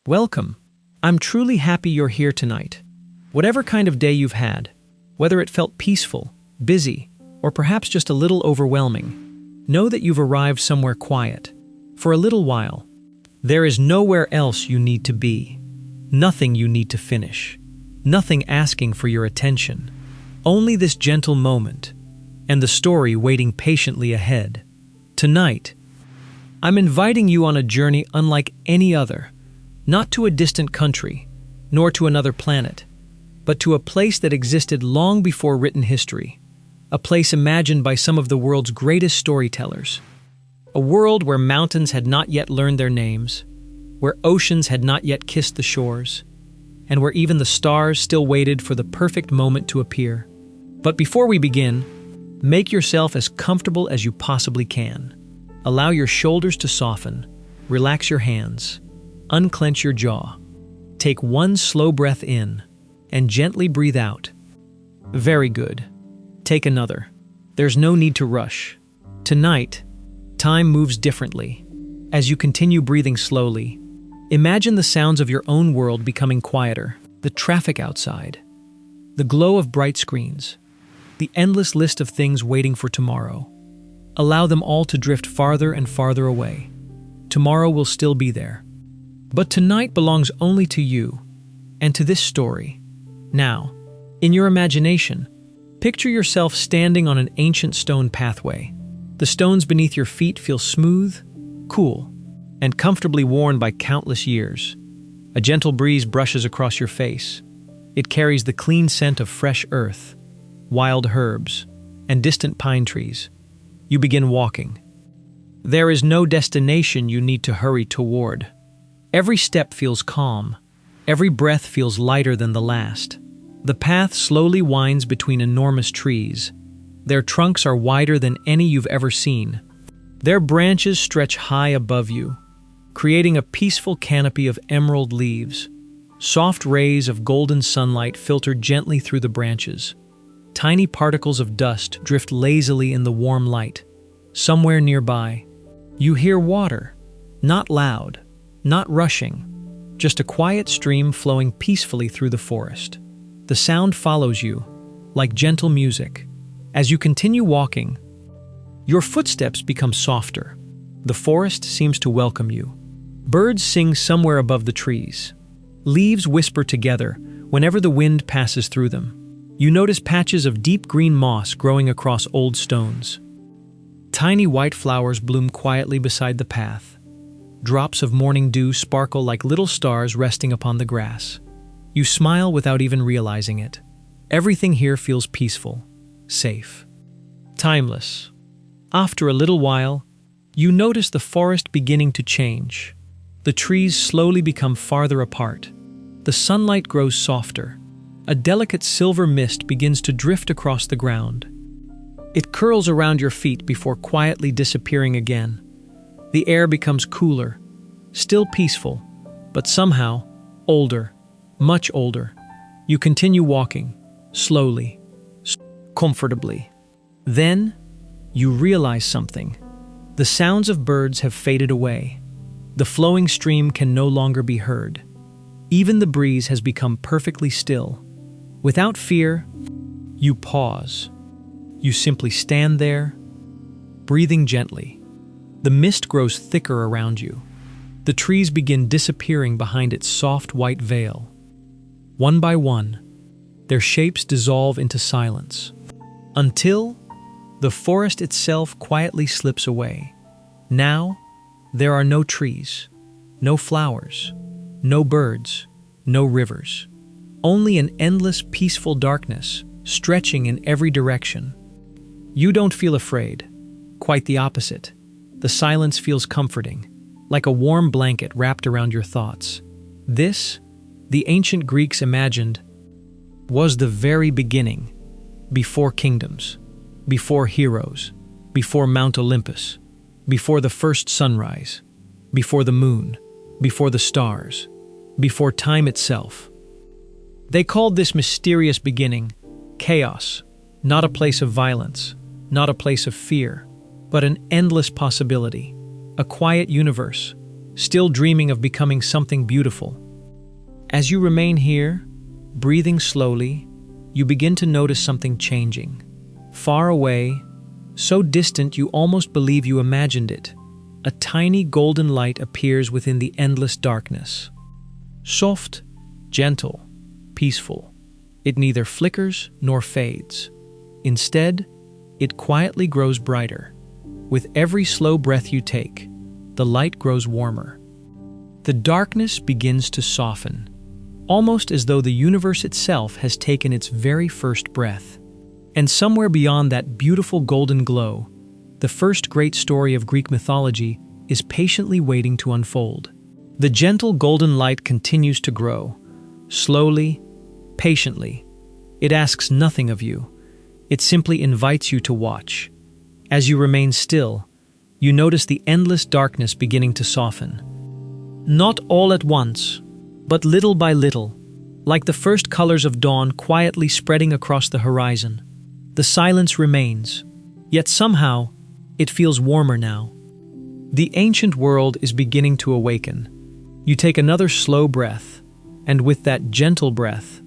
Welcome. I'm truly happy you're here tonight. Whatever kind of day you've had, whether it felt peaceful, busy, or perhaps just a little overwhelming, know that you've arrived somewhere quiet. For a little while, there is nowhere else you need to be, nothing you need to finish, nothing asking for your attention, only this gentle moment, and the story waiting patiently ahead. Tonight, I'm inviting you on a journey unlike any other, not to a distant country, nor to another planet, but to a place that existed long before written history, a place imagined by some of the world's greatest storytellers, a world where mountains had not yet learned their names, where oceans had not yet kissed the shores, and where even the stars still waited for the perfect moment to appear. But before we begin, make yourself as comfortable as you possibly can. Allow your shoulders to soften, relax your hands, unclench your jaw. Take one slow breath in and gently breathe out. Very good. Take another. There's no need to rush. Tonight, time moves differently. As you continue breathing slowly, imagine the sounds of your own world becoming quieter, the traffic outside, the glow of bright screens, the endless list of things waiting for tomorrow. Allow them all to drift farther and farther away. Tomorrow will still be there. But tonight belongs only to you and to this story. Now, in your imagination, picture yourself standing on an ancient stone pathway. The stones beneath your feet feel smooth, cool, and comfortably worn by countless years. A gentle breeze brushes across your face. It carries the clean scent of fresh earth, wild herbs, and distant pine trees. You begin walking. There is no destination you need to hurry toward. Every step feels calm. Every breath feels lighter than the last. The path slowly winds between enormous trees. Their trunks are wider than any you've ever seen. Their branches stretch high above you, creating a peaceful canopy of emerald leaves. Soft rays of golden sunlight filter gently through the branches. Tiny particles of dust drift lazily in the warm light. Somewhere nearby, you hear water, not loud, not rushing, just a quiet stream flowing peacefully through the forest. The sound follows you, like gentle music. As you continue walking, your footsteps become softer. The forest seems to welcome you. Birds sing somewhere above the trees. Leaves whisper together whenever the wind passes through them. You notice patches of deep green moss growing across old stones. Tiny white flowers bloom quietly beside the path. Drops of morning dew sparkle like little stars resting upon the grass. You smile without even realizing it. Everything here feels peaceful, safe, timeless. After a little while, you notice the forest beginning to change. The trees slowly become farther apart. The sunlight grows softer. A delicate silver mist begins to drift across the ground. It curls around your feet before quietly disappearing again. The air becomes cooler, still peaceful, but somehow older, much older. You continue walking, slowly, comfortably. Then, you realize something. The sounds of birds have faded away. The flowing stream can no longer be heard. Even the breeze has become perfectly still. Without fear, you pause. You simply stand there, breathing gently. The mist grows thicker around you. The trees begin disappearing behind its soft white veil. One by one, their shapes dissolve into silence, until the forest itself quietly slips away. Now, there are no trees, no flowers, no birds, no rivers. Only an endless, peaceful darkness, stretching in every direction. You don't feel afraid. Quite the opposite. The silence feels comforting, like a warm blanket wrapped around your thoughts. This, the ancient Greeks imagined, was the very beginning, before kingdoms, before heroes, before Mount Olympus, before the first sunrise, before the moon, before the stars, before time itself. They called this mysterious beginning chaos, not a place of violence, not a place of fear, but an endless possibility, a quiet universe still dreaming of becoming something beautiful. As you remain here, breathing slowly, you begin to notice something changing. Far away, so distant you almost believe you imagined it, a tiny golden light appears within the endless darkness. Soft, gentle, peaceful. It neither flickers nor fades. Instead, it quietly grows brighter. With every slow breath you take, the light grows warmer. The darkness begins to soften, almost as though the universe itself has taken its very first breath. And somewhere beyond that beautiful golden glow, the first great story of Greek mythology is patiently waiting to unfold. The gentle golden light continues to grow, slowly, patiently. It asks nothing of you. It simply invites you to watch. As you remain still, you notice the endless darkness beginning to soften. Not all at once, but little by little, like the first colors of dawn quietly spreading across the horizon. The silence remains, yet somehow it feels warmer now. The ancient world is beginning to awaken. You take another slow breath, and with that gentle breath,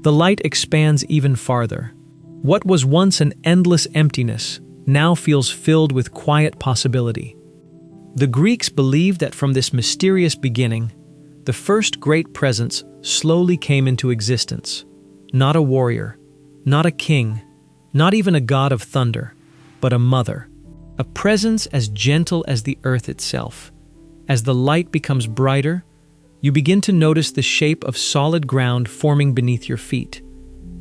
the light expands even farther. What was once an endless emptiness now feels filled with quiet possibility. The Greeks believed that from this mysterious beginning, the first great presence slowly came into existence. Not a warrior, not a king, not even a god of thunder, but a mother. A presence as gentle as the earth itself. As the light becomes brighter, you begin to notice the shape of solid ground forming beneath your feet.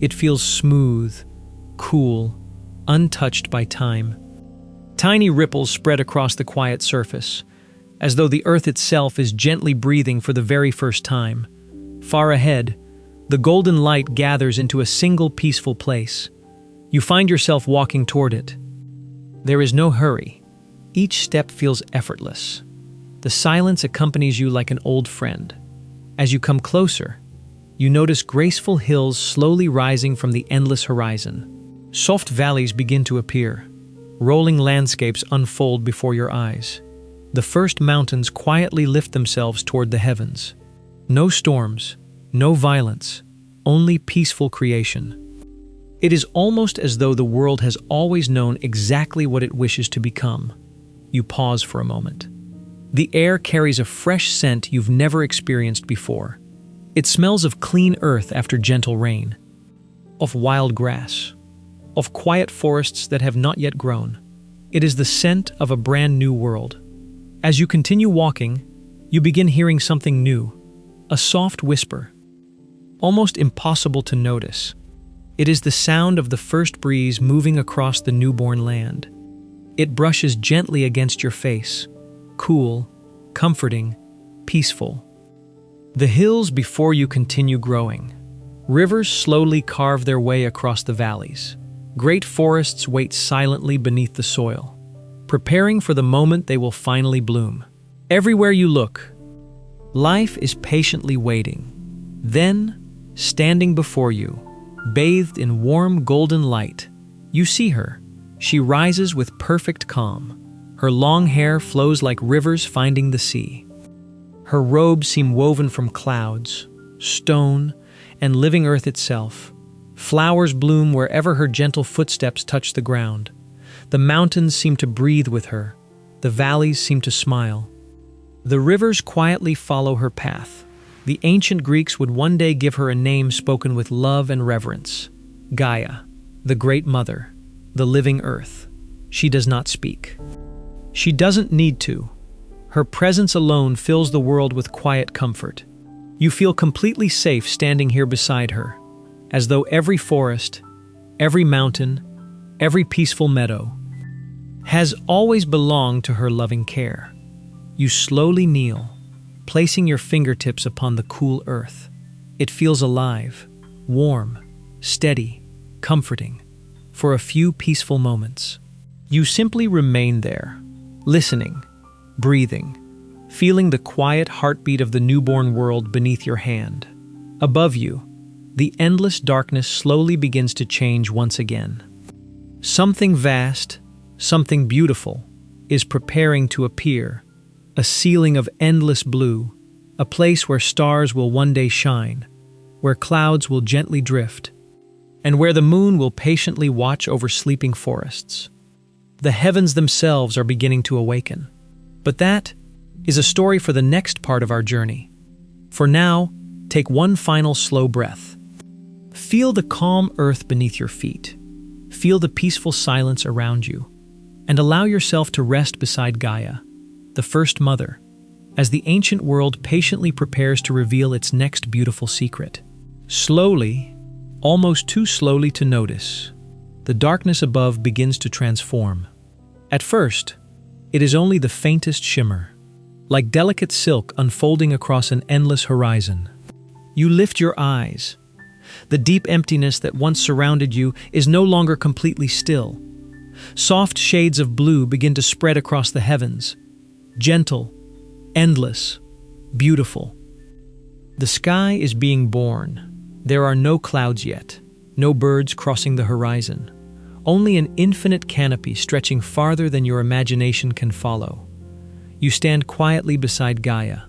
It feels smooth, cool, untouched by time. Tiny ripples spread across the quiet surface, as though the earth itself is gently breathing for the very first time. Far ahead, the golden light gathers into a single peaceful place. You find yourself walking toward it. There is no hurry. Each step feels effortless. The silence accompanies you like an old friend. As you come closer, you notice graceful hills slowly rising from the endless horizon. Soft valleys begin to appear. Rolling landscapes unfold before your eyes. The first mountains quietly lift themselves toward the heavens. No storms, no violence, only peaceful creation. It is almost as though the world has always known exactly what it wishes to become. You pause for a moment. The air carries a fresh scent you've never experienced before. It smells of clean earth after gentle rain, of wild grass, of quiet forests that have not yet grown. It is the scent of a brand new world. As you continue walking, you begin hearing something new, a soft whisper, almost impossible to notice. It is the sound of the first breeze moving across the newborn land. It brushes gently against your face, cool, comforting, peaceful. The hills before you continue growing. Rivers slowly carve their way across the valleys. Great forests wait silently beneath the soil, preparing for the moment they will finally bloom. Everywhere you look, life is patiently waiting. Then, standing before you, bathed in warm golden light, you see her. She rises with perfect calm. Her long hair flows like rivers finding the sea. Her robes seem woven from clouds, stone, and living earth itself. Flowers bloom wherever her gentle footsteps touch the ground. The mountains seem to breathe with her. The valleys seem to smile. The rivers quietly follow her path. The ancient Greeks would one day give her a name spoken with love and reverence. Gaia, the Great Mother, the living earth. She does not speak. She doesn't need to. Her presence alone fills the world with quiet comfort. You feel completely safe standing here beside her, as though every forest, every mountain, every peaceful meadow has always belonged to her loving care. You slowly kneel, placing your fingertips upon the cool earth. It feels alive, warm, steady, comforting. For a few peaceful moments, you simply remain there, listening, breathing, feeling the quiet heartbeat of the newborn world beneath your hand. Above you, the endless darkness slowly begins to change once again. Something vast, something beautiful, is preparing to appear. a ceiling of endless blue, a place where stars will one day shine, where clouds will gently drift, and where the moon will patiently watch over sleeping forests. The heavens themselves are beginning to awaken. But that is a story for the next part of our journey. For now, take one final slow breath. Feel the calm earth beneath your feet. Feel the peaceful silence around you, and allow yourself to rest beside Gaia, the first mother, as the ancient world patiently prepares to reveal its next beautiful secret. Slowly, almost too slowly to notice, the darkness above begins to transform. At first, it is only the faintest shimmer, like delicate silk unfolding across an endless horizon. You lift your eyes. The deep emptiness that once surrounded you is no longer completely still. Soft shades of blue begin to spread across the heavens. Gentle, endless, beautiful. The sky is being born. There are no clouds yet, no birds crossing the horizon. Only an infinite canopy stretching farther than your imagination can follow. You stand quietly beside Gaia,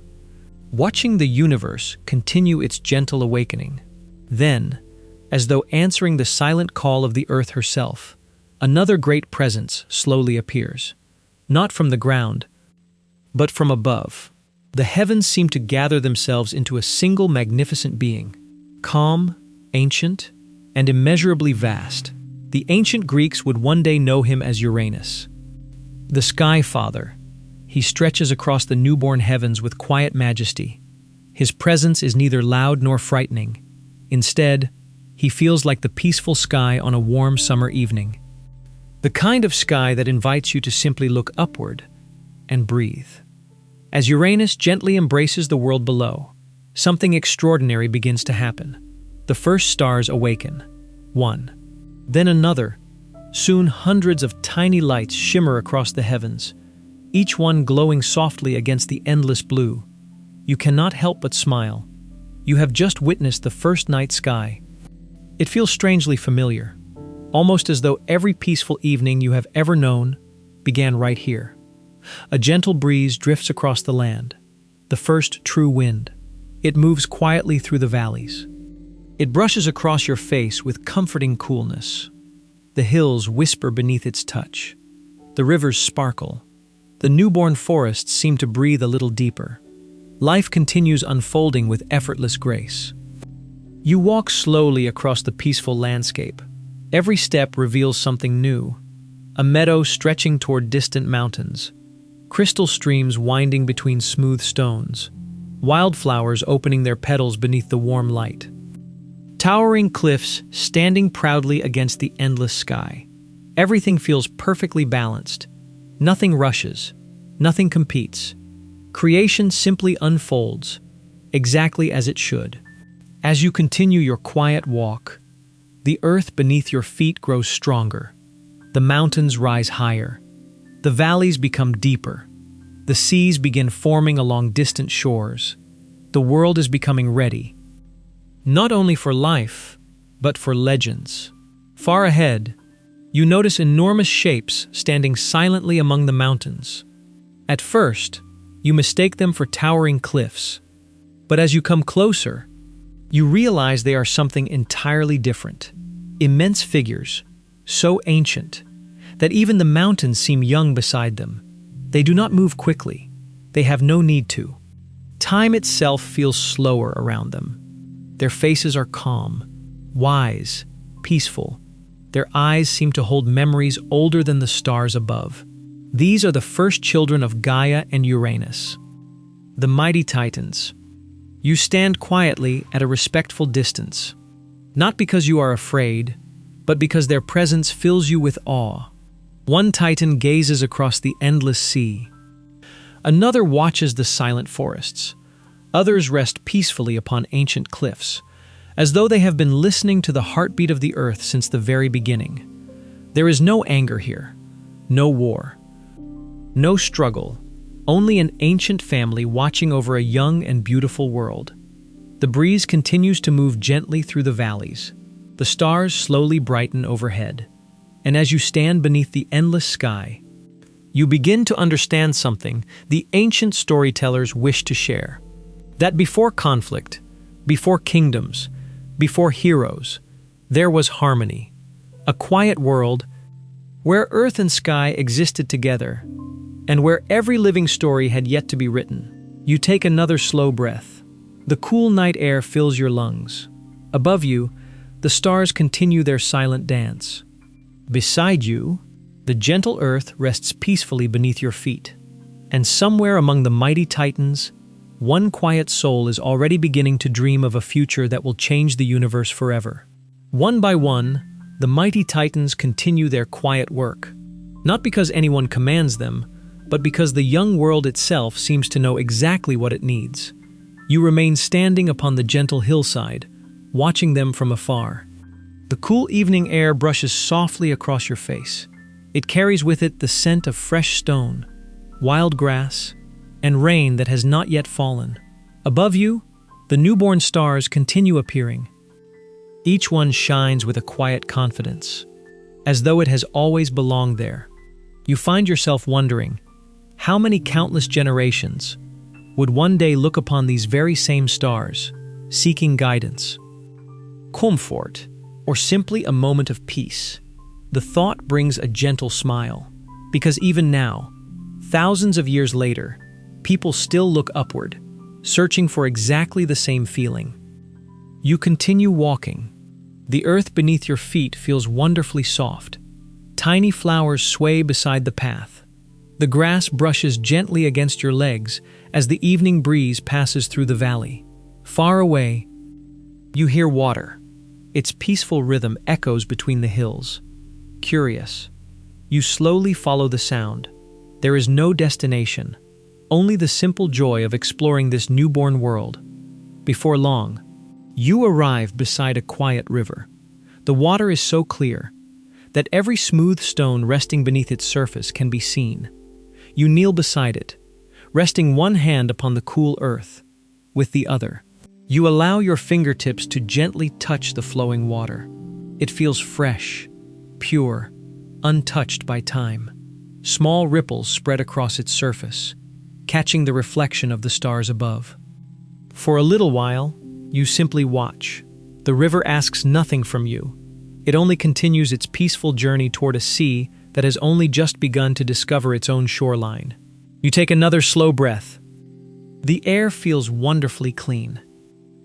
watching the universe continue its gentle awakening. Then, as though answering the silent call of the earth herself, another great presence slowly appears. Not from the ground, but from above. The heavens seem to gather themselves into a single magnificent being, calm, ancient, and immeasurably vast. The ancient Greeks would one day know him as Uranus, the Sky Father. He stretches across the newborn heavens with quiet majesty. His presence is neither loud nor frightening. Instead, he feels like the peaceful sky on a warm summer evening. The kind of sky that invites you to simply look upward and breathe. As Uranus gently embraces the world below, something extraordinary begins to happen. The first stars awaken. One. Then another. Soon hundreds of tiny lights shimmer across the heavens, each one glowing softly against the endless blue. You cannot help but smile. You have just witnessed the first night sky. It feels strangely familiar, almost as though every peaceful evening you have ever known began right here. A gentle breeze drifts across the land, the first true wind. It moves quietly through the valleys. It brushes across your face with comforting coolness. The hills whisper beneath its touch. The rivers sparkle. The newborn forests seem to breathe a little deeper. Life continues unfolding with effortless grace. You walk slowly across the peaceful landscape. Every step reveals something new. A meadow stretching toward distant mountains. Crystal streams winding between smooth stones. Wildflowers opening their petals beneath the warm light. Towering cliffs standing proudly against the endless sky. Everything feels perfectly balanced. Nothing rushes. Nothing competes. Creation simply unfolds, exactly as it should. As you continue your quiet walk, the earth beneath your feet grows stronger. The mountains rise higher. The valleys become deeper. The seas begin forming along distant shores. The world is becoming ready, not only for life, but for legends. Far ahead, you notice enormous shapes standing silently among the mountains. At first, you mistake them for towering cliffs, but as you come closer, you realize they are something entirely different. Immense figures, so ancient that even the mountains seem young beside them. They do not move quickly. They have no need to. Time itself feels slower around them. Their faces are calm, wise, peaceful. Their eyes seem to hold memories older than the stars above. These are the first children of Gaia and Uranus, the mighty titans. You stand quietly at a respectful distance, not because you are afraid, but because their presence fills you with awe. One titan gazes across the endless sea. Another watches the silent forests. Others rest peacefully upon ancient cliffs, as though they have been listening to the heartbeat of the earth since the very beginning. There is no anger here, no war, no struggle, only an ancient family watching over a young and beautiful world. The breeze continues to move gently through the valleys. The stars slowly brighten overhead, and as you stand beneath the endless sky, you begin to understand something the ancient storytellers wish to share. That before conflict, before kingdoms, before heroes, there was harmony. A quiet world where earth and sky existed together, and where every living story had yet to be written. You take another slow breath. The cool night air fills your lungs. Above you, the stars continue their silent dance. Beside you, the gentle earth rests peacefully beneath your feet. And somewhere among the mighty titans, one quiet soul is already beginning to dream of a future that will change the universe forever. One by one, the mighty titans continue their quiet work. Not because anyone commands them, but because the young world itself seems to know exactly what it needs. You remain standing upon the gentle hillside, watching them from afar. The cool evening air brushes softly across your face. It carries with it the scent of fresh stone, wild grass, and rain that has not yet fallen. Above you, the newborn stars continue appearing. Each one shines with a quiet confidence, as though it has always belonged there. You find yourself wondering, how many countless generations would one day look upon these very same stars, seeking guidance, comfort, or simply a moment of peace? The thought brings a gentle smile, because even now, thousands of years later, people still look upward, searching for exactly the same feeling. You continue walking. The earth beneath your feet feels wonderfully soft. Tiny flowers sway beside the path. The grass brushes gently against your legs as the evening breeze passes through the valley. Far away, you hear water. Its peaceful rhythm echoes between the hills. Curious, you slowly follow the sound. There is no destination, only the simple joy of exploring this newborn world. Before long, you arrive beside a quiet river. The water is so clear that every smooth stone resting beneath its surface can be seen. You kneel beside it, resting one hand upon the cool earth. With the other, you allow your fingertips to gently touch the flowing water. It feels fresh, pure, untouched by time. Small ripples spread across its surface, catching the reflection of the stars above. For a little while, you simply watch. The river asks nothing from you. It only continues its peaceful journey toward a sea that has only just begun to discover its own shoreline. You take another slow breath. The air feels wonderfully clean.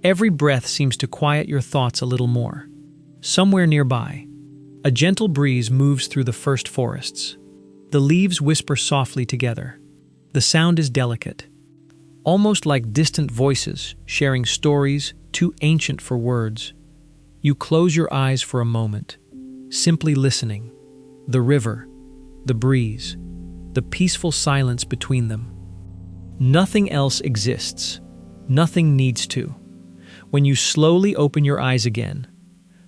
Every breath seems to quiet your thoughts a little more. Somewhere nearby, a gentle breeze moves through the first forests. The leaves whisper softly together. The sound is delicate, almost like distant voices sharing stories too ancient for words. You close your eyes for a moment, simply listening. The river, the breeze, the peaceful silence between them. Nothing else exists. Nothing needs to. When you slowly open your eyes again,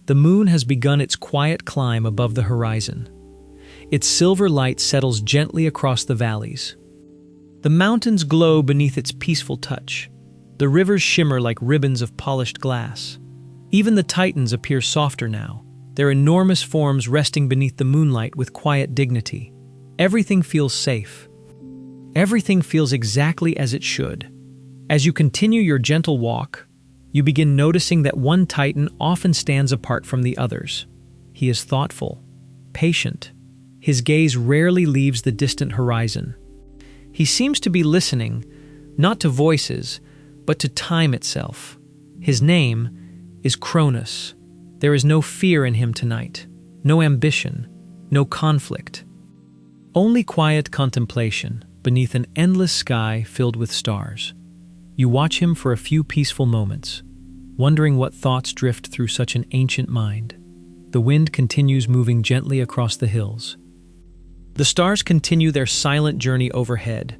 the moon has begun its quiet climb above the horizon. Its silver light settles gently across the valleys. The mountains glow beneath its peaceful touch. The rivers shimmer like ribbons of polished glass. Even the titans appear softer now, their enormous forms resting beneath the moonlight with quiet dignity. Everything feels safe. Everything feels exactly as it should. As you continue your gentle walk, you begin noticing that one titan often stands apart from the others. He is thoughtful, patient. His gaze rarely leaves the distant horizon. He seems to be listening, not to voices, but to time itself. His name is Cronus. There is no fear in him tonight, no ambition, no conflict. Only quiet contemplation beneath an endless sky filled with stars. You watch him for a few peaceful moments, wondering what thoughts drift through such an ancient mind. The wind continues moving gently across the hills. The stars continue their silent journey overhead,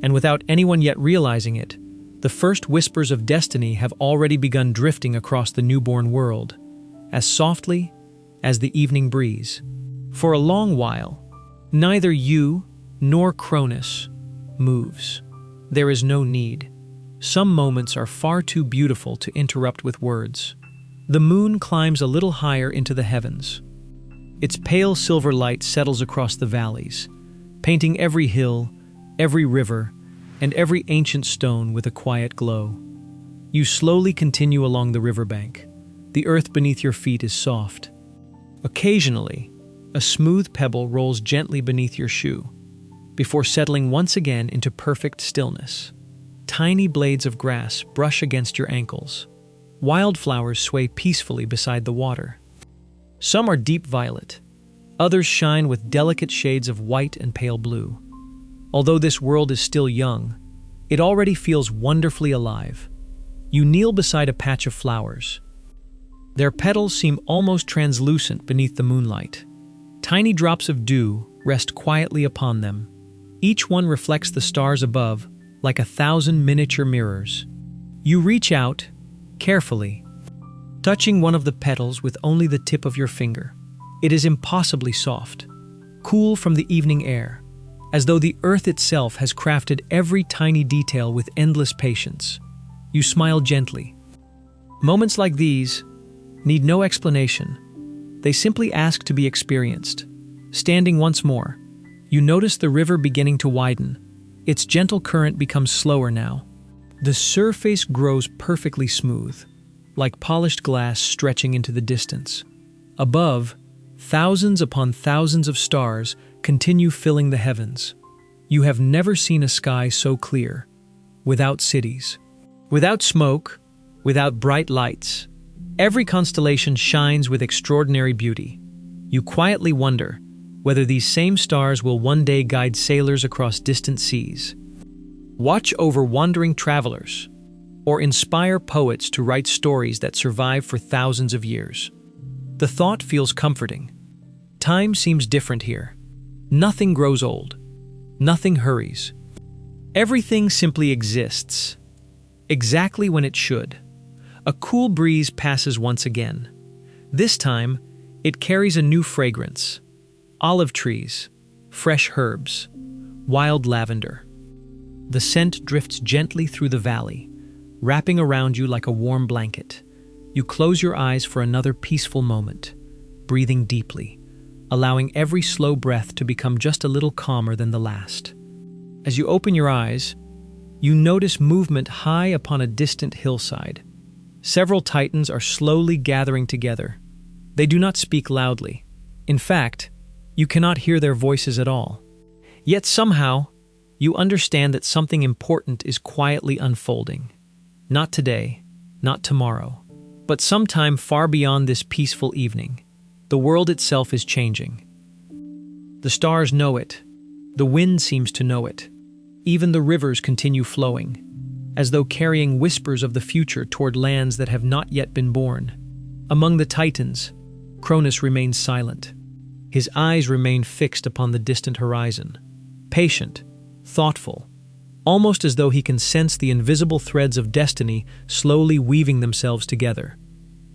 and without anyone yet realizing it, the first whispers of destiny have already begun drifting across the newborn world, as softly as the evening breeze. For a long while, neither you nor Cronus moves. There is no need. Some moments are far too beautiful to interrupt with words. The moon climbs a little higher into the heavens. Its pale silver light settles across the valleys, painting every hill, every river, and every ancient stone with a quiet glow. You slowly continue along the riverbank. The earth beneath your feet is soft. Occasionally, a smooth pebble rolls gently beneath your shoe, before settling once again into perfect stillness. Tiny blades of grass brush against your ankles. Wildflowers sway peacefully beside the water. Some are deep violet, others shine with delicate shades of white and pale blue. Although this world is still young, it already feels wonderfully alive. You kneel beside a patch of flowers. Their petals seem almost translucent beneath the moonlight. Tiny drops of dew rest quietly upon them. Each one reflects the stars above like 1,000 miniature mirrors. You reach out, carefully, touching one of the petals with only the tip of your finger. It is impossibly soft, cool from the evening air, as though the earth itself has crafted every tiny detail with endless patience. You smile gently. Moments like these need no explanation. They simply ask to be experienced. Standing once more, you notice the river beginning to widen. Its gentle current becomes slower now. The surface grows perfectly smooth, like polished glass stretching into the distance. Above, thousands upon thousands of stars continue filling the heavens. You have never seen a sky so clear, without cities, without smoke, without bright lights. Every constellation shines with extraordinary beauty. You quietly wonder whether these same stars will one day guide sailors across distant seas, watch over wandering travelers, or inspire poets to write stories that survive for thousands of years. The thought feels comforting. Time seems different here. Nothing grows old. Nothing hurries. Everything simply exists, exactly when it should. A cool breeze passes once again. This time, it carries a new fragrance. Olive trees, fresh herbs, wild lavender. The scent drifts gently through the valley, wrapping around you like a warm blanket. You close your eyes for another peaceful moment, breathing deeply, allowing every slow breath to become just a little calmer than the last. As you open your eyes, you notice movement high upon a distant hillside. Several titans are slowly gathering together. They do not speak loudly. In fact, you cannot hear their voices at all. Yet somehow, you understand that something important is quietly unfolding. Not today, not tomorrow, but sometime far beyond this peaceful evening. The world itself is changing. The stars know it. The wind seems to know it. Even the rivers continue flowing, as though carrying whispers of the future toward lands that have not yet been born. Among the Titans, Cronus remains silent. His eyes remain fixed upon the distant horizon, patient, thoughtful, almost as though he can sense the invisible threads of destiny slowly weaving themselves together.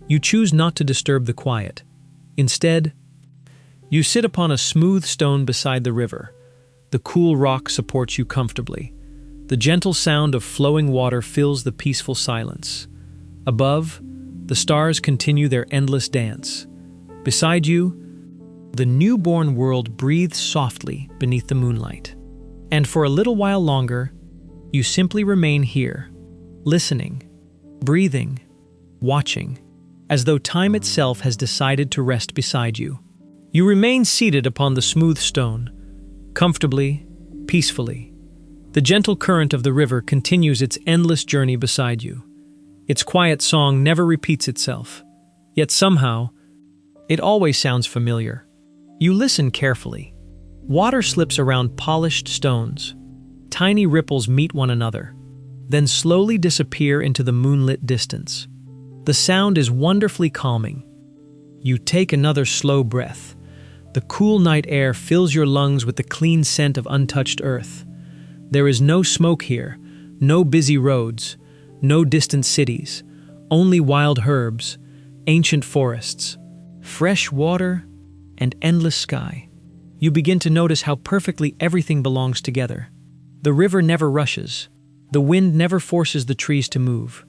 You choose not to disturb the quiet. Instead, you sit upon a smooth stone beside the river. The cool rock supports you comfortably. The gentle sound of flowing water fills the peaceful silence. Above, the stars continue their endless dance. Beside you, the newborn world breathes softly beneath the moonlight. And for a little while longer, you simply remain here, listening, breathing, watching, as though time itself has decided to rest beside you. You remain seated upon the smooth stone, comfortably, peacefully. The gentle current of the river continues its endless journey beside you. Its quiet song never repeats itself, yet somehow, it always sounds familiar. You listen carefully. Water slips around polished stones. Tiny ripples meet one another, then slowly disappear into the moonlit distance. The sound is wonderfully calming. You take another slow breath. The cool night air fills your lungs with the clean scent of untouched earth. There is no smoke here, no busy roads, no distant cities, only wild herbs, ancient forests, fresh water, and endless sky. You begin to notice how perfectly everything belongs together. The river never rushes. The wind never forces the trees to move.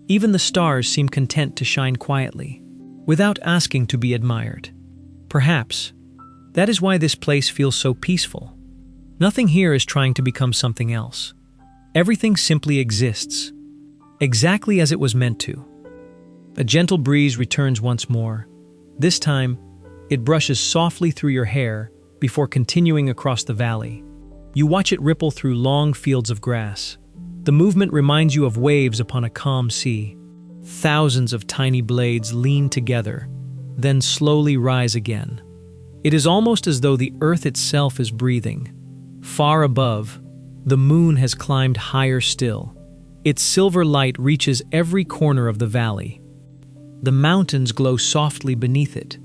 Even the stars seem content to shine quietly, without asking to be admired. Perhaps that is why this place feels so peaceful. Nothing here is trying to become something else. Everything simply exists, exactly as it was meant to. A gentle breeze returns once more. This time, it brushes softly through your hair before continuing across the valley. You watch it ripple through long fields of grass. The movement reminds you of waves upon a calm sea. Thousands of tiny blades lean together, then slowly rise again. It is almost as though the earth itself is breathing. Far above, the moon has climbed higher still. Its silver light reaches every corner of the valley. The mountains glow softly beneath it.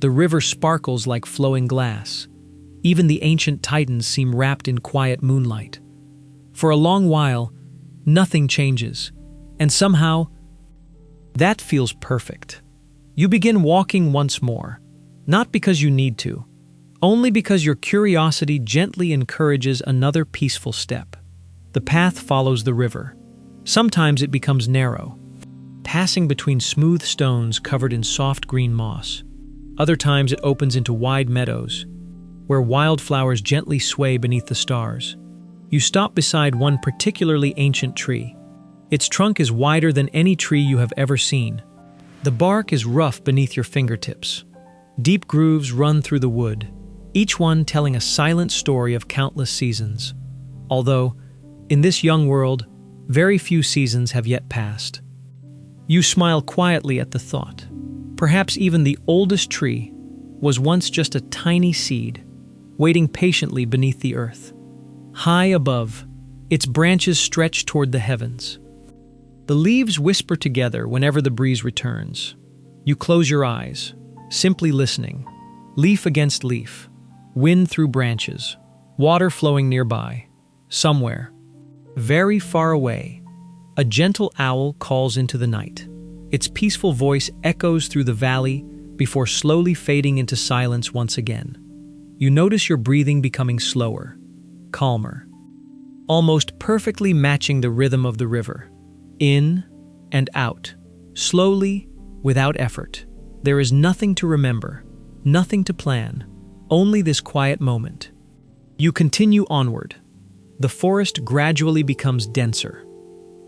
The river sparkles like flowing glass. Even the ancient titans seem wrapped in quiet moonlight. For a long while, nothing changes, and somehow, that feels perfect. You begin walking once more, not because you need to, only because your curiosity gently encourages another peaceful step. The path follows the river. Sometimes it becomes narrow, passing between smooth stones covered in soft green moss. Other times it opens into wide meadows, where wildflowers gently sway beneath the stars. You stop beside one particularly ancient tree. Its trunk is wider than any tree you have ever seen. The bark is rough beneath your fingertips. Deep grooves run through the wood, each one telling a silent story of countless seasons. Although, in this young world, very few seasons have yet passed. You smile quietly at the thought. Perhaps even the oldest tree was once just a tiny seed, waiting patiently beneath the earth. High above, its branches stretch toward the heavens. The leaves whisper together whenever the breeze returns. You close your eyes, simply listening, leaf against leaf, wind through branches, water flowing nearby. Somewhere, very far away, a gentle owl calls into the night. Its peaceful voice echoes through the valley before slowly fading into silence once again. You notice your breathing becoming slower, calmer, almost perfectly matching the rhythm of the river. In and out, slowly, without effort. There is nothing to remember, nothing to plan, only this quiet moment. You continue onward. The forest gradually becomes denser.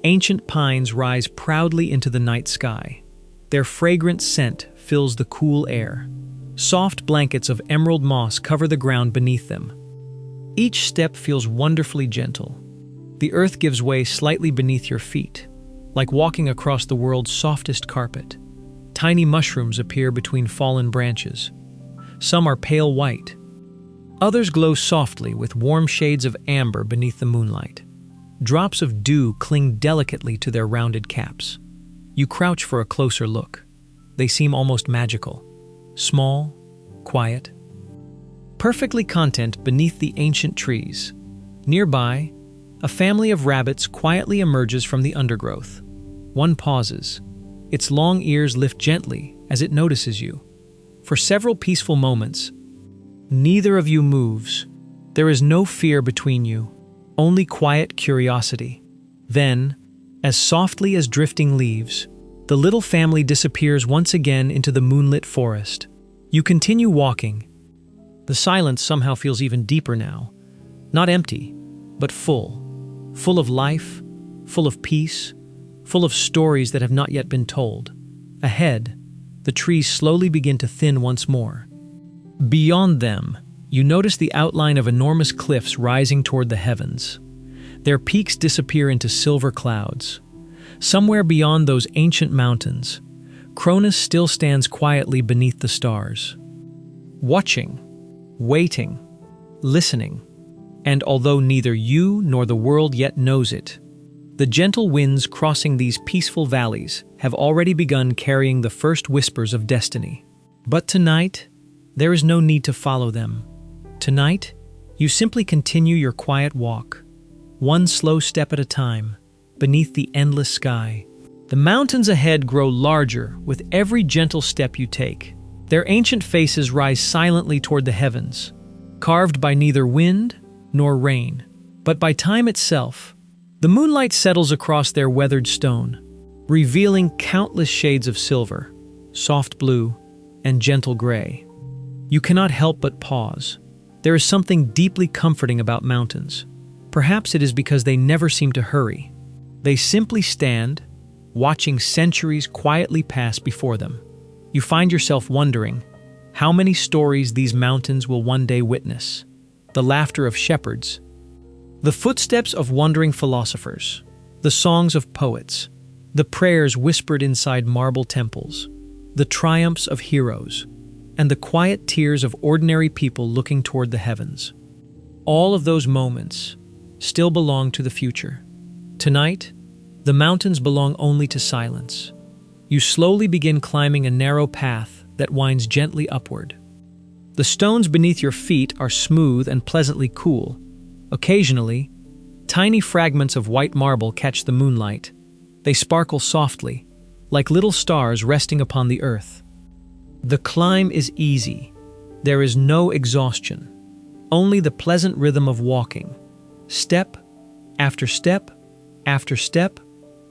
Ancient pines rise proudly into the night sky. Their fragrant scent fills the cool air. Soft blankets of emerald moss cover the ground beneath them. Each step feels wonderfully gentle. The earth gives way slightly beneath your feet, like walking across the world's softest carpet. Tiny mushrooms appear between fallen branches. Some are pale white. Others glow softly with warm shades of amber beneath the moonlight. Drops of dew cling delicately to their rounded caps. You crouch for a closer look. They seem almost magical. Small, quiet, perfectly content beneath the ancient trees. Nearby, a family of rabbits quietly emerges from the undergrowth. One pauses. Its long ears lift gently as it notices you. For several peaceful moments, neither of you moves. There is no fear between you, only quiet curiosity. Then, as softly as drifting leaves, the little family disappears once again into the moonlit forest. You continue walking. The silence somehow feels even deeper now. Not empty, but full. Full of life, full of peace, full of stories that have not yet been told. Ahead, the trees slowly begin to thin once more. Beyond them, you notice the outline of enormous cliffs rising toward the heavens. Their peaks disappear into silver clouds. Somewhere beyond those ancient mountains, Cronus still stands quietly beneath the stars. Watching, waiting, listening. And although neither you nor the world yet knows it, the gentle winds crossing these peaceful valleys have already begun carrying the first whispers of destiny. But tonight, there is no need to follow them. Tonight, you simply continue your quiet walk, one slow step at a time, beneath the endless sky. The mountains ahead grow larger with every gentle step you take. Their ancient faces rise silently toward the heavens, carved by neither wind nor rain, but by time itself. The moonlight settles across their weathered stone, revealing countless shades of silver, soft blue, and gentle gray. You cannot help but pause, There is something deeply comforting about mountains. Perhaps it is because they never seem to hurry. They simply stand, watching centuries quietly pass before them. You find yourself wondering how many stories these mountains will one day witness. The laughter of shepherds, the footsteps of wandering philosophers, the songs of poets, the prayers whispered inside marble temples, the triumphs of heroes, and the quiet tears of ordinary people looking toward the heavens. All of those moments still belong to the future. Tonight, the mountains belong only to silence. You slowly begin climbing a narrow path that winds gently upward. The stones beneath your feet are smooth and pleasantly cool. Occasionally, tiny fragments of white marble catch the moonlight. They sparkle softly, like little stars resting upon the earth. The climb is easy. There is no exhaustion, only the pleasant rhythm of walking. Step after step after step,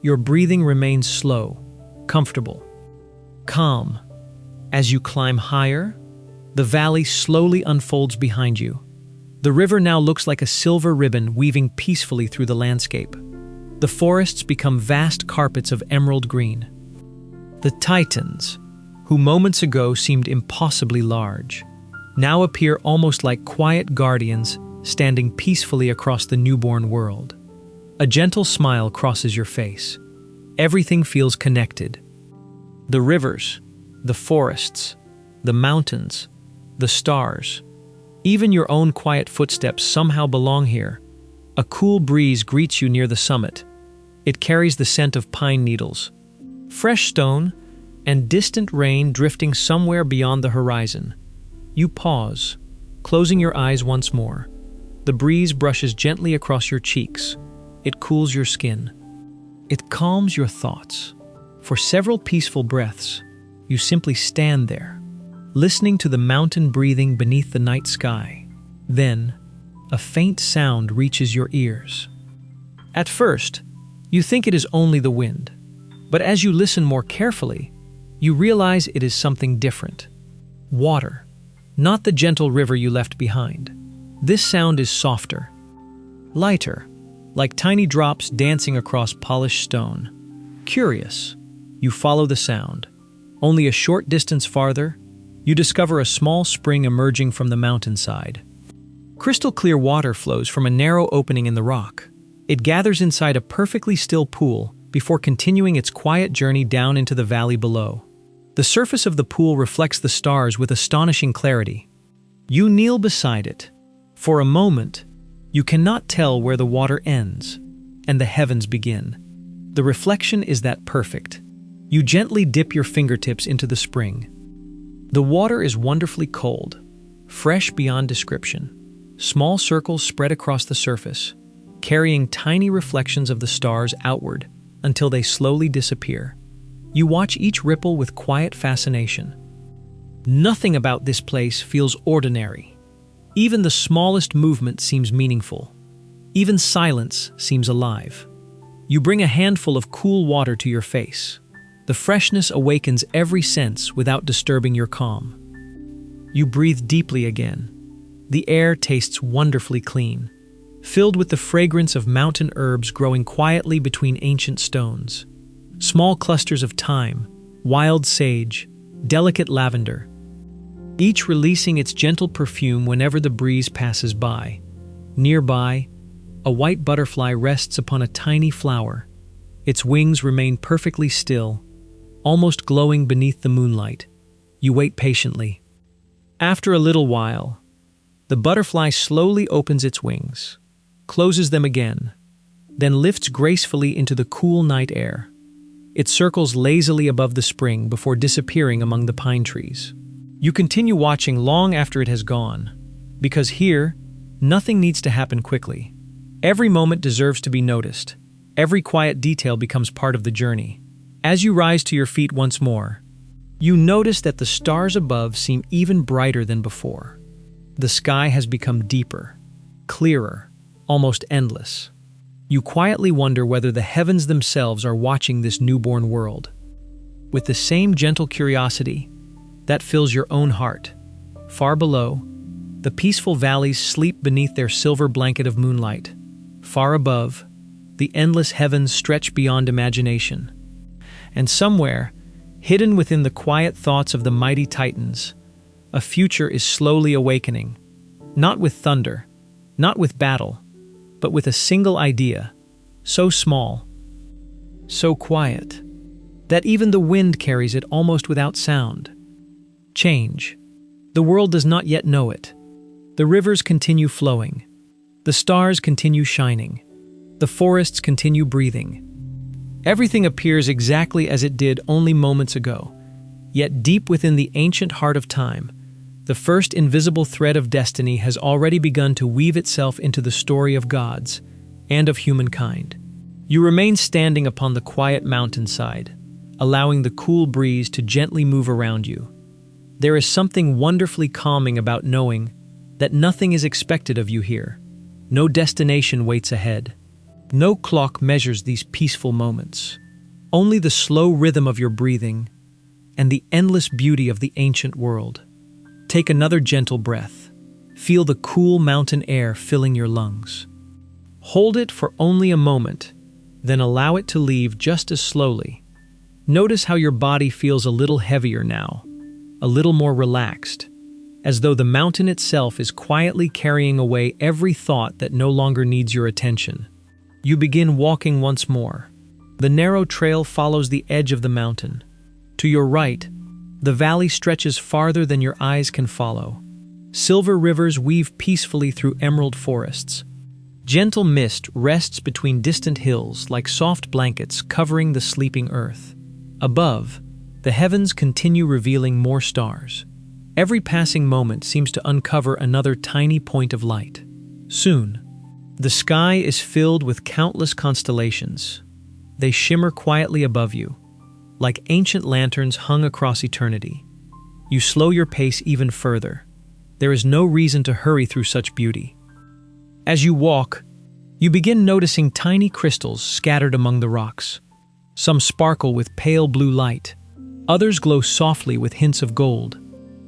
your breathing remains slow, comfortable, calm. As you climb higher, the valley slowly unfolds behind you. The river now looks like a silver ribbon weaving peacefully through the landscape. The forests become vast carpets of emerald green. The Titans, who moments ago seemed impossibly large, now appear almost like quiet guardians standing peacefully across the newborn world. A gentle smile crosses your face. Everything feels connected. The rivers, the forests, the mountains, the stars, even your own quiet footsteps somehow belong here. A cool breeze greets you near the summit. It carries the scent of pine needles, fresh stone, and distant rain drifting somewhere beyond the horizon. You pause, closing your eyes once more. The breeze brushes gently across your cheeks. It cools your skin. It calms your thoughts. For several peaceful breaths, you simply stand there, listening to the mountain breathing beneath the night sky. Then, a faint sound reaches your ears. At first, you think it is only the wind, but as you listen more carefully, you realize it is something different. Water, not the gentle river you left behind. This sound is softer, lighter, like tiny drops dancing across polished stone. Curious, you follow the sound. Only a short distance farther, you discover a small spring emerging from the mountainside. Crystal clear water flows from a narrow opening in the rock. It gathers inside a perfectly still pool before continuing its quiet journey down into the valley below. The surface of the pool reflects the stars with astonishing clarity. You kneel beside it. For a moment, you cannot tell where the water ends and the heavens begin. The reflection is that perfect. You gently dip your fingertips into the spring. The water is wonderfully cold, fresh beyond description. Small circles spread across the surface, carrying tiny reflections of the stars outward until they slowly disappear. You watch each ripple with quiet fascination. Nothing about this place feels ordinary. Even the smallest movement seems meaningful. Even silence seems alive. You bring a handful of cool water to your face. The freshness awakens every sense without disturbing your calm. You breathe deeply again. The air tastes wonderfully clean, filled with the fragrance of mountain herbs growing quietly between ancient stones. Small clusters of thyme, wild sage, delicate lavender, each releasing its gentle perfume whenever the breeze passes by. Nearby, a white butterfly rests upon a tiny flower. Its wings remain perfectly still, almost glowing beneath the moonlight. You wait patiently. After a little while, the butterfly slowly opens its wings, closes them again, then lifts gracefully into the cool night air. It circles lazily above the spring before disappearing among the pine trees. You continue watching long after it has gone, because here, nothing needs to happen quickly. Every moment deserves to be noticed. Every quiet detail becomes part of the journey. As you rise to your feet once more, you notice that the stars above seem even brighter than before. The sky has become deeper, clearer, almost endless. You quietly wonder whether the heavens themselves are watching this newborn world. With the same gentle curiosity that fills your own heart, far below, The peaceful valleys sleep beneath their silver blanket of moonlight. Far above, the endless heavens stretch beyond imagination. And somewhere, hidden within the quiet thoughts of the mighty titans, a future is slowly awakening, not with thunder, not with battle, but with a single idea, so small, so quiet, that even the wind carries it almost without sound. Change. The world does not yet know it. The rivers continue flowing. The stars continue shining. The forests continue breathing. Everything appears exactly as it did only moments ago. Yet deep within the ancient heart of time, the first invisible thread of destiny has already begun to weave itself into the story of gods and of humankind. You remain standing upon the quiet mountainside, allowing the cool breeze to gently move around you. There is something wonderfully calming about knowing that nothing is expected of you here. No destination waits ahead. No clock measures these peaceful moments. Only the slow rhythm of your breathing and the endless beauty of the ancient world. Take another gentle breath. Feel the cool mountain air filling your lungs. Hold it for only a moment, then allow it to leave just as slowly. Notice how your body feels a little heavier now, a little more relaxed, as though the mountain itself is quietly carrying away every thought that no longer needs your attention. You begin walking once more. The narrow trail follows the edge of the mountain. To your right, the valley stretches farther than your eyes can follow. Silver rivers weave peacefully through emerald forests. Gentle mist rests between distant hills like soft blankets covering the sleeping earth. Above, the heavens continue revealing more stars. Every passing moment seems to uncover another tiny point of light. Soon, the sky is filled with countless constellations. They shimmer quietly above you, like ancient lanterns hung across eternity. You slow your pace even further. There is no reason to hurry through such beauty. As you walk, you begin noticing tiny crystals scattered among the rocks. Some sparkle with pale blue light. Others glow softly with hints of gold.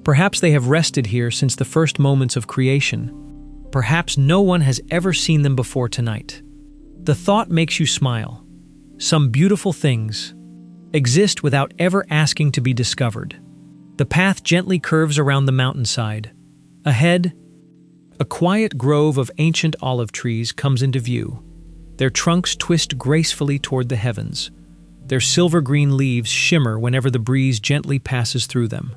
Perhaps they have rested here since the first moments of creation. Perhaps no one has ever seen them before tonight. The thought makes you smile. Some beautiful things exist without ever asking to be discovered. The path gently curves around the mountainside. Ahead, a quiet grove of ancient olive trees comes into view. Their trunks twist gracefully toward the heavens. Their silver-green leaves shimmer whenever the breeze gently passes through them.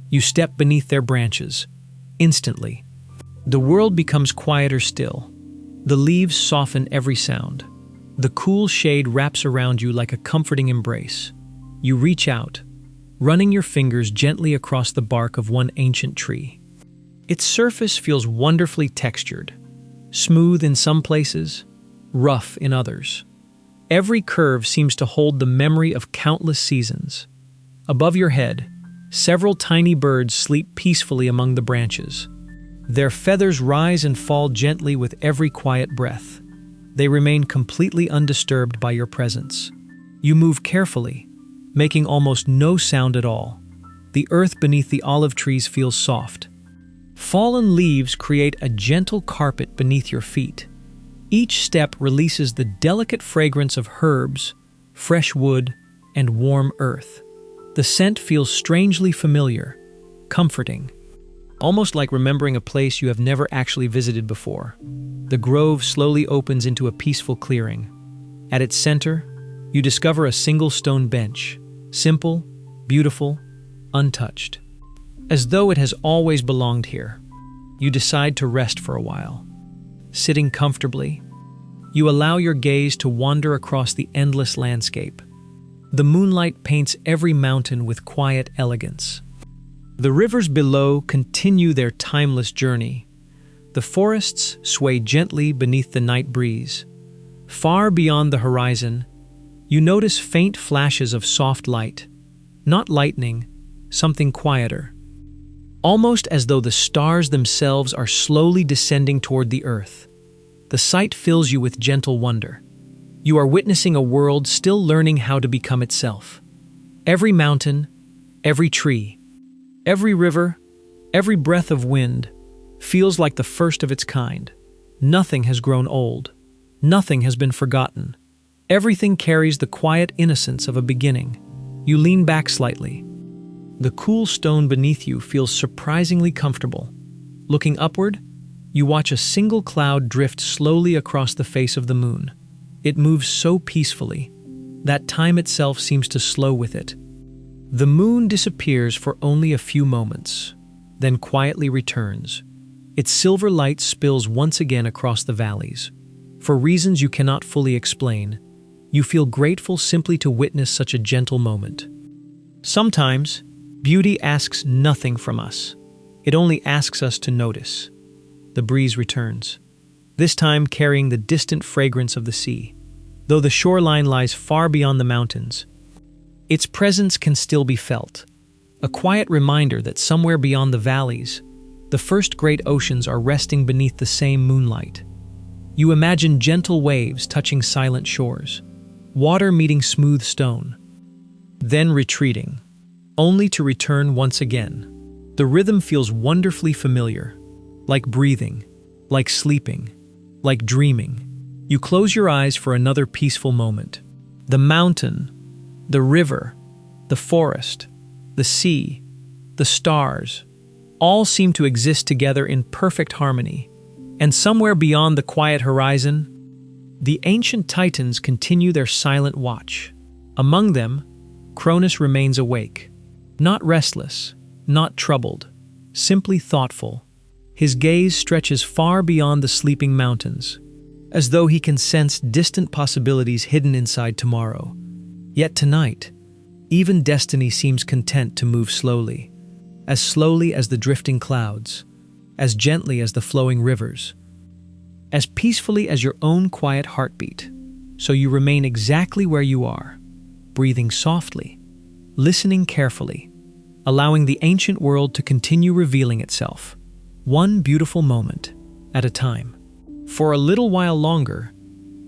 You step beneath their branches. Instantly, the world becomes quieter still. The leaves soften every sound. The cool shade wraps around you like a comforting embrace. You reach out, running your fingers gently across the bark of one ancient tree. Its surface feels wonderfully textured, smooth in some places, rough in others. Every curve seems to hold the memory of countless seasons. Above your head, several tiny birds sleep peacefully among the branches. Their feathers rise and fall gently with every quiet breath. They remain completely undisturbed by your presence. You move carefully, making almost no sound at all. The earth beneath the olive trees feels soft. Fallen leaves create a gentle carpet beneath your feet. Each step releases the delicate fragrance of herbs, fresh wood, and warm earth. The scent feels strangely familiar, comforting, almost like remembering a place you have never actually visited before. The grove slowly opens into a peaceful clearing. At its center, you discover a single stone bench, simple, beautiful, untouched. As though it has always belonged here, you decide to rest for a while. Sitting comfortably, you allow your gaze to wander across the endless landscape. The moonlight paints every mountain with quiet elegance. The rivers below continue their timeless journey. The forests sway gently beneath the night breeze. Far beyond the horizon, you notice faint flashes of soft light. Not lightning, something quieter. Almost as though the stars themselves are slowly descending toward the earth. The sight fills you with gentle wonder. You are witnessing a world still learning how to become itself. Every mountain, every tree, every river, every breath of wind feels like the first of its kind. Nothing has grown old. Nothing has been forgotten. Everything carries the quiet innocence of a beginning. You lean back slightly. The cool stone beneath you feels surprisingly comfortable. Looking upward, you watch a single cloud drift slowly across the face of the moon. It moves so peacefully that time itself seems to slow with it. The moon disappears for only a few moments, then quietly returns. Its silver light spills once again across the valleys. For reasons you cannot fully explain, you feel grateful simply to witness such a gentle moment. Sometimes, beauty asks nothing from us. It only asks us to notice. The breeze returns, this time carrying the distant fragrance of the sea. Though the shoreline lies far beyond the mountains, its presence can still be felt. A quiet reminder that somewhere beyond the valleys, the first great oceans are resting beneath the same moonlight. You imagine gentle waves touching silent shores, water meeting smooth stone, then retreating, only to return once again. The rhythm feels wonderfully familiar, like breathing, like sleeping, like dreaming. You close your eyes for another peaceful moment. The mountain, the river, the forest, the sea, the stars, all seem to exist together in perfect harmony. And somewhere beyond the quiet horizon, the ancient titans continue their silent watch. Among them, Cronus remains awake, not restless, not troubled, simply thoughtful. His gaze stretches far beyond the sleeping mountains, as though he can sense distant possibilities hidden inside tomorrow. Yet tonight, even destiny seems content to move slowly as the drifting clouds, as gently as the flowing rivers, as peacefully as your own quiet heartbeat. So you remain exactly where you are, breathing softly, listening carefully, allowing the ancient world to continue revealing itself, one beautiful moment at a time. For a little while longer,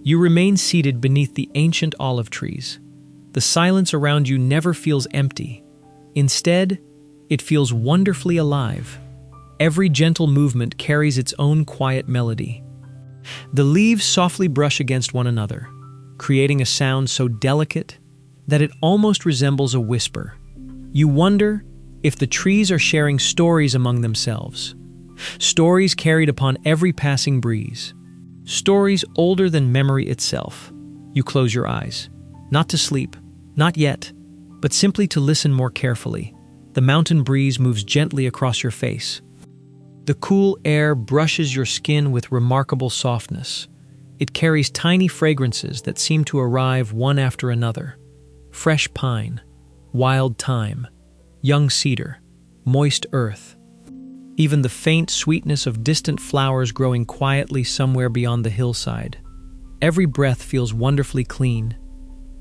you remain seated beneath the ancient olive trees. The silence around you never feels empty. Instead, it feels wonderfully alive. Every gentle movement carries its own quiet melody. The leaves softly brush against one another, creating a sound so delicate that it almost resembles a whisper. You wonder if the trees are sharing stories among themselves. Stories carried upon every passing breeze. Stories older than memory itself. You close your eyes, not to sleep, not yet, but simply to listen more carefully. The mountain breeze moves gently across your face. The cool air brushes your skin with remarkable softness. It carries tiny fragrances that seem to arrive one after another. Fresh pine, wild thyme, young cedar, moist earth. Even the faint sweetness of distant flowers growing quietly somewhere beyond the hillside. Every breath feels wonderfully clean.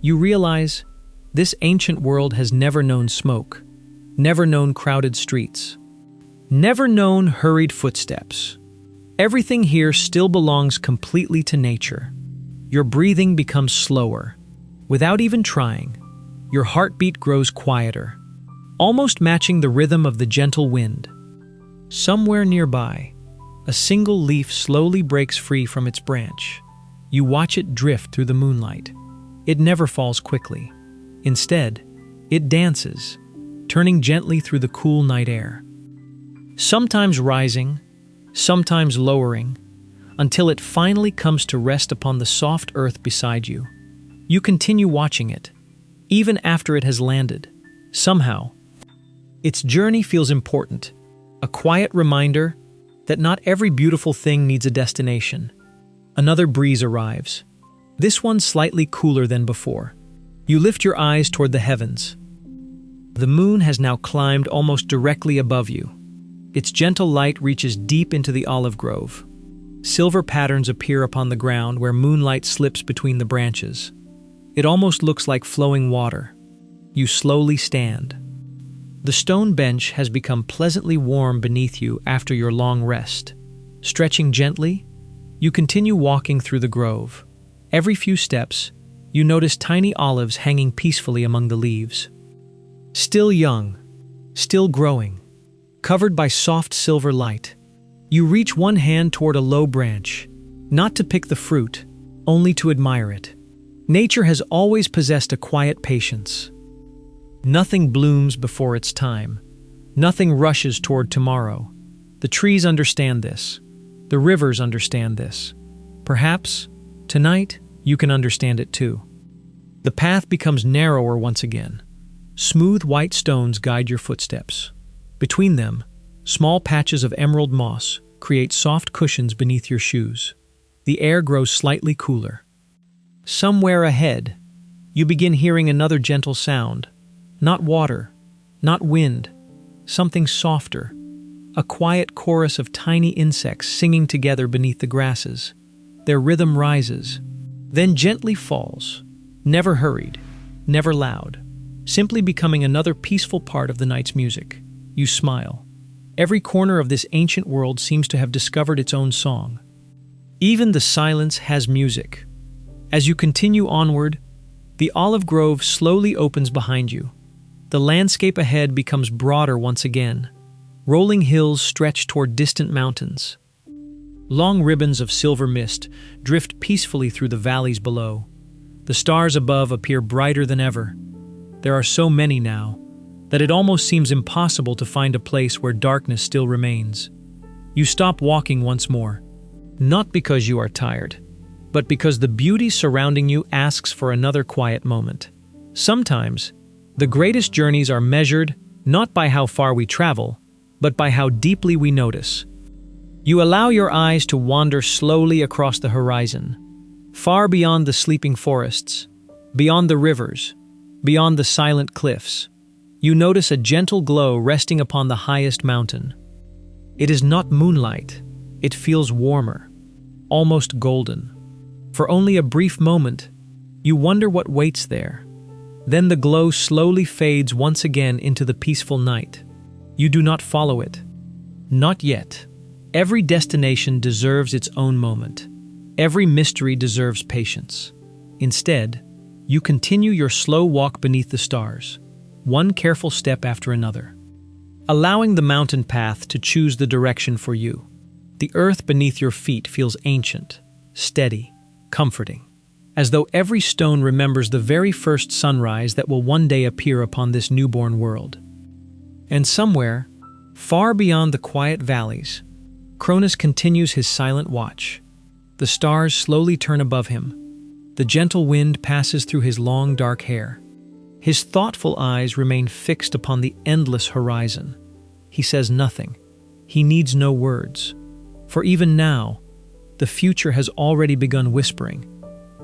You realize this ancient world has never known smoke, never known crowded streets, never known hurried footsteps. Everything here still belongs completely to nature. Your breathing becomes slower. Without even trying, your heartbeat grows quieter, almost matching the rhythm of the gentle wind. Somewhere nearby, a single leaf slowly breaks free from its branch. You watch it drift through the moonlight. It never falls quickly. Instead, it dances, turning gently through the cool night air. Sometimes rising, sometimes lowering, until it finally comes to rest upon the soft earth beside you. You continue watching it, even after it has landed. Somehow, its journey feels important, a quiet reminder that not every beautiful thing needs a destination. Another breeze arrives, this one slightly cooler than before. You lift your eyes toward the heavens. The moon has now climbed almost directly above you. Its gentle light reaches deep into the olive grove. Silver patterns appear upon the ground where moonlight slips between the branches. It almost looks like flowing water. You slowly stand. The stone bench has become pleasantly warm beneath you after your long rest. Stretching gently, you continue walking through the grove. Every few steps, you notice tiny olives hanging peacefully among the leaves. Still young, still growing, covered by soft silver light. You reach one hand toward a low branch, not to pick the fruit, only to admire it. Nature has always possessed a quiet patience. Nothing blooms before its time. Nothing rushes toward tomorrow. The trees understand this. The rivers understand this. Perhaps, tonight, you can understand it too. The path becomes narrower once again. Smooth white stones guide your footsteps. Between them, small patches of emerald moss create soft cushions beneath your shoes. The air grows slightly cooler. Somewhere ahead, you begin hearing another gentle sound. Not water, not wind, something softer. A quiet chorus of tiny insects singing together beneath the grasses. Their rhythm rises, then gently falls, never hurried, never loud, simply becoming another peaceful part of the night's music. You smile. Every corner of this ancient world seems to have discovered its own song. Even the silence has music. As you continue onward, the olive grove slowly opens behind you. The landscape ahead becomes broader once again. Rolling hills stretch toward distant mountains. Long ribbons of silver mist drift peacefully through the valleys below. The stars above appear brighter than ever. There are so many now that it almost seems impossible to find a place where darkness still remains. You stop walking once more, not because you are tired, but because the beauty surrounding you asks for another quiet moment. Sometimes, the greatest journeys are measured not by how far we travel, but by how deeply we notice. You allow your eyes to wander slowly across the horizon, far beyond the sleeping forests, beyond the rivers, beyond the silent cliffs. You notice a gentle glow resting upon the highest mountain. It is not moonlight, it feels warmer, almost golden. For only a brief moment, you wonder what waits there. Then the glow slowly fades once again into the peaceful night. You do not follow it. Not yet. Every destination deserves its own moment. Every mystery deserves patience. Instead, you continue your slow walk beneath the stars, one careful step after another, allowing the mountain path to choose the direction for you. The earth beneath your feet feels ancient, steady, comforting, as though every stone remembers the very first sunrise that will one day appear upon this newborn world. And somewhere, far beyond the quiet valleys, Cronus continues his silent watch. The stars slowly turn above him. The gentle wind passes through his long dark hair. His thoughtful eyes remain fixed upon the endless horizon. He says nothing. He needs no words. For even now, the future has already begun whispering,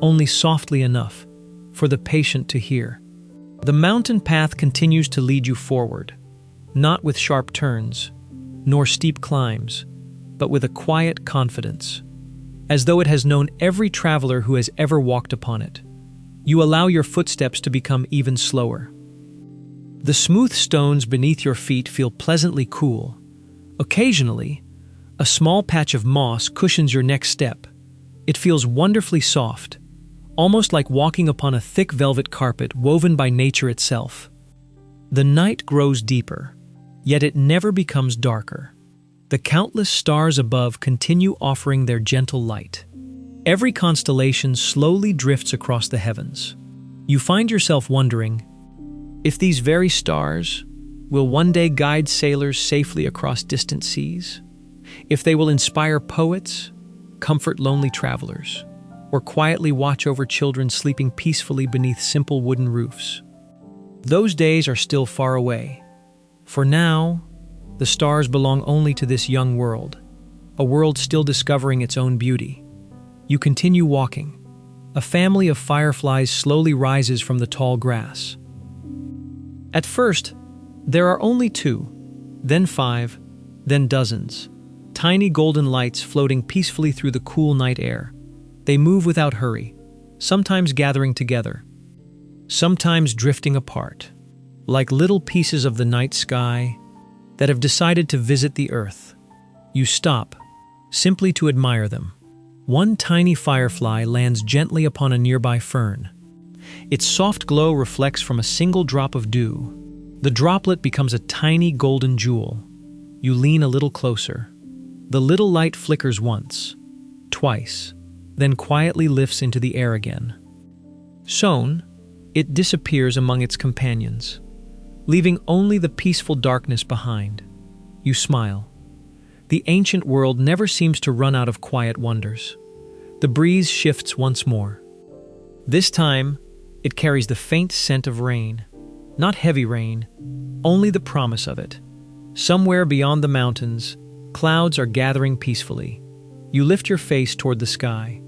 only softly enough for the patient to hear. The mountain path continues to lead you forward, not with sharp turns, nor steep climbs, but with a quiet confidence, as though it has known every traveler who has ever walked upon it. You allow your footsteps to become even slower. The smooth stones beneath your feet feel pleasantly cool. Occasionally, a small patch of moss cushions your next step. It feels wonderfully soft, almost like walking upon a thick velvet carpet woven by nature itself. The night grows deeper, yet it never becomes darker. The countless stars above continue offering their gentle light. Every constellation slowly drifts across the heavens. You find yourself wondering if these very stars will one day guide sailors safely across distant seas, if they will inspire poets, comfort lonely travelers, or quietly watch over children sleeping peacefully beneath simple wooden roofs. Those days are still far away. For now, the stars belong only to this young world, a world still discovering its own beauty. You continue walking. A family of fireflies slowly rises from the tall grass. At first, there are only 2, then 5, then dozens. Tiny golden lights floating peacefully through the cool night air. They move without hurry, sometimes gathering together, sometimes drifting apart, like little pieces of the night sky that have decided to visit the earth. You stop, simply to admire them. One tiny firefly lands gently upon a nearby fern. Its soft glow reflects from a single drop of dew. The droplet becomes a tiny golden jewel. You lean a little closer. The little light flickers once, twice, then quietly lifts into the air again. Soon, it disappears among its companions, leaving only the peaceful darkness behind. You smile. The ancient world never seems to run out of quiet wonders. The breeze shifts once more. This time, it carries the faint scent of rain. Not heavy rain, only the promise of it. Somewhere beyond the mountains, clouds are gathering peacefully. You lift your face toward the sky.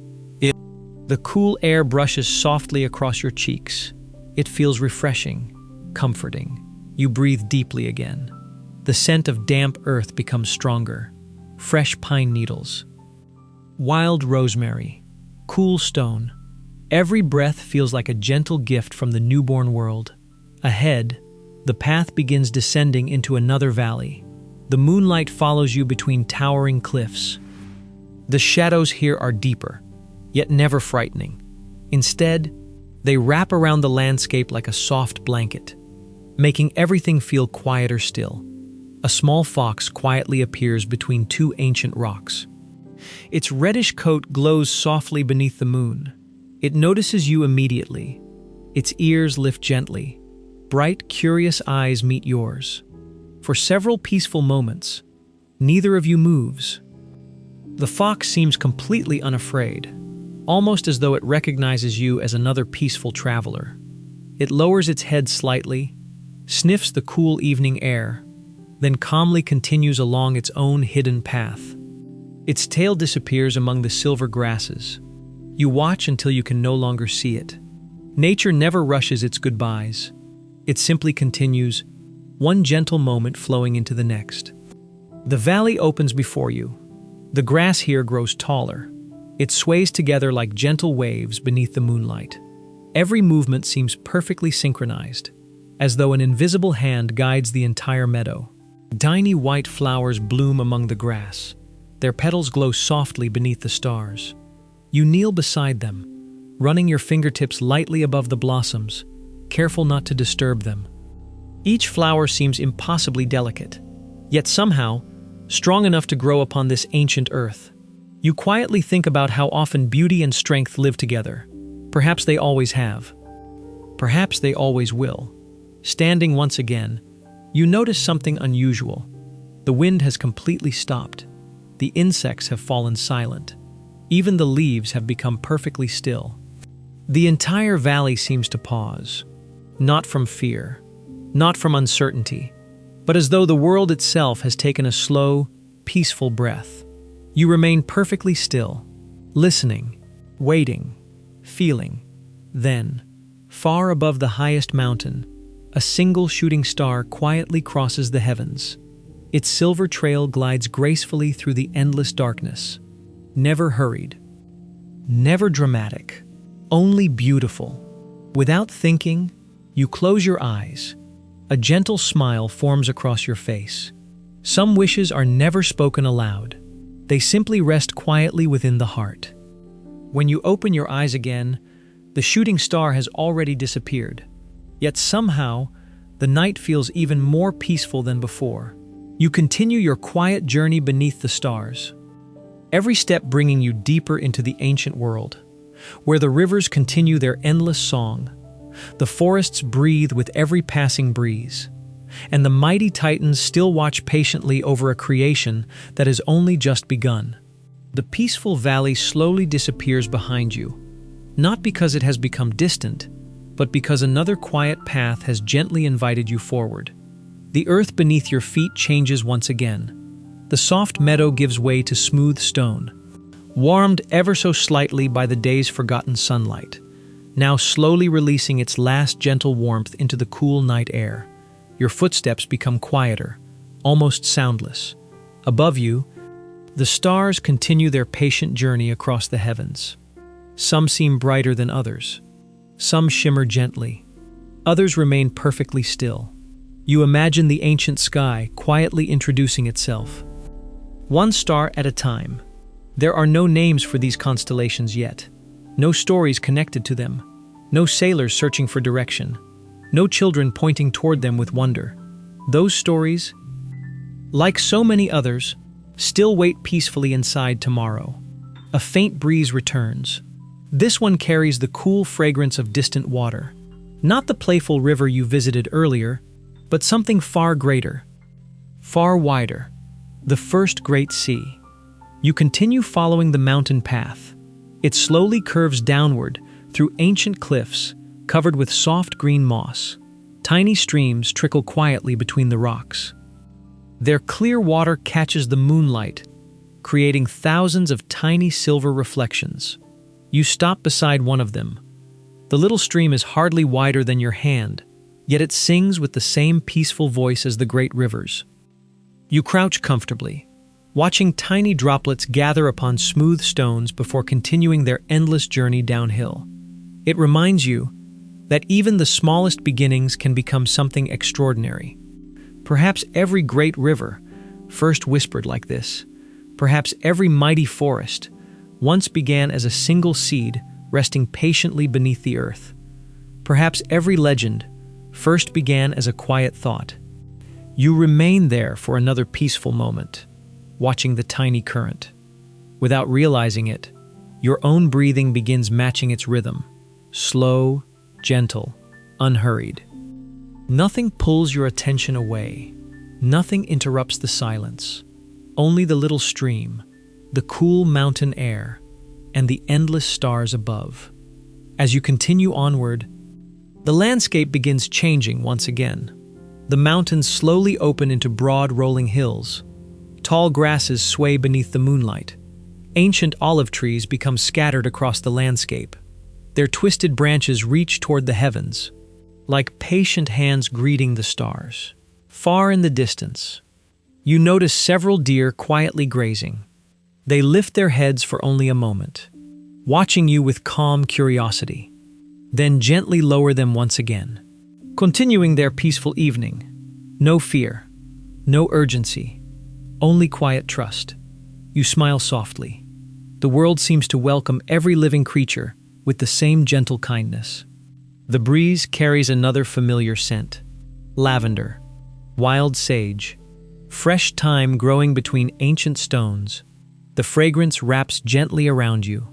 The cool air brushes softly across your cheeks. It feels refreshing, comforting. You breathe deeply again. The scent of damp earth becomes stronger. Fresh pine needles, wild rosemary, cool stone. Every breath feels like a gentle gift from the newborn world. Ahead, the path begins descending into another valley. The moonlight follows you between towering cliffs. The shadows here are deeper, yet never frightening. Instead, they wrap around the landscape like a soft blanket, making everything feel quieter still. A small fox quietly appears between two ancient rocks. Its reddish coat glows softly beneath the moon. It notices you immediately. Its ears lift gently. Bright, curious eyes meet yours. For several peaceful moments, neither of you moves. The fox seems completely unafraid, almost as though it recognizes you as another peaceful traveler. It lowers its head slightly, sniffs the cool evening air, then calmly continues along its own hidden path. Its tail disappears among the silver grasses. You watch until you can no longer see it. Nature never rushes its goodbyes. It simply continues, one gentle moment flowing into the next. The valley opens before you. The grass here grows taller. It sways together like gentle waves beneath the moonlight. Every movement seems perfectly synchronized, as though an invisible hand guides the entire meadow. Tiny white flowers bloom among the grass. Their petals glow softly beneath the stars. You kneel beside them, running your fingertips lightly above the blossoms, careful not to disturb them. Each flower seems impossibly delicate, yet somehow strong enough to grow upon this ancient earth. You quietly think about how often beauty and strength live together. Perhaps they always have. Perhaps they always will. Standing once again, you notice something unusual. The wind has completely stopped. The insects have fallen silent. Even the leaves have become perfectly still. The entire valley seems to pause, not from fear, not from uncertainty, but as though the world itself has taken a slow, peaceful breath. You remain perfectly still, listening, waiting, feeling. Then, far above the highest mountain, a single shooting star quietly crosses the heavens. Its silver trail glides gracefully through the endless darkness. Never hurried, never dramatic, only beautiful. Without thinking, you close your eyes. A gentle smile forms across your face. Some wishes are never spoken aloud. They simply rest quietly within the heart. When you open your eyes again, the shooting star has already disappeared. Yet somehow, the night feels even more peaceful than before. You continue your quiet journey beneath the stars, every step bringing you deeper into the ancient world, where the rivers continue their endless song, the forests breathe with every passing breeze, and the mighty titans still watch patiently over a creation that has only just begun. The peaceful valley slowly disappears behind you, not because it has become distant, but because another quiet path has gently invited you forward. The earth beneath your feet changes once again. The soft meadow gives way to smooth stone, warmed ever so slightly by the day's forgotten sunlight, now slowly releasing its last gentle warmth into the cool night air. Your footsteps become quieter, almost soundless. Above you, the stars continue their patient journey across the heavens. Some seem brighter than others. Some shimmer gently. Others remain perfectly still. You imagine the ancient sky quietly introducing itself, one star at a time. There are no names for these constellations yet, no stories connected to them, no sailors searching for direction, no children pointing toward them with wonder. Those stories, like so many others, Still wait peacefully inside tomorrow. A faint breeze returns. This one carries the cool fragrance of distant water. Not the playful river you visited earlier, but something far greater, far wider. The first great sea. You continue following the mountain path. It slowly curves downward through ancient cliffs covered with soft green moss. Tiny streams trickle quietly between the rocks. Their clear water catches the moonlight, creating thousands of tiny silver reflections. You stop beside one of them. The little stream is hardly wider than your hand, yet it sings with the same peaceful voice as the great rivers. You crouch comfortably, watching tiny droplets gather upon smooth stones before continuing their endless journey downhill. It reminds you that even the smallest beginnings can become something extraordinary. Perhaps every great river, first whispered like this, perhaps every mighty forest, once began as a single seed resting patiently beneath the earth. Perhaps every legend first began as a quiet thought. You remain there for another peaceful moment, watching the tiny current. Without realizing it, your own breathing begins matching its rhythm, slow, gentle, unhurried. Nothing pulls your attention away. Nothing interrupts the silence. Only the little stream, the cool mountain air, and the endless stars above. As you continue onward, the landscape begins changing once again. The mountains slowly open into broad rolling hills. Tall grasses sway beneath the moonlight. Ancient olive trees become scattered across the landscape. Their twisted branches reach toward the heavens, like patient hands greeting the stars. Far in the distance, you notice several deer quietly grazing. They lift their heads for only a moment, watching you with calm curiosity, then gently lower them once again, continuing their peaceful evening. No fear, no urgency, only quiet trust. You smile softly. The world seems to welcome every living creature with the same gentle kindness. The breeze carries another familiar scent: lavender, wild sage, fresh thyme growing between ancient stones. The fragrance wraps gently around you.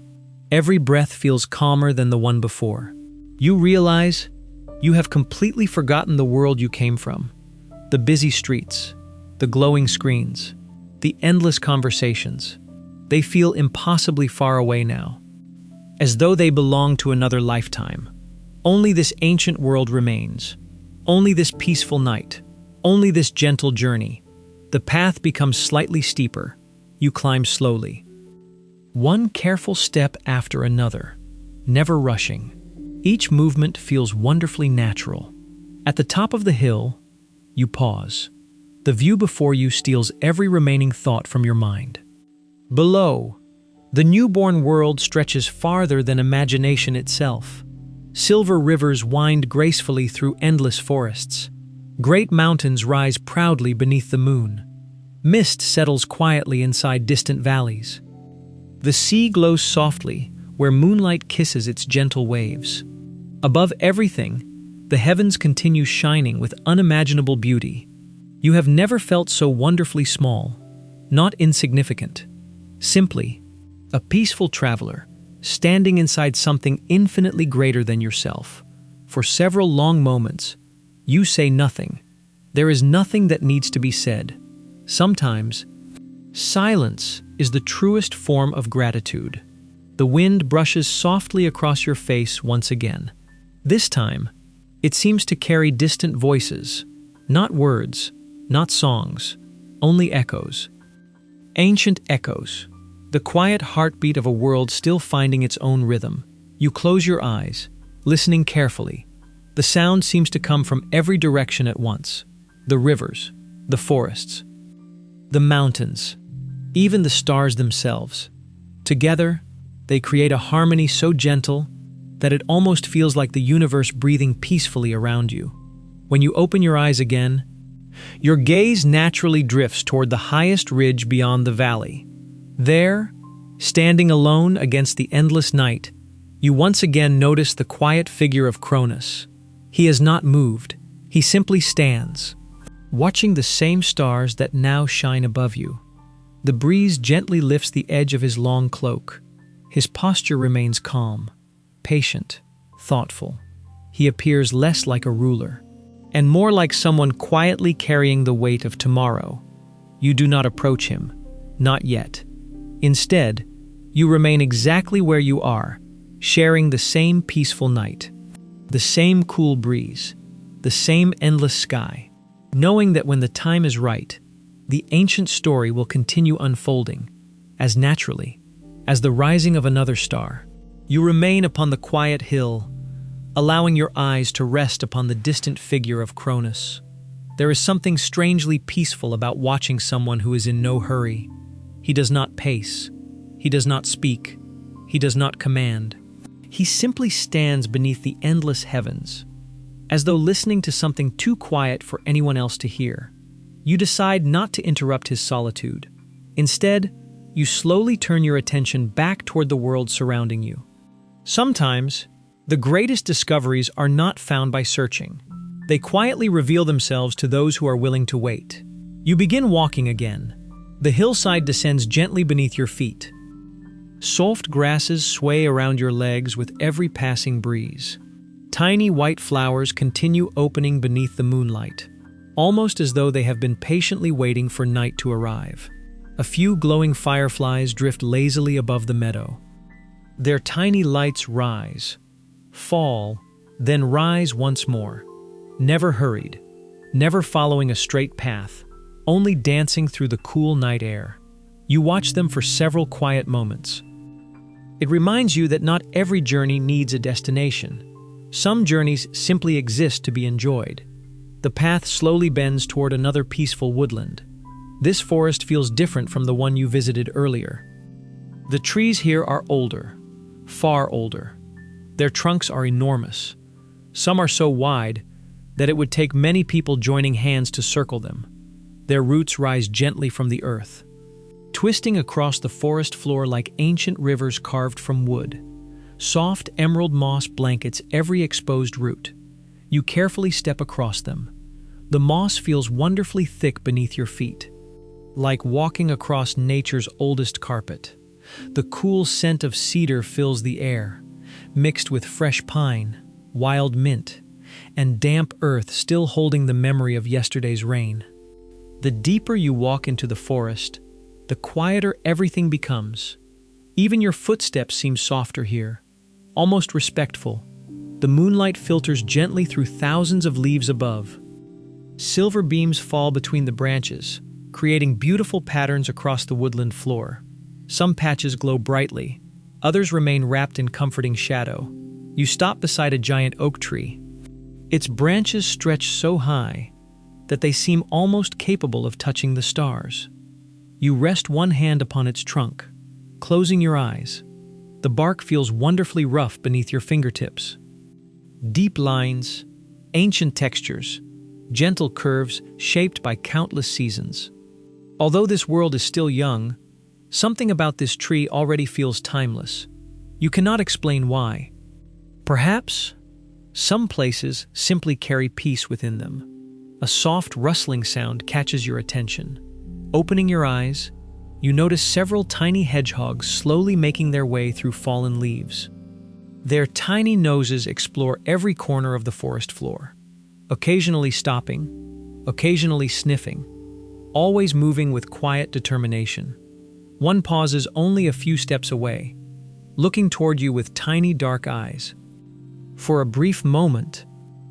Every breath feels calmer than the one before. You realize you have completely forgotten the world you came from. The busy streets, the glowing screens, the endless conversations. They feel impossibly far away now, as though they belong to another lifetime. Only this ancient world remains. Only this peaceful night. Only this gentle journey. The path becomes slightly steeper. You climb slowly. One careful step after another, never rushing. Each movement feels wonderfully natural. At the top of the hill, you pause. The view before you steals every remaining thought from your mind. Below, the newborn world stretches farther than imagination itself. Silver rivers wind gracefully through endless forests. Great mountains rise proudly beneath the moon. Mist settles quietly inside distant valleys. The sea glows softly where moonlight kisses its gentle waves. Above everything, the heavens continue shining with unimaginable beauty. You have never felt so wonderfully small, not insignificant. Simply, a peaceful traveler, standing inside something infinitely greater than yourself. For several long moments, you say nothing. There is nothing that needs to be said. Sometimes, silence is the truest form of gratitude. The wind brushes softly across your face once again. This time, it seems to carry distant voices, not words, not songs, only echoes. Ancient echoes, the quiet heartbeat of a world still finding its own rhythm. You close your eyes, listening carefully. The sound seems to come from every direction at once. The rivers, the forests, the mountains, even the stars themselves. Together, they create a harmony so gentle that it almost feels like the universe breathing peacefully around you. When you open your eyes again, your gaze naturally drifts toward the highest ridge beyond the valley. There, standing alone against the endless night, you once again notice the quiet figure of Cronus. He has not moved. He simply stands, watching the same stars that now shine above you. The breeze gently lifts the edge of his long cloak. His posture remains calm, patient, thoughtful. He appears less like a ruler, and more like someone quietly carrying the weight of tomorrow. You do not approach him, not yet. Instead, you remain exactly where you are, sharing the same peaceful night, the same cool breeze, the same endless sky, knowing that when the time is right, the ancient story will continue unfolding, as naturally as the rising of another star. You remain upon the quiet hill, allowing your eyes to rest upon the distant figure of Cronus. There is something strangely peaceful about watching someone who is in no hurry. He does not pace. He does not speak. He does not command. He simply stands beneath the endless heavens, as though listening to something too quiet for anyone else to hear. You decide not to interrupt his solitude. Instead, you slowly turn your attention back toward the world surrounding you. Sometimes, the greatest discoveries are not found by searching. They quietly reveal themselves to those who are willing to wait. You begin walking again. The hillside descends gently beneath your feet. Soft grasses sway around your legs with every passing breeze. Tiny white flowers continue opening beneath the moonlight, almost as though they have been patiently waiting for night to arrive. A few glowing fireflies drift lazily above the meadow. Their tiny lights rise, fall, then rise once more. Never hurried, never following a straight path, only dancing through the cool night air. You watch them for several quiet moments. It reminds you that not every journey needs a destination. Some journeys simply exist to be enjoyed. The path slowly bends toward another peaceful woodland. This forest feels different from the one you visited earlier. The trees here are older, far older. Their trunks are enormous. Some are so wide that it would take many people joining hands to circle them. Their roots rise gently from the earth, twisting across the forest floor like ancient rivers carved from wood. Soft emerald moss blankets every exposed root. You carefully step across them. The moss feels wonderfully thick beneath your feet, like walking across nature's oldest carpet. The cool scent of cedar fills the air, mixed with fresh pine, wild mint, and damp earth still holding the memory of yesterday's rain. The deeper you walk into the forest, the quieter everything becomes. Even your footsteps seem softer here, almost respectful. The moonlight filters gently through thousands of leaves above. Silver beams fall between the branches, creating beautiful patterns across the woodland floor. Some patches glow brightly, others remain wrapped in comforting shadow. You stop beside a giant oak tree. Its branches stretch so high that they seem almost capable of touching the stars. You rest one hand upon its trunk, closing your eyes. The bark feels wonderfully rough beneath your fingertips. Deep lines, ancient textures, gentle curves shaped by countless seasons. Although this world is still young, something about this tree already feels timeless. You cannot explain why. Perhaps some places simply carry peace within them. A soft rustling sound catches your attention. Opening your eyes, you notice several tiny hedgehogs slowly making their way through fallen leaves. Their tiny noses explore every corner of the forest floor, occasionally stopping, occasionally sniffing, always moving with quiet determination. One pauses only a few steps away, looking toward you with tiny dark eyes. For a brief moment,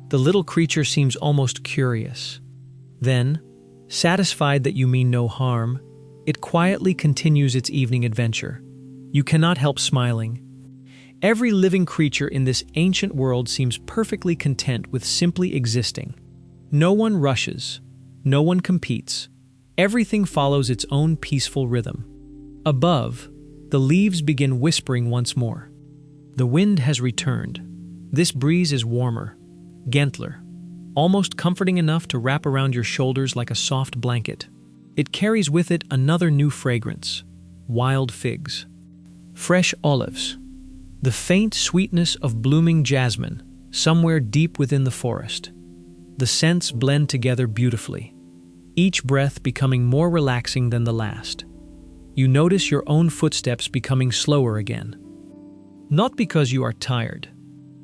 the little creature seems almost curious. Then, satisfied that you mean no harm, it quietly continues its evening adventure. You cannot help smiling. Every living creature in this ancient world seems perfectly content with simply existing. No one rushes, no one competes. Everything follows its own peaceful rhythm. Above, the leaves begin whispering once more. The wind has returned. This breeze is warmer, gentler, almost comforting enough to wrap around your shoulders like a soft blanket. It carries with it another new fragrance: wild figs, fresh olives, the faint sweetness of blooming jasmine somewhere deep within the forest. The scents blend together beautifully, each breath becoming more relaxing than the last. you notice your own footsteps becoming slower again. Not because you are tired,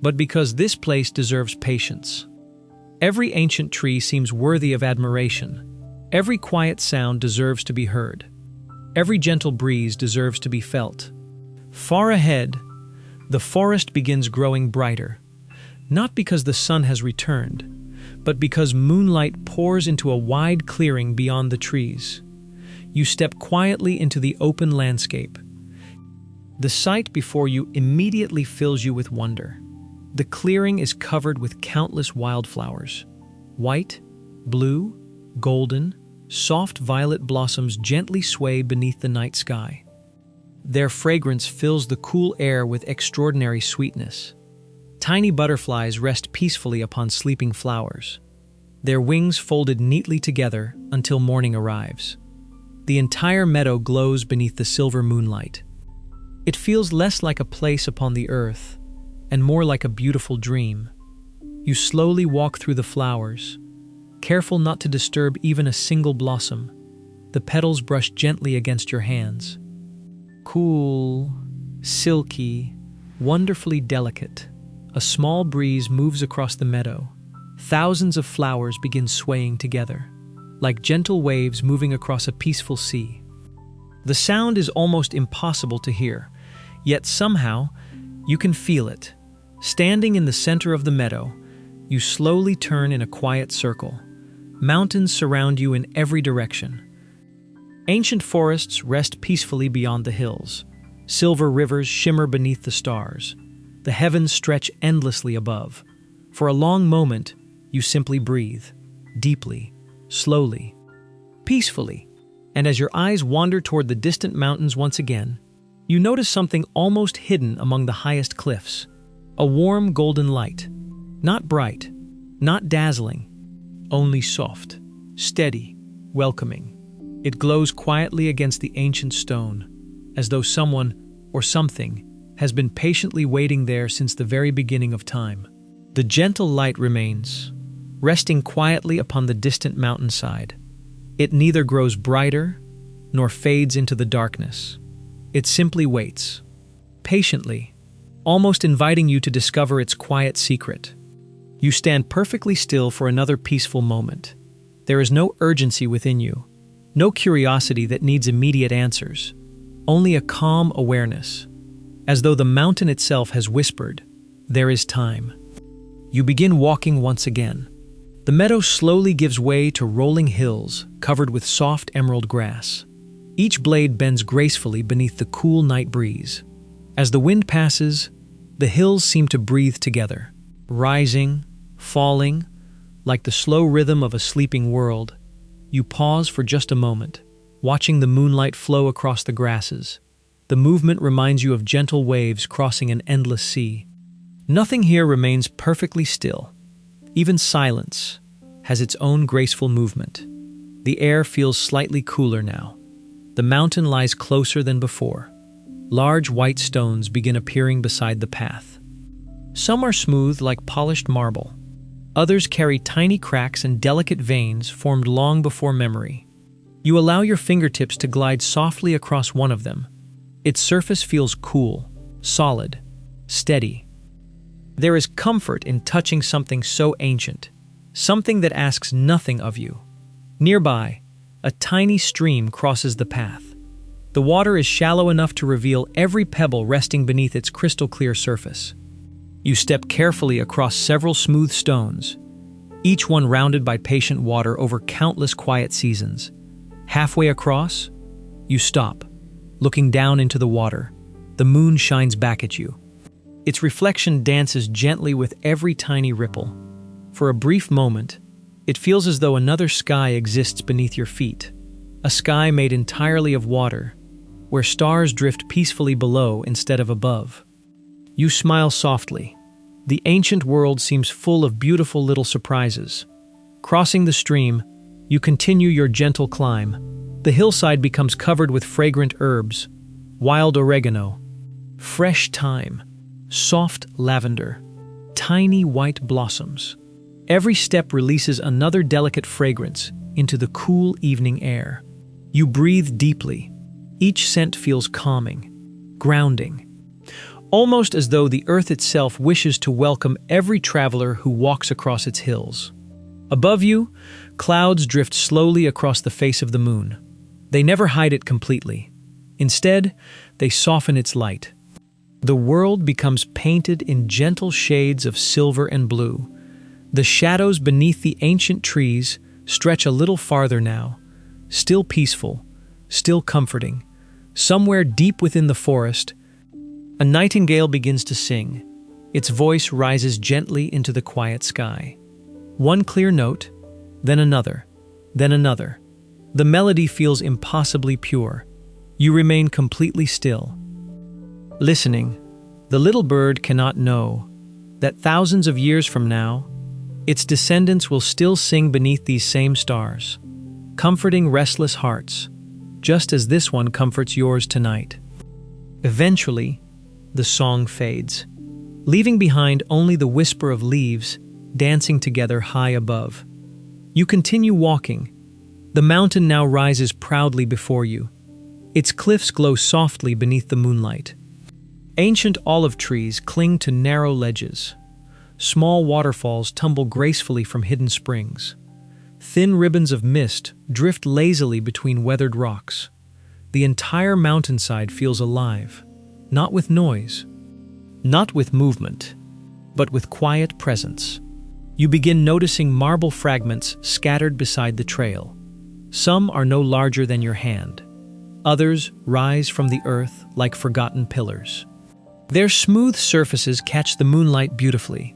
but because this place deserves patience. Every ancient tree seems worthy of admiration. Every quiet sound deserves to be heard. Every gentle breeze deserves to be felt. Far ahead, the forest begins growing brighter, not because the sun has returned, but because moonlight pours into a wide clearing beyond the trees. You step quietly into the open landscape. The sight before you immediately fills you with wonder. The clearing is covered with countless wildflowers. White, blue, golden, soft violet blossoms gently sway beneath the night sky. Their fragrance fills the cool air with extraordinary sweetness. Tiny butterflies rest peacefully upon sleeping flowers, their wings folded neatly together until morning arrives. The entire meadow glows beneath the silver moonlight. It feels less like a place upon the earth and more like a beautiful dream. You slowly walk through the flowers, careful not to disturb even a single blossom. The petals brush gently against your hands. Cool, silky, wonderfully delicate. A small breeze moves across the meadow. Thousands of flowers begin swaying together, like gentle waves moving across a peaceful sea. The sound is almost impossible to hear, yet somehow you can feel it. Standing in the center of the meadow, you slowly turn in a quiet circle. Mountains surround you in every direction. Ancient forests rest peacefully beyond the hills. Silver rivers shimmer beneath the stars. The heavens stretch endlessly above. For a long moment, you simply breathe, deeply, slowly, peacefully. And as your eyes wander toward the distant mountains once again, you notice something almost hidden among the highest cliffs. A warm golden light. Not bright, not dazzling, only soft, steady, welcoming. It glows quietly against the ancient stone, as though someone or something has been patiently waiting there since the very beginning of time. The gentle light remains, resting quietly upon the distant mountainside. It neither grows brighter nor fades into the darkness. It simply waits, patiently, almost inviting you to discover its quiet secret. You stand perfectly still for another peaceful moment. There is no urgency within you, no curiosity that needs immediate answers, only a calm awareness, as though the mountain itself has whispered, "There is time." You begin walking once again. The meadow slowly gives way to rolling hills covered with soft emerald grass. Each blade bends gracefully beneath the cool night breeze. As the wind passes, the hills seem to breathe together, rising, falling, like the slow rhythm of a sleeping world. You pause for just a moment, watching the moonlight flow across the grasses. The movement reminds you of gentle waves crossing an endless sea. Nothing here remains perfectly still. Even silence has its own graceful movement. The air feels slightly cooler now. The mountain lies closer than before. Large white stones begin appearing beside the path. Some are smooth like polished marble. Others carry tiny cracks and delicate veins formed long before memory. You allow your fingertips to glide softly across one of them. Its surface feels cool, solid, steady. There is comfort in touching something so ancient, something that asks nothing of you. Nearby, a tiny stream crosses the path. The water is shallow enough to reveal every pebble resting beneath its crystal-clear surface. You step carefully across several smooth stones, each one rounded by patient water over countless quiet seasons. Halfway across, you stop, looking down into the water. The moon shines back at you. Its reflection dances gently with every tiny ripple. For a brief moment, it feels as though another sky exists beneath your feet, a sky made entirely of water, where stars drift peacefully below instead of above. You smile softly. The ancient world seems full of beautiful little surprises. Crossing the stream, you continue your gentle climb. The hillside becomes covered with fragrant herbs, wild oregano, fresh thyme, soft lavender, tiny white blossoms. Every step releases another delicate fragrance into the cool evening air. You breathe deeply, Each scent feels calming, grounding, almost as though the earth itself wishes to welcome every traveler who walks across its hills. Above you, clouds drift slowly across the face of the moon. They never hide it completely. Instead, they soften its light. The world becomes painted in gentle shades of silver and blue. The shadows beneath the ancient trees stretch a little farther now, still peaceful, still comforting. Somewhere deep within the forest, a nightingale begins to sing. Its voice rises gently into the quiet sky. One clear note, then another, then another. The melody feels impossibly pure. You remain completely still. Listening, the little bird cannot know that thousands of years from now, its descendants will still sing beneath these same stars, comforting restless hearts, just as this one comforts yours tonight. Eventually, the song fades, leaving behind only the whisper of leaves dancing together high above. You continue walking. The mountain now rises proudly before you. Its cliffs glow softly beneath the moonlight. Ancient olive trees cling to narrow ledges. Small waterfalls tumble gracefully from hidden springs. Thin ribbons of mist drift lazily between weathered rocks. The entire mountainside feels alive, not with noise, not with movement, but with quiet presence. You begin noticing marble fragments scattered beside the trail. Some are no larger than your hand. Others rise from the earth like forgotten pillars. Their smooth surfaces catch the moonlight beautifully.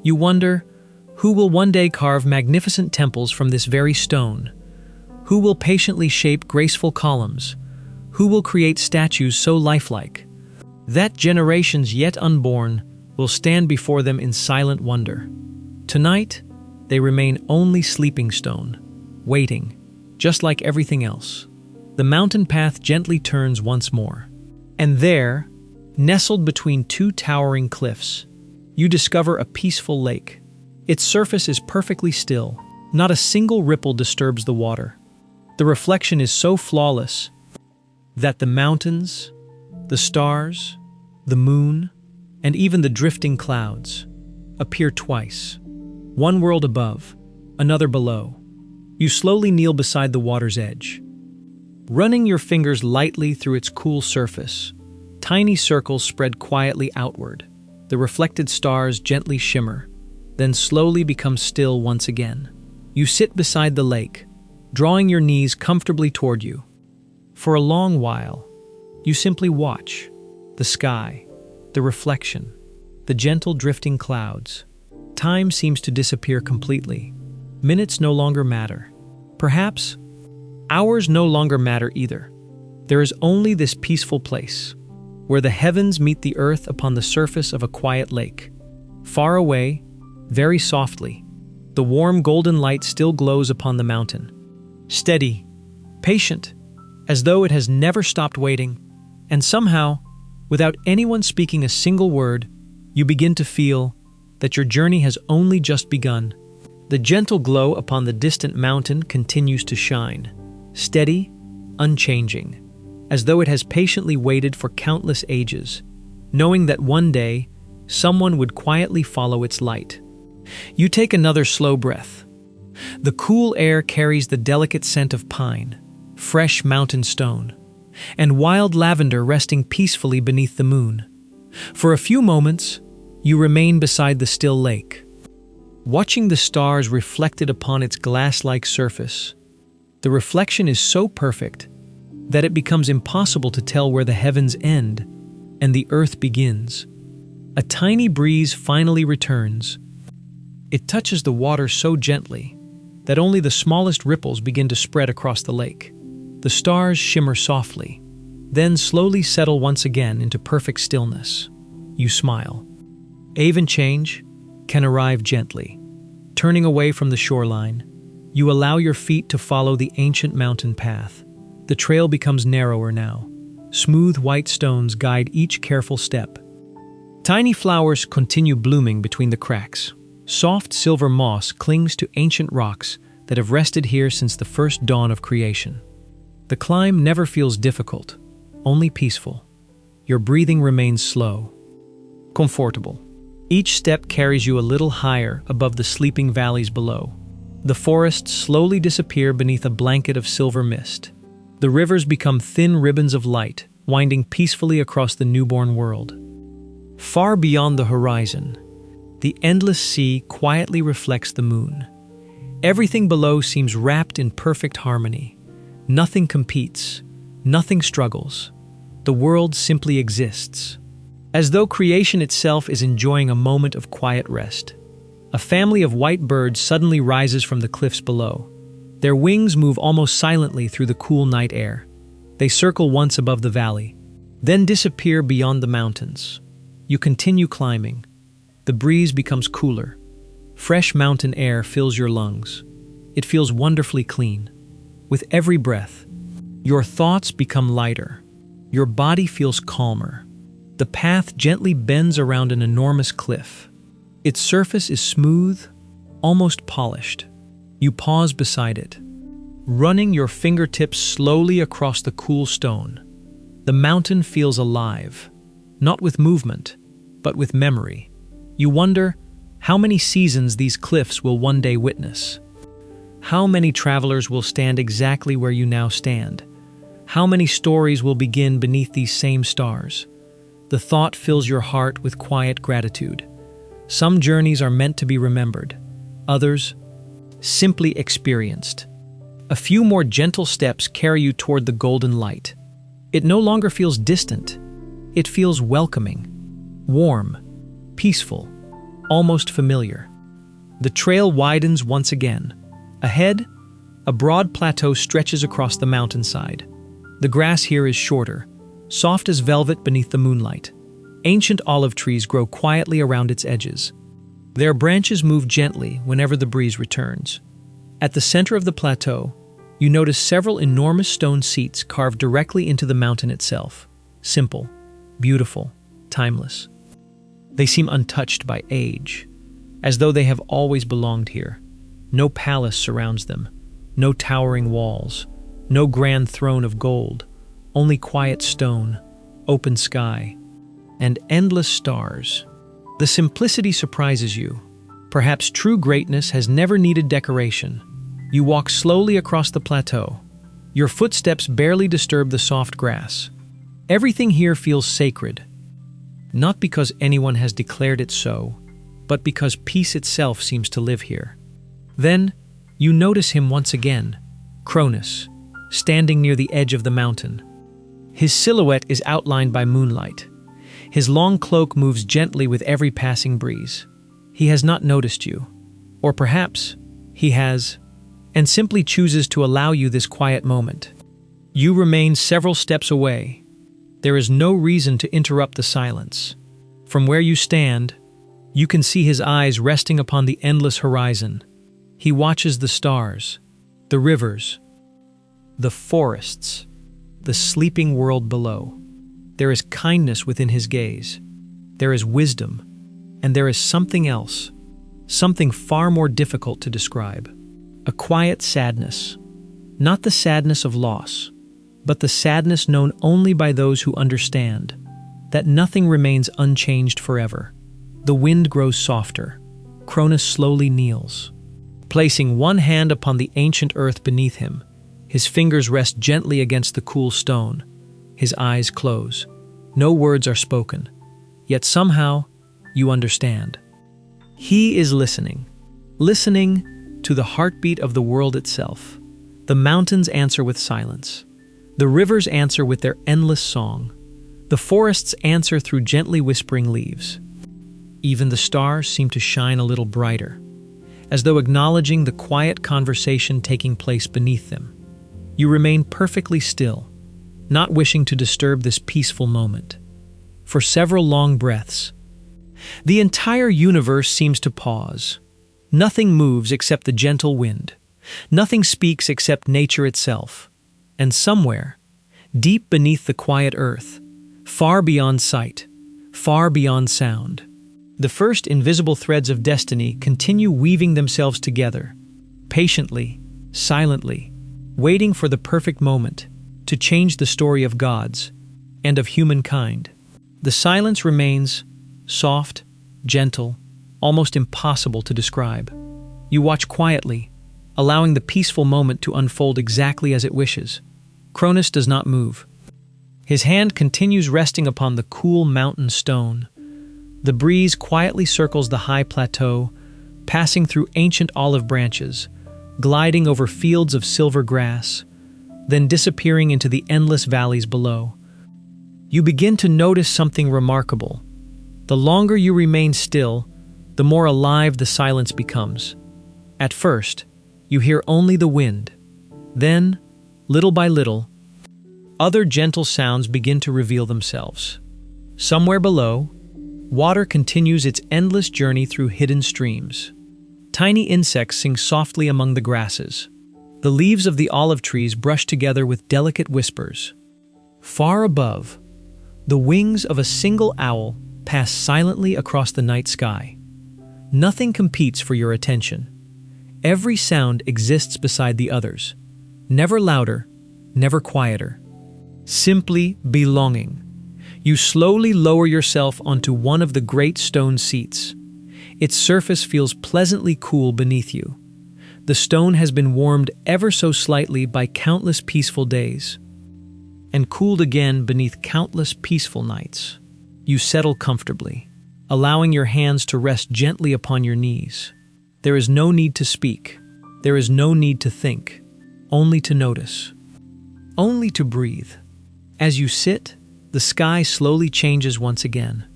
You wonder, who will one day carve magnificent temples from this very stone? Who will patiently shape graceful columns? Who will create statues so lifelike that generations yet unborn will stand before them in silent wonder? Tonight, they remain only sleeping stone, waiting, just like everything else. The mountain path gently turns once more. And there, nestled between two towering cliffs, you discover a peaceful lake. Its surface is perfectly still. Not a single ripple disturbs the water. The reflection is so flawless that the mountains, the stars, the moon, and even the drifting clouds appear twice. One world above, another below. You slowly kneel beside the water's edge, running your fingers lightly through its cool surface. Tiny circles spread quietly outward. The reflected stars gently shimmer, then slowly become still once again. You sit beside the lake, drawing your knees comfortably toward you. For a long while, you simply watch the sky, the reflection, the gentle drifting clouds. Time seems to disappear completely. Minutes no longer matter. Perhaps hours no longer matter either. There is only this peaceful place, where the heavens meet the earth upon the surface of a quiet lake. Far away, very softly, the warm golden light still glows upon the mountain. Steady, patient, as though it has never stopped waiting, and somehow, without anyone speaking a single word, you begin to feel that your journey has only just begun. The gentle glow upon the distant mountain continues to shine, steady, unchanging, as though it has patiently waited for countless ages, knowing that one day, someone would quietly follow its light. You take another slow breath. The cool air carries the delicate scent of pine, fresh mountain stone, and wild lavender resting peacefully beneath the moon. For a few moments, you remain beside the still lake, watching the stars reflected upon its glass-like surface. The reflection is so perfect that it becomes impossible to tell where the heavens end and the earth begins. A tiny breeze finally returns. It touches the water so gently that only the smallest ripples begin to spread across the lake. The stars shimmer softly, then slowly settle once again into perfect stillness. You smile. Even change can arrive gently. Turning away from the shoreline, you allow your feet to follow the ancient mountain path. The trail becomes narrower now. Smooth white stones guide each careful step. Tiny flowers continue blooming between the cracks. Soft silver moss clings to ancient rocks that have rested here since the first dawn of creation. The climb never feels difficult, only peaceful. Your breathing remains slow, comfortable. Each step carries you a little higher above the sleeping valleys below. The forests slowly disappear beneath a blanket of silver mist. The rivers become thin ribbons of light, winding peacefully across the newborn world. Far beyond the horizon, the endless sea quietly reflects the moon. Everything below seems wrapped in perfect harmony. Nothing competes, nothing struggles. The world simply exists, as though creation itself is enjoying a moment of quiet rest. A family of white birds suddenly rises from the cliffs below. Their wings move almost silently through the cool night air. They circle once above the valley, then disappear beyond the mountains. You continue climbing. The breeze becomes cooler. Fresh mountain air fills your lungs. It feels wonderfully clean. With every breath, your thoughts become lighter. Your body feels calmer. The path gently bends around an enormous cliff. Its surface is smooth, almost polished. You pause beside it, running your fingertips slowly across the cool stone. The mountain feels alive, not with movement, but with memory. You wonder how many seasons these cliffs will one day witness. How many travelers will stand exactly where you now stand? How many stories will begin beneath these same stars? The thought fills your heart with quiet gratitude. Some journeys are meant to be remembered, others simply experienced. A few more gentle steps carry you toward the golden light. It no longer feels distant. It feels welcoming, warm, peaceful, almost familiar. The trail widens once again. Ahead, a broad plateau stretches across the mountainside. The grass here is shorter, soft as velvet beneath the moonlight. Ancient olive trees grow quietly around its edges. Their branches move gently whenever the breeze returns. At the center of the plateau, you notice several enormous stone seats carved directly into the mountain itself. Simple, beautiful, timeless. They seem untouched by age, as though they have always belonged here. No palace surrounds them, no towering walls, no grand throne of gold, only quiet stone, open sky, and endless stars. The simplicity surprises you. Perhaps true greatness has never needed decoration. You walk slowly across the plateau. Your footsteps barely disturb the soft grass. Everything here feels sacred, not because anyone has declared it so, but because peace itself seems to live here. Then, you notice him once again, Cronus, standing near the edge of the mountain. His silhouette is outlined by moonlight. His long cloak moves gently with every passing breeze. He has not noticed you. Or perhaps he has, and simply chooses to allow you this quiet moment. You remain several steps away. There is no reason to interrupt the silence. From where you stand, you can see his eyes resting upon the endless horizon. He watches the stars, the rivers, the forests, the sleeping world below. There is kindness within his gaze. There is wisdom, and there is something else, something far more difficult to describe. A quiet sadness. Not the sadness of loss, but the sadness known only by those who understand that nothing remains unchanged forever. The wind grows softer. Cronus slowly kneels, placing one hand upon the ancient earth beneath him. His fingers rest gently against the cool stone. His eyes close. No words are spoken, yet somehow you understand. He is listening to the heartbeat of the world itself. The mountains answer with silence. The rivers answer with their endless song. The forests answer through gently whispering leaves. Even the stars seem to shine a little brighter, as though acknowledging the quiet conversation taking place beneath them. You remain perfectly still, not wishing to disturb this peaceful moment. For several long breaths, the entire universe seems to pause. Nothing moves except the gentle wind. Nothing speaks except nature itself. And somewhere, deep beneath the quiet earth, far beyond sight, far beyond sound, the first invisible threads of destiny continue weaving themselves together, patiently, silently, waiting for the perfect moment to change the story of gods and of humankind. The silence remains soft, gentle, almost impossible to describe. You watch quietly, allowing the peaceful moment to unfold exactly as it wishes. Cronus does not move. His hand continues resting upon the cool mountain stone. The breeze quietly circles the high plateau, passing through ancient olive branches, gliding over fields of silver grass, then disappearing into the endless valleys below. You begin to notice something remarkable. The longer you remain still, the more alive the silence becomes. At first, you hear only the wind. Then, little by little, other gentle sounds begin to reveal themselves. Somewhere below, water continues its endless journey through hidden streams. Tiny insects sing softly among the grasses. The leaves of the olive trees brush together with delicate whispers. Far above, the wings of a single owl pass silently across the night sky. Nothing competes for your attention. Every sound exists beside the others, never louder, never quieter. Simply belonging. You slowly lower yourself onto one of the great stone seats. Its surface feels pleasantly cool beneath you. The stone has been warmed ever so slightly by countless peaceful days, and cooled again beneath countless peaceful nights. You settle comfortably, allowing your hands to rest gently upon your knees. There is no need to speak. There is no need to think. Only to notice. Only to breathe. As you sit, the sky slowly changes once again.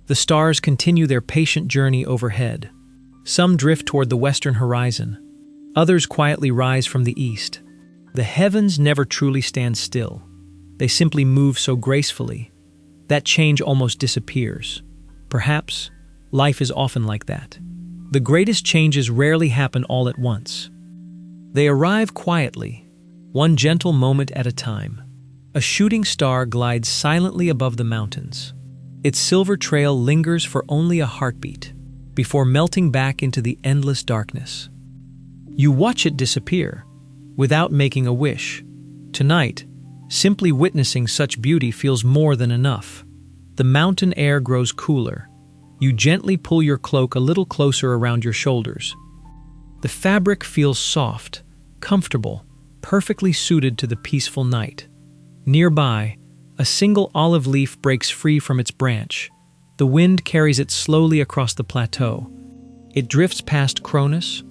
The stars continue their patient journey overhead. Some drift toward the western horizon. Others quietly rise from the east. The heavens never truly stand still. They simply move so gracefully. That change almost disappears. Perhaps life is often like that. The greatest changes rarely happen all at once. They arrive quietly, one gentle moment at a time. A shooting star glides silently above the mountains. Its silver trail lingers for only a heartbeat, before melting back into the endless darkness. You watch it disappear, without making a wish. Tonight, simply witnessing such beauty feels more than enough. The mountain air grows cooler. You gently pull your cloak a little closer around your shoulders. The fabric feels soft, comfortable, perfectly suited to the peaceful night. Nearby, a single olive leaf breaks free from its branch. The wind carries it slowly across the plateau. It drifts past Cronus,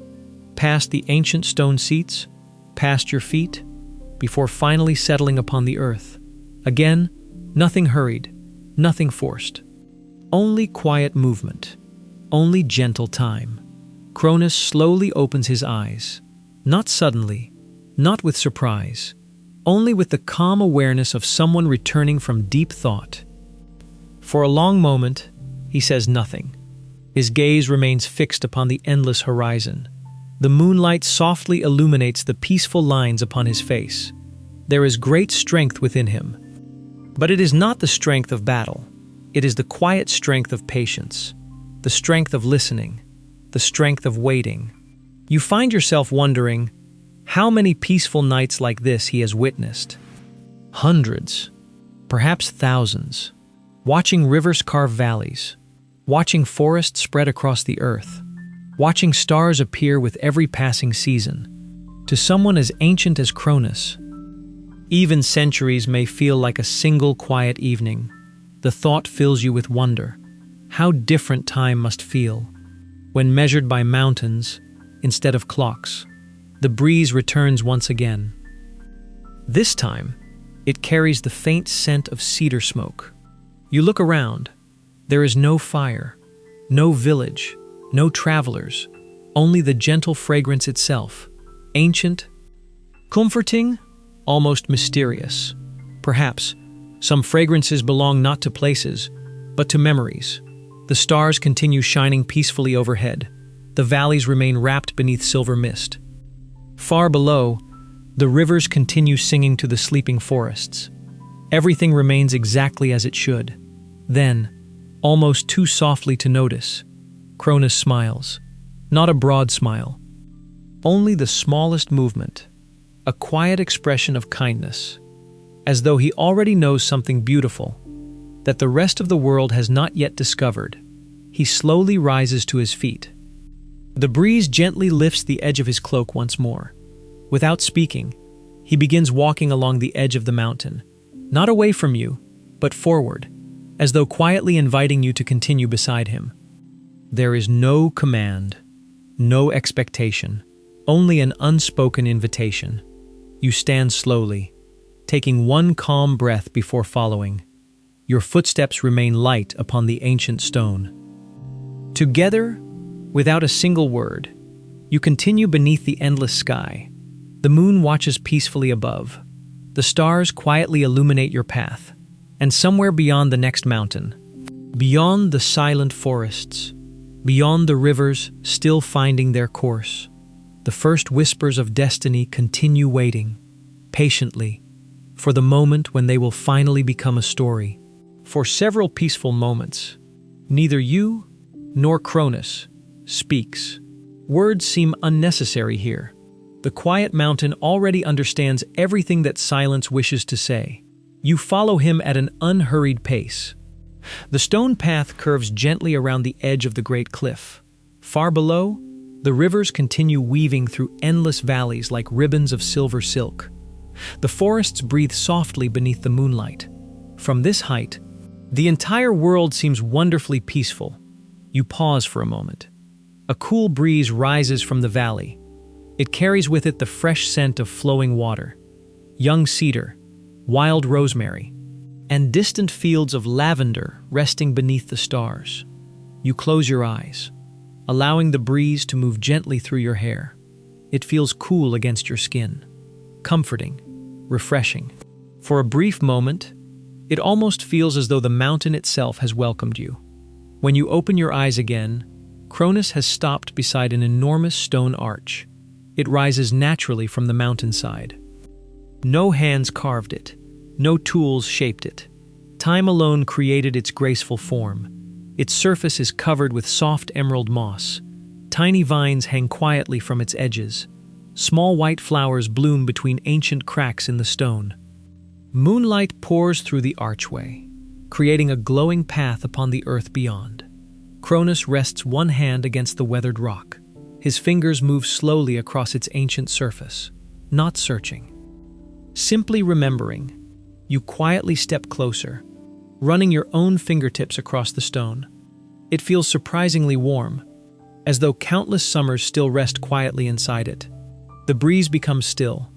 past the ancient stone seats, past your feet, before finally settling upon the earth. Again, nothing hurried, nothing forced. Only quiet movement, only gentle time. Cronus slowly opens his eyes. Not suddenly, not with surprise, only with the calm awareness of someone returning from deep thought. For a long moment, he says nothing. His gaze remains fixed upon the endless horizon. The moonlight softly illuminates the peaceful lines upon his face. There is great strength within him. But it is not the strength of battle. It is the quiet strength of patience, the strength of listening, the strength of waiting. You find yourself wondering how many peaceful nights like this he has witnessed. Hundreds, perhaps thousands. Watching rivers carve valleys, watching forests spread across the earth, watching stars appear with every passing season. To someone as ancient as Cronus, even centuries may feel like a single quiet evening. The thought fills you with wonder. How different time must feel when measured by mountains instead of clocks. The breeze returns once again. This time, it carries the faint scent of cedar smoke. You look around. There is no fire, no village, no travelers, only the gentle fragrance itself. Ancient, comforting, almost mysterious. Perhaps some fragrances belong not to places, but to memories. The stars continue shining peacefully overhead. The valleys remain wrapped beneath silver mist. Far below, the rivers continue singing to the sleeping forests. Everything remains exactly as it should. Then, almost too softly to notice, Cronus smiles. Not a broad smile. Only the smallest movement. A quiet expression of kindness. as though he already knows something beautiful that the rest of the world has not yet discovered. He slowly rises to his feet. The breeze gently lifts the edge of his cloak once more. Without speaking, he begins walking along the edge of the mountain, not away from you, but forward, as though quietly inviting you to continue beside him. There is no command, no expectation, only an unspoken invitation. You stand slowly, taking one calm breath before following. Your footsteps remain light upon the ancient stone. Together, without a single word, you continue beneath the endless sky. The moon watches peacefully above. The stars quietly illuminate your path. And somewhere beyond the next mountain, beyond the silent forests, beyond the rivers still finding their course, the first whispers of destiny continue waiting, patiently, for the moment when they will finally become a story. For several peaceful moments, neither you nor Cronus speaks. Words seem unnecessary here. The quiet mountain already understands everything that silence wishes to say. You follow him at an unhurried pace. The stone path curves gently around the edge of the great cliff. Far below, the rivers continue weaving through endless valleys like ribbons of silver silk. The forests breathe softly beneath the moonlight. From this height, the entire world seems wonderfully peaceful. You pause for a moment. A cool breeze rises from the valley. It carries with it the fresh scent of flowing water, young cedar, wild rosemary, and distant fields of lavender resting beneath the stars. You close your eyes, allowing the breeze to move gently through your hair. It feels cool against your skin, comforting, refreshing. For a brief moment, it almost feels as though the mountain itself has welcomed you. When you open your eyes again, Cronus has stopped beside an enormous stone arch. It rises naturally from the mountainside. No hands carved it, no tools shaped it. Time alone created its graceful form. Its surface is covered with soft emerald moss. Tiny vines hang quietly from its edges. Small white flowers bloom between ancient cracks in the stone. Moonlight pours through the archway, creating a glowing path upon the earth beyond. Cronus rests one hand against the weathered rock. His fingers move slowly across its ancient surface, not searching. Simply remembering, you quietly step closer, running your own fingertips across the stone. It feels surprisingly warm, as though countless summers still rest quietly inside it. The breeze becomes still.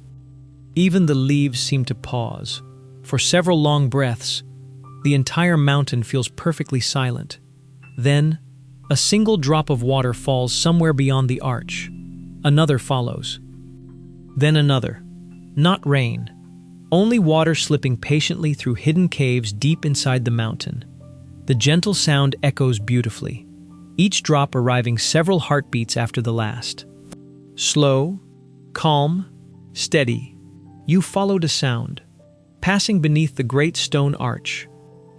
Even the leaves seem to pause. For several long breaths, the entire mountain feels perfectly silent. Then, a single drop of water falls somewhere beyond the arch. Another follows. Then another. Not rain. Only water slipping patiently through hidden caves deep inside the mountain. The gentle sound echoes beautifully, each drop arriving several heartbeats after the last. Slow, calm, steady, you followed a sound. Passing beneath the great stone arch,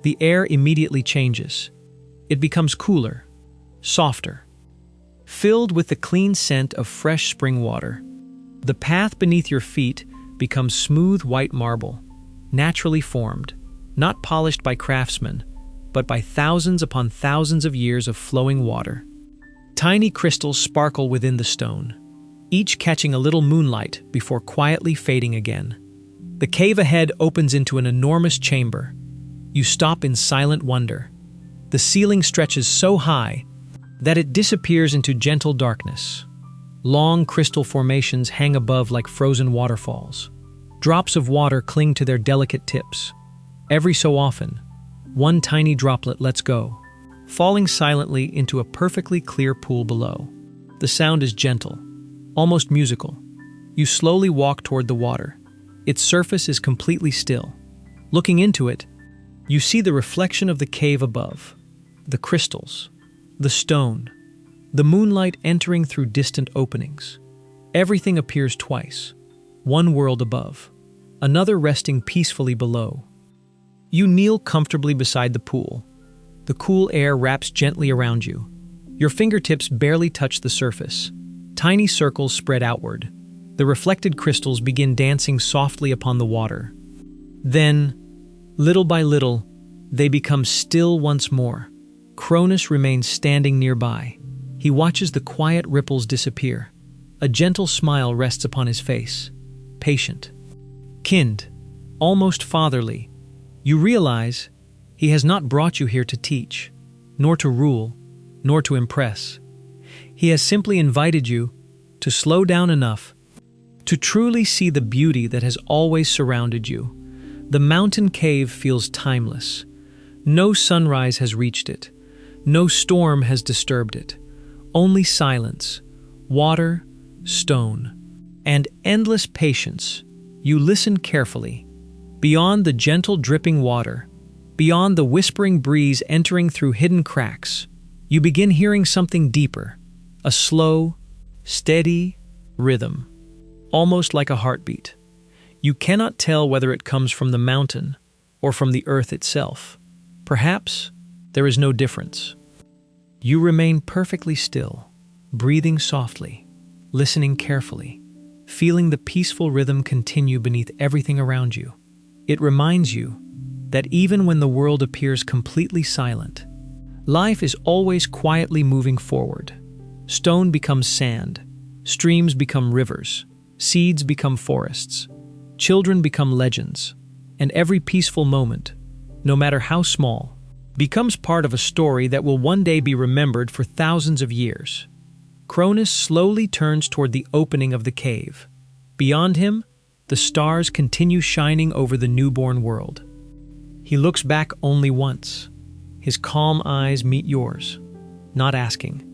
the air immediately changes. It becomes cooler, softer, filled with the clean scent of fresh spring water. The path beneath your feet becomes smooth white marble, naturally formed, not polished by craftsmen, but by thousands upon thousands of years of flowing water. Tiny crystals sparkle within the stone, each catching a little moonlight before quietly fading again. The cave ahead opens into an enormous chamber. You stop in silent wonder. The ceiling stretches so high that it disappears into gentle darkness. Long crystal formations hang above like frozen waterfalls. Drops of water cling to their delicate tips. Every so often, one tiny droplet lets go, falling silently into a perfectly clear pool below. The sound is gentle, almost musical. You slowly walk toward the water. Its surface is completely still. Looking into it, you see the reflection of the cave above, the crystals, the stone, the moonlight entering through distant openings. Everything appears twice, one world above, another resting peacefully below. You kneel comfortably beside the pool. The cool air wraps gently around you. Your fingertips barely touch the surface. Tiny circles spread outward. The reflected crystals begin dancing softly upon the water. Then, little by little, they become still once more. Cronus remains standing nearby. He watches the quiet ripples disappear. A gentle smile rests upon his face. Patient. Kind. Almost fatherly. You realize he has not brought you here to teach, nor to rule, nor to impress. He has simply invited you to slow down enough to truly see the beauty that has always surrounded you. The mountain cave feels timeless. No sunrise has reached it. No storm has disturbed it. Only silence, water, stone, and endless patience. You listen carefully. Beyond the gentle dripping water, beyond the whispering breeze entering through hidden cracks, you begin hearing something deeper, a slow, steady rhythm, almost like a heartbeat. You cannot tell whether it comes from the mountain or from the earth itself. Perhaps there is no difference. You remain perfectly still, breathing softly, listening carefully, feeling the peaceful rhythm continue beneath everything around you. It reminds you that even when the world appears completely silent, life is always quietly moving forward. Stone becomes sand, streams become rivers, seeds become forests, children become legends, and every peaceful moment, no matter how small, becomes part of a story that will one day be remembered for thousands of years. Cronus slowly turns toward the opening of the cave. Beyond him, the stars continue shining over the newborn world. He looks back only once. His calm eyes meet yours, not asking,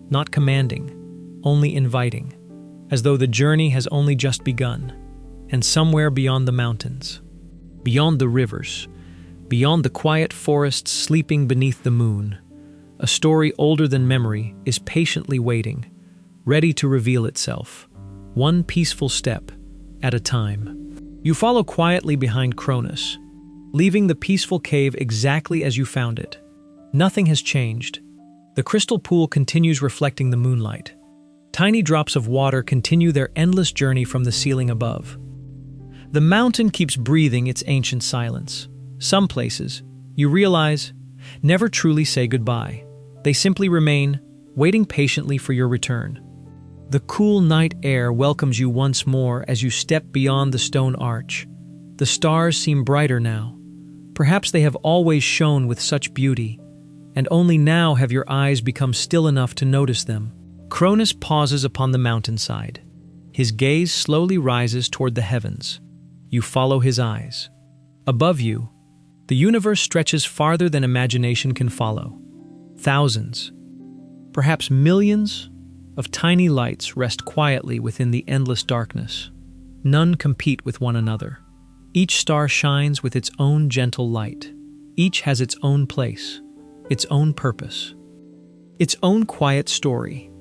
not commanding, only inviting, as though the journey has only just begun. And somewhere beyond the mountains, beyond the rivers, beyond the quiet forests sleeping beneath the moon, a story older than memory is patiently waiting, ready to reveal itself, one peaceful step at a time. You follow quietly behind Cronus, leaving the peaceful cave exactly as you found it. Nothing has changed. The crystal pool continues reflecting the moonlight. Tiny drops of water continue their endless journey from the ceiling above. The mountain keeps breathing its ancient silence. Some places, you realize, never truly say goodbye. They simply remain, waiting patiently for your return. The cool night air welcomes you once more as you step beyond the stone arch. The stars seem brighter now. Perhaps they have always shone with such beauty, and only now have your eyes become still enough to notice them. Cronus pauses upon the mountainside. His gaze slowly rises toward the heavens. You follow his eyes. Above you, the universe stretches farther than imagination can follow. Thousands, perhaps millions, of tiny lights rest quietly within the endless darkness. None compete with one another. Each star shines with its own gentle light. Each has its own place, its own purpose, its own quiet story.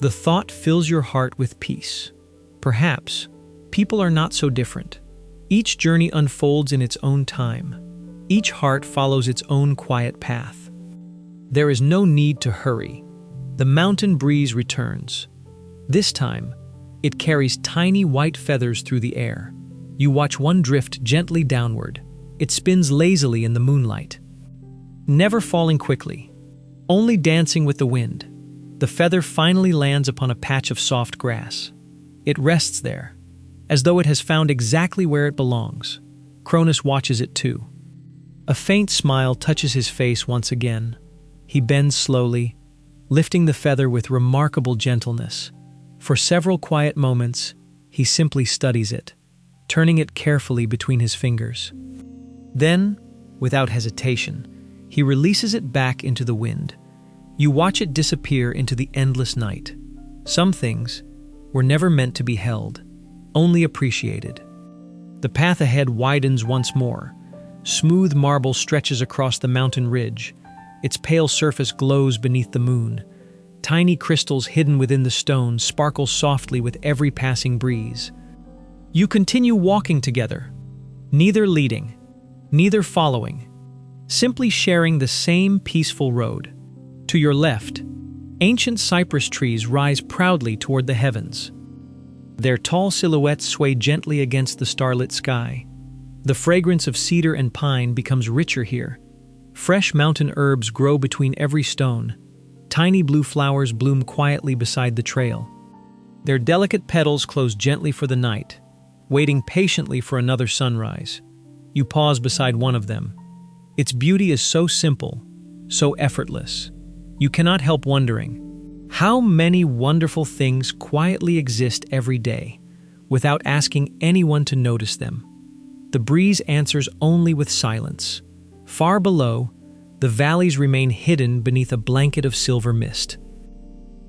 The thought fills your heart with peace. Perhaps people are not so different. Each journey unfolds in its own time. Each heart follows its own quiet path. There is no need to hurry. The mountain breeze returns. This time, it carries tiny white feathers through the air. You watch one drift gently downward. It spins lazily in the moonlight, never falling quickly, only dancing with the wind. The feather finally lands upon a patch of soft grass. It rests there, as though it has found exactly where it belongs. Cronus watches it too. A faint smile touches his face once again. He bends slowly, lifting the feather with remarkable gentleness. For several quiet moments, he simply studies it, turning it carefully between his fingers. Then, without hesitation, he releases it back into the wind. You watch it disappear into the endless night. Some things were never meant to be held, only appreciated. The path ahead widens once more. Smooth marble stretches across the mountain ridge. Its pale surface glows beneath the moon. Tiny crystals hidden within the stone sparkle softly with every passing breeze. You continue walking together, neither leading, neither following, simply sharing the same peaceful road. To your left, ancient cypress trees rise proudly toward the heavens. Their tall silhouettes sway gently against the starlit sky. The fragrance of cedar and pine becomes richer here. Fresh mountain herbs grow between every stone. Tiny blue flowers bloom quietly beside the trail. Their delicate petals close gently for the night, waiting patiently for another sunrise. You pause beside one of them. Its beauty is so simple, so effortless. You cannot help wondering, how many wonderful things quietly exist every day, without asking anyone to notice them? The breeze answers only with silence. Far below, the valleys remain hidden beneath a blanket of silver mist.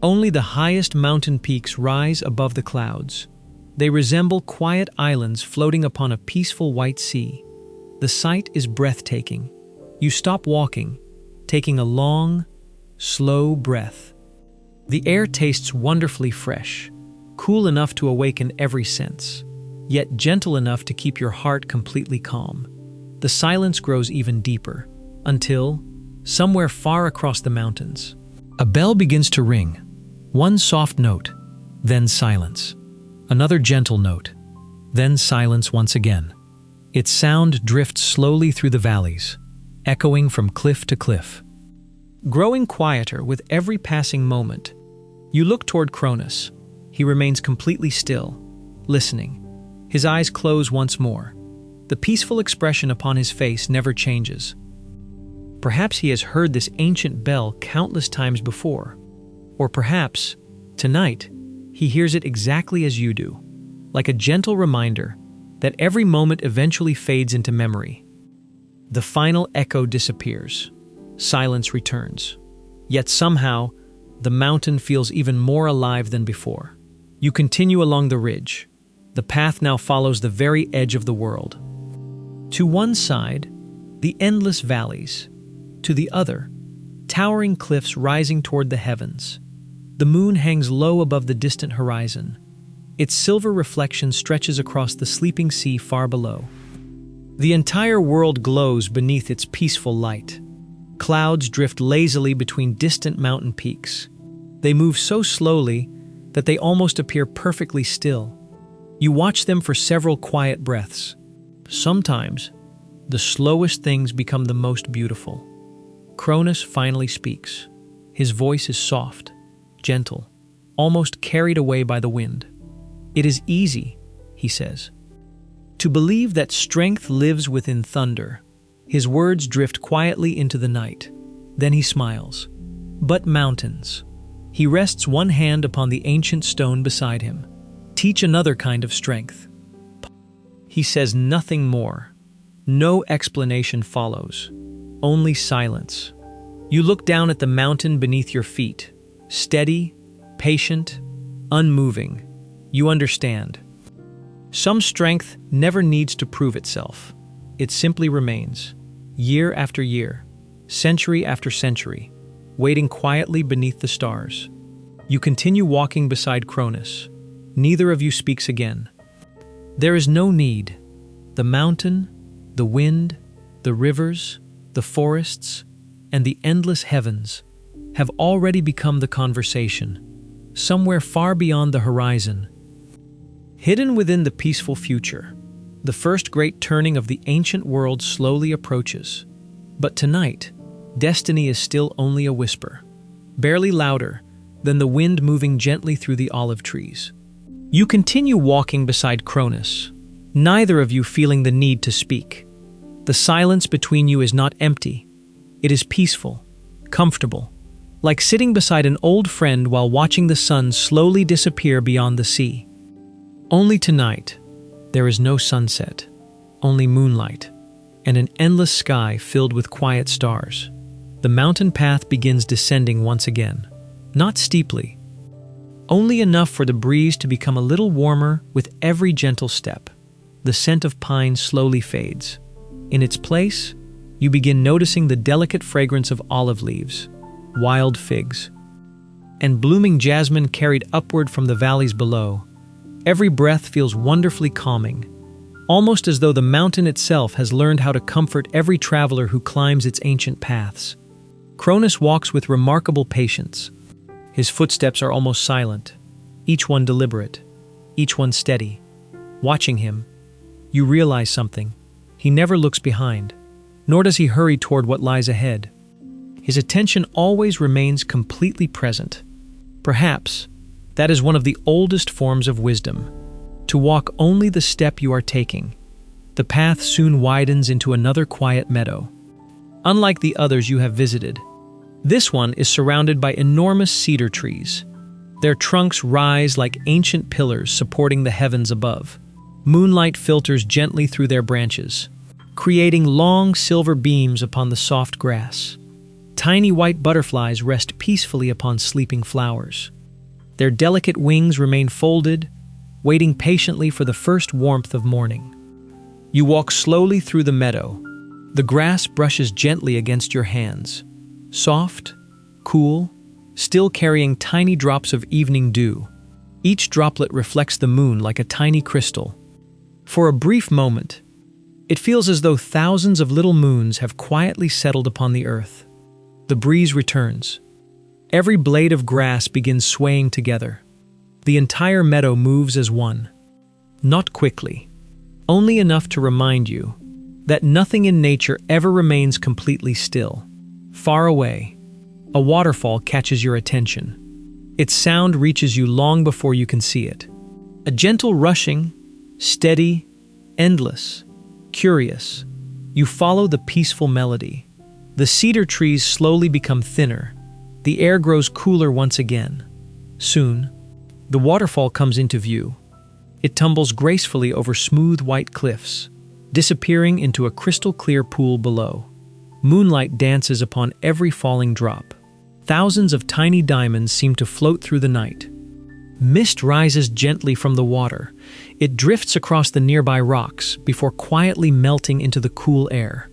Only the highest mountain peaks rise above the clouds. They resemble quiet islands floating upon a peaceful white sea. The sight is breathtaking. You stop walking, taking a long, slow breath. The air tastes wonderfully fresh, cool enough to awaken every sense, yet gentle enough to keep your heart completely calm. The silence grows even deeper, until, somewhere far across the mountains, a bell begins to ring. One soft note, then silence. Another gentle note, then silence once again. Its sound drifts slowly through the valleys, echoing from cliff to cliff. Growing quieter with every passing moment, you look toward Cronus. He remains completely still, listening. His eyes close once more. The peaceful expression upon his face never changes. Perhaps he has heard this ancient bell countless times before. Or perhaps, tonight, he hears it exactly as you do, like a gentle reminder that every moment eventually fades into memory. The final echo disappears. Silence returns. Yet somehow, the mountain feels even more alive than before. You continue along the ridge. The path now follows the very edge of the world. To one side, the endless valleys. To the other, towering cliffs rising toward the heavens. The moon hangs low above the distant horizon. Its silver reflection stretches across the sleeping sea far below. The entire world glows beneath its peaceful light. Clouds drift lazily between distant mountain peaks. They move so slowly that they almost appear perfectly still. You watch them for several quiet breaths. Sometimes, the slowest things become the most beautiful. Cronus finally speaks. His voice is soft, gentle, almost carried away by the wind. "It is easy," he says, "to believe that strength lives within thunder." His words drift quietly into the night. Then he smiles. "But mountains." He rests one hand upon the ancient stone beside him. "Teach another kind of strength." He says nothing more. No explanation follows. Only silence. You look down at the mountain beneath your feet. Steady, patient, unmoving. You understand. Some strength never needs to prove itself. It simply remains, year after year, century after century, waiting quietly beneath the stars. You continue walking beside Cronus. Neither of you speaks again. There is no need. The mountain, the wind, the rivers, the forests, and the endless heavens have already become the conversation, somewhere far beyond the horizon. Hidden within the peaceful future, the first great turning of the ancient world slowly approaches. But tonight, destiny is still only a whisper, barely louder than the wind moving gently through the olive trees. You continue walking beside Cronus, neither of you feeling the need to speak. The silence between you is not empty. It is peaceful, comfortable, like sitting beside an old friend while watching the sun slowly disappear beyond the sea. Only tonight, there is no sunset, only moonlight, and an endless sky filled with quiet stars. The mountain path begins descending once again, not steeply, only enough for the breeze to become a little warmer with every gentle step. The scent of pine slowly fades. In its place, you begin noticing the delicate fragrance of olive leaves, wild figs, and blooming jasmine carried upward from the valleys below. Every breath feels wonderfully calming, almost as though the mountain itself has learned how to comfort every traveler who climbs its ancient paths. Cronus walks with remarkable patience. His footsteps are almost silent, each one deliberate, each one steady. Watching him, you realize something. He never looks behind, nor does he hurry toward what lies ahead. His attention always remains completely present. Perhaps that is one of the oldest forms of wisdom, to walk only the step you are taking. The path soon widens into another quiet meadow. Unlike the others you have visited, this one is surrounded by enormous cedar trees. Their trunks rise like ancient pillars supporting the heavens above. Moonlight filters gently through their branches, creating long silver beams upon the soft grass. Tiny white butterflies rest peacefully upon sleeping flowers. Their delicate wings remain folded, waiting patiently for the first warmth of morning. You walk slowly through the meadow. The grass brushes gently against your hands, soft, cool, still carrying tiny drops of evening dew. Each droplet reflects the moon like a tiny crystal. For a brief moment, it feels as though thousands of little moons have quietly settled upon the earth. The breeze returns. Every blade of grass begins swaying together. The entire meadow moves as one. Not quickly, only enough to remind you that nothing in nature ever remains completely still. Far away, a waterfall catches your attention. Its sound reaches you long before you can see it. A gentle rushing, steady, endless, curious. You follow the peaceful melody. The cedar trees slowly become thinner. The air grows cooler once again. Soon, the waterfall comes into view. It tumbles gracefully over smooth white cliffs, disappearing into a crystal-clear pool below. Moonlight dances upon every falling drop. Thousands of tiny diamonds seem to float through the night. Mist rises gently from the water. It drifts across the nearby rocks before quietly melting into the cool air.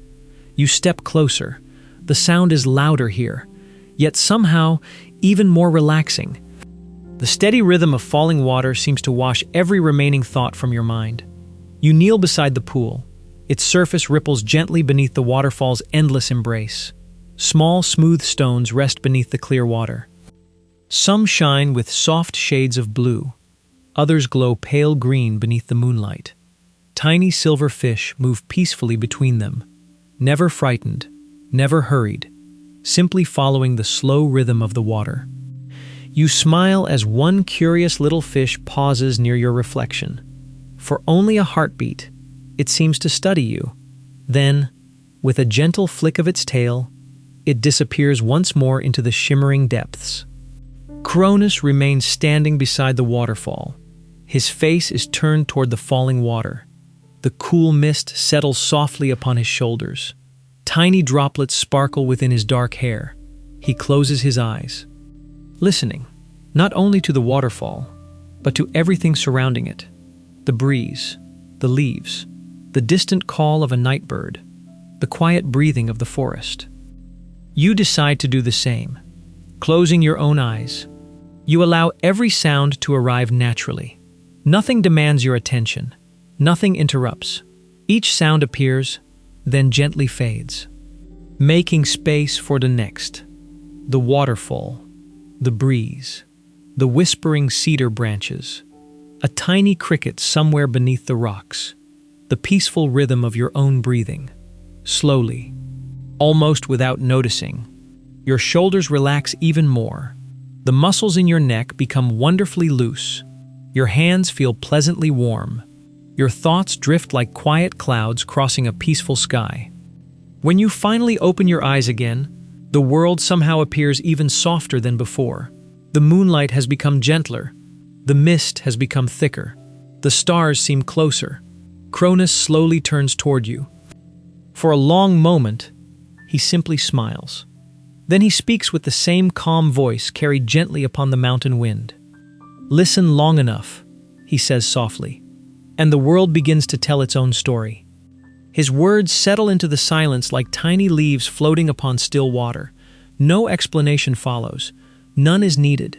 You step closer. The sound is louder here, yet somehow even more relaxing. The steady rhythm of falling water seems to wash every remaining thought from your mind. You kneel beside the pool. Its surface ripples gently beneath the waterfall's endless embrace. Small, smooth stones rest beneath the clear water. Some shine with soft shades of blue. Others glow pale green beneath the moonlight. Tiny silver fish move peacefully between them, never frightened, never hurried, simply following the slow rhythm of the water. You smile as one curious little fish pauses near your reflection. For only a heartbeat, it seems to study you. Then, with a gentle flick of its tail, it disappears once more into the shimmering depths. Cronus remains standing beside the waterfall. His face is turned toward the falling water. The cool mist settles softly upon his shoulders. Tiny droplets sparkle within his dark hair. He closes his eyes, listening, not only to the waterfall, but to everything surrounding it. The breeze, the leaves, the distant call of a night bird, the quiet breathing of the forest. You decide to do the same. Closing your own eyes, you allow every sound to arrive naturally. Nothing demands your attention. Nothing interrupts. Each sound appears, then gently fades, making space for the next. The waterfall, the breeze, the whispering cedar branches, a tiny cricket somewhere beneath the rocks, the peaceful rhythm of your own breathing. Slowly, almost without noticing, your shoulders relax even more. The muscles in your neck become wonderfully loose. Your hands feel pleasantly warm. Your thoughts drift like quiet clouds crossing a peaceful sky. When you finally open your eyes again, the world somehow appears even softer than before. The moonlight has become gentler. The mist has become thicker. The stars seem closer. Cronus slowly turns toward you. For a long moment, he simply smiles. Then he speaks with the same calm voice carried gently upon the mountain wind. "Listen long enough," he says softly, and the world begins to tell its own story. His words settle into the silence like tiny leaves floating upon still water. No explanation follows. None is needed,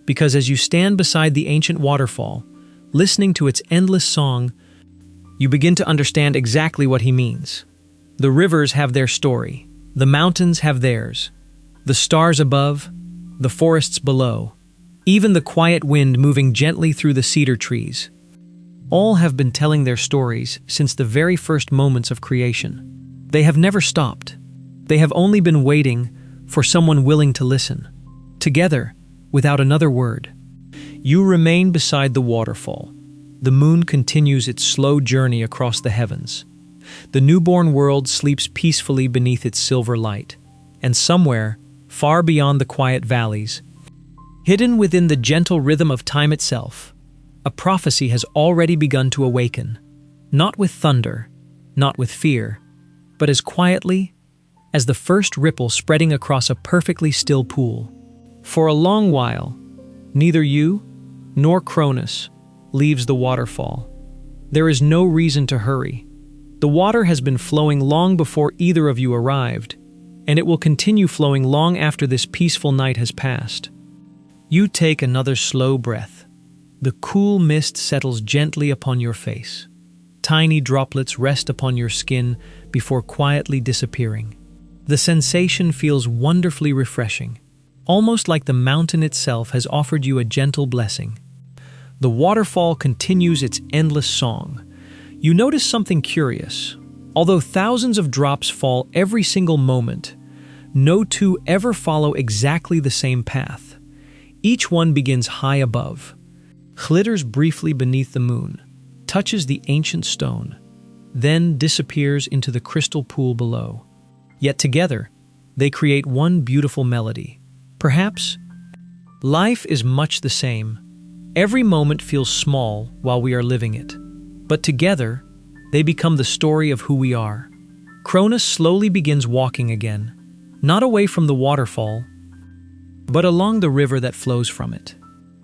because as you stand beside the ancient waterfall, listening to its endless song, you begin to understand exactly what he means. The rivers have their story. The mountains have theirs. The stars above, the forests below, even the quiet wind moving gently through the cedar trees. All have been telling their stories since the very first moments of creation. They have never stopped. They have only been waiting for someone willing to listen. Together, without another word, you remain beside the waterfall. The moon continues its slow journey across the heavens. The newborn world sleeps peacefully beneath its silver light, and somewhere, far beyond the quiet valleys, hidden within the gentle rhythm of time itself, a prophecy has already begun to awaken, not with thunder, not with fear, but as quietly as the first ripple spreading across a perfectly still pool. For a long while, neither you nor Cronus leaves the waterfall. There is no reason to hurry. The water has been flowing long before either of you arrived, and it will continue flowing long after this peaceful night has passed. You take another slow breath. The cool mist settles gently upon your face. Tiny droplets rest upon your skin before quietly disappearing. The sensation feels wonderfully refreshing, almost like the mountain itself has offered you a gentle blessing. The waterfall continues its endless song. You notice something curious. Although thousands of drops fall every single moment, no two ever follow exactly the same path. Each one begins high above, glitters briefly beneath the moon, touches the ancient stone, then disappears into the crystal pool below. Yet together, they create one beautiful melody. Perhaps life is much the same. Every moment feels small while we are living it, but together, they become the story of who we are. Cronus slowly begins walking again, not away from the waterfall, but along the river that flows from it.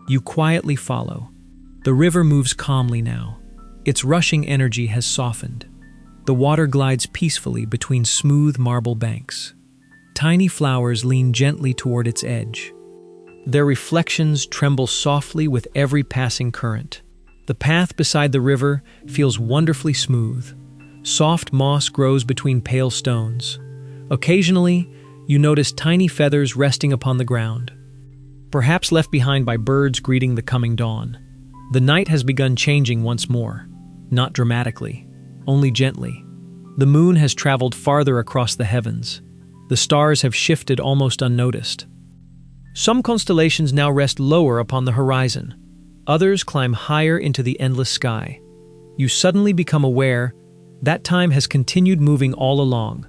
You quietly follow. The river moves calmly now. Its rushing energy has softened. The water glides peacefully between smooth marble banks. Tiny flowers lean gently toward its edge. Their reflections tremble softly with every passing current. The path beside the river feels wonderfully smooth. Soft moss grows between pale stones. Occasionally, you notice tiny feathers resting upon the ground, perhaps left behind by birds greeting the coming dawn. The night has begun changing once more, not dramatically, only gently. The moon has traveled farther across the heavens. The stars have shifted almost unnoticed. Some constellations now rest lower upon the horizon. Others climb higher into the endless sky. You suddenly become aware that time has continued moving all along,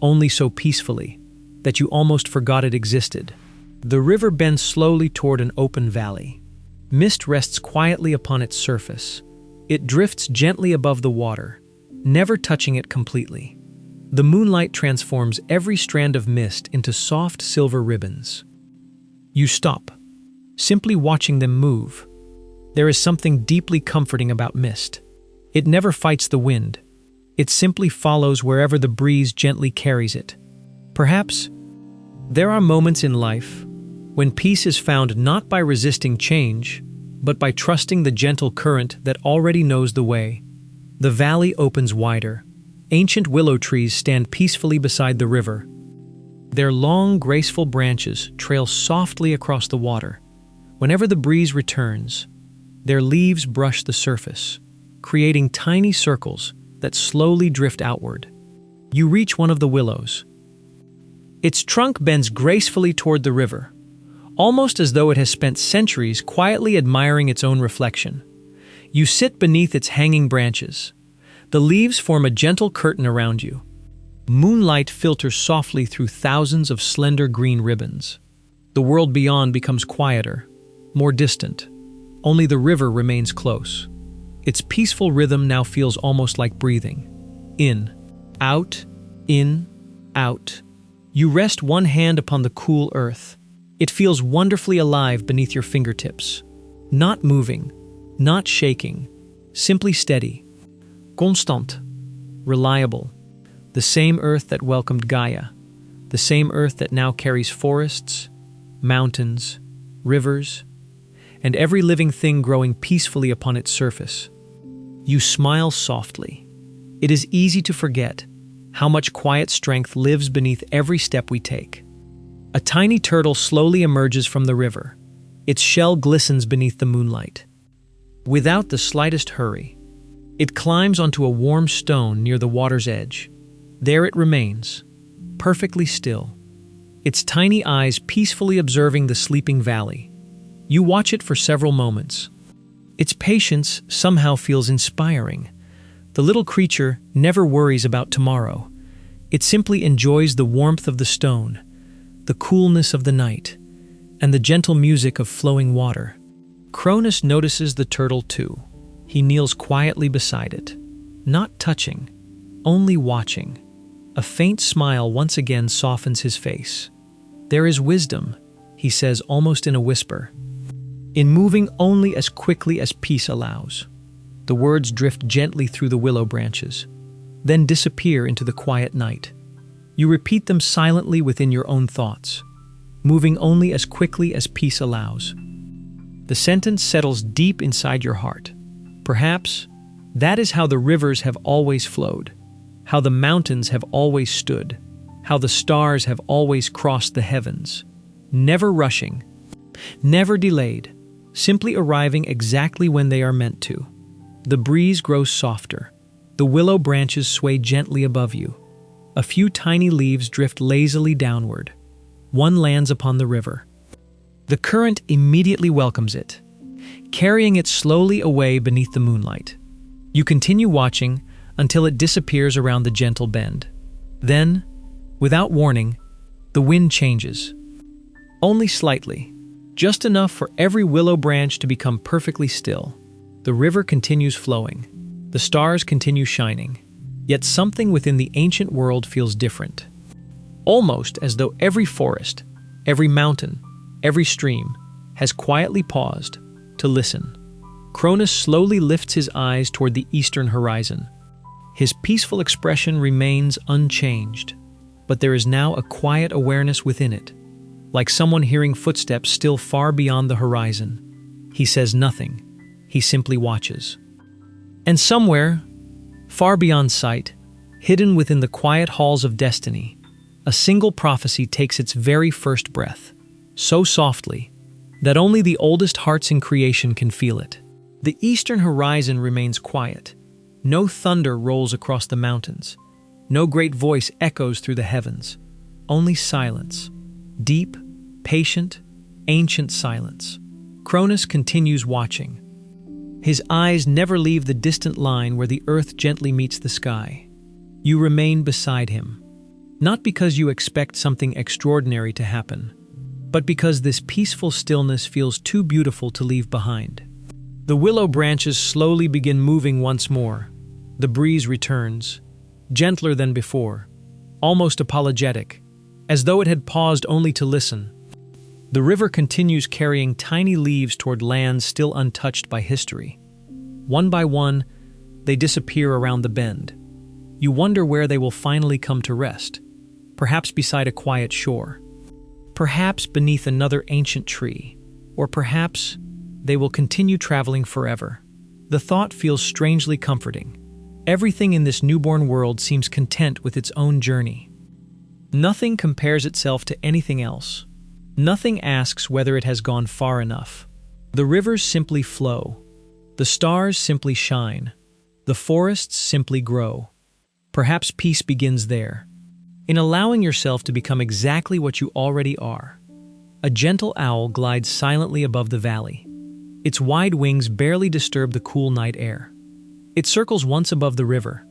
only so peacefully that you almost forgot it existed. The river bends slowly toward an open valley. Mist rests quietly upon its surface. It drifts gently above the water, never touching it completely. The moonlight transforms every strand of mist into soft silver ribbons. You stop, simply watching them move. There is something deeply comforting about mist. It never fights the wind. It simply follows wherever the breeze gently carries it. Perhaps there are moments in life when peace is found not by resisting change, but by trusting the gentle current that already knows the way. The valley opens wider. Ancient willow trees stand peacefully beside the river. Their long, graceful branches trail softly across the water. Whenever the breeze returns, their leaves brush the surface, creating tiny circles that slowly drift outward. You reach one of the willows. Its trunk bends gracefully toward the river, almost as though it has spent centuries quietly admiring its own reflection. You sit beneath its hanging branches. The leaves form a gentle curtain around you. Moonlight filters softly through thousands of slender green ribbons. The world beyond becomes quieter, more distant. Only the river remains close. Its peaceful rhythm now feels almost like breathing. In, out, in, out. You rest one hand upon the cool earth. It feels wonderfully alive beneath your fingertips. Not moving, not shaking, simply steady. Constant, reliable. The same earth that welcomed Gaia. The same earth that now carries forests, mountains, rivers, and every living thing growing peacefully upon its surface. You smile softly. It is easy to forget how much quiet strength lives beneath every step we take. A tiny turtle slowly emerges from the river. Its shell glistens beneath the moonlight. Without the slightest hurry, it climbs onto a warm stone near the water's edge. There it remains, perfectly still, its tiny eyes peacefully observing the sleeping valley. You watch it for several moments. Its patience somehow feels inspiring. The little creature never worries about tomorrow. It simply enjoys the warmth of the stone, the coolness of the night, and the gentle music of flowing water. Cronus notices the turtle too. He kneels quietly beside it, not touching, only watching. A faint smile once again softens his face. "There is wisdom," he says almost in a whisper, "in moving only as quickly as peace allows." The words drift gently through the willow branches, then disappear into the quiet night. You repeat them silently within your own thoughts, moving only as quickly as peace allows. The sentence settles deep inside your heart. Perhaps that is how the rivers have always flowed, how the mountains have always stood, how the stars have always crossed the heavens, never rushing, never delayed, simply arriving exactly when they are meant to. The breeze grows softer. The willow branches sway gently above you. A few tiny leaves drift lazily downward. One lands upon the river. The current immediately welcomes it, carrying it slowly away beneath the moonlight. You continue watching until it disappears around the gentle bend. Then, without warning, the wind changes. Only slightly, just enough for every willow branch to become perfectly still. The river continues flowing. The stars continue shining. Yet something within the ancient world feels different. Almost as though every forest, every mountain, every stream has quietly paused to listen. Cronus slowly lifts his eyes toward the eastern horizon. His peaceful expression remains unchanged, but there is now a quiet awareness within it, like someone hearing footsteps still far beyond the horizon. He says nothing. He simply watches. And somewhere, far beyond sight, hidden within the quiet halls of destiny, a single prophecy takes its very first breath, so softly that only the oldest hearts in creation can feel it. The eastern horizon remains quiet. No thunder rolls across the mountains. No great voice echoes through the heavens. Only silence. Deep, patient, ancient silence. Cronus continues watching. His eyes never leave the distant line where the earth gently meets the sky. You remain beside him, not because you expect something extraordinary to happen, but because this peaceful stillness feels too beautiful to leave behind. The willow branches slowly begin moving once more. The breeze returns, gentler than before, almost apologetic, as though it had paused only to listen. The river continues carrying tiny leaves toward lands still untouched by history. One by one, they disappear around the bend. You wonder where they will finally come to rest, perhaps beside a quiet shore, perhaps beneath another ancient tree, or perhaps they will continue traveling forever. The thought feels strangely comforting. Everything in this newborn world seems content with its own journey. Nothing compares itself to anything else. Nothing asks whether it has gone far enough. The rivers simply flow. The stars simply shine. The forests simply grow. Perhaps peace begins there, in allowing yourself to become exactly what you already are. A gentle owl glides silently above the valley. Its wide wings barely disturb the cool night air. It circles once above the river,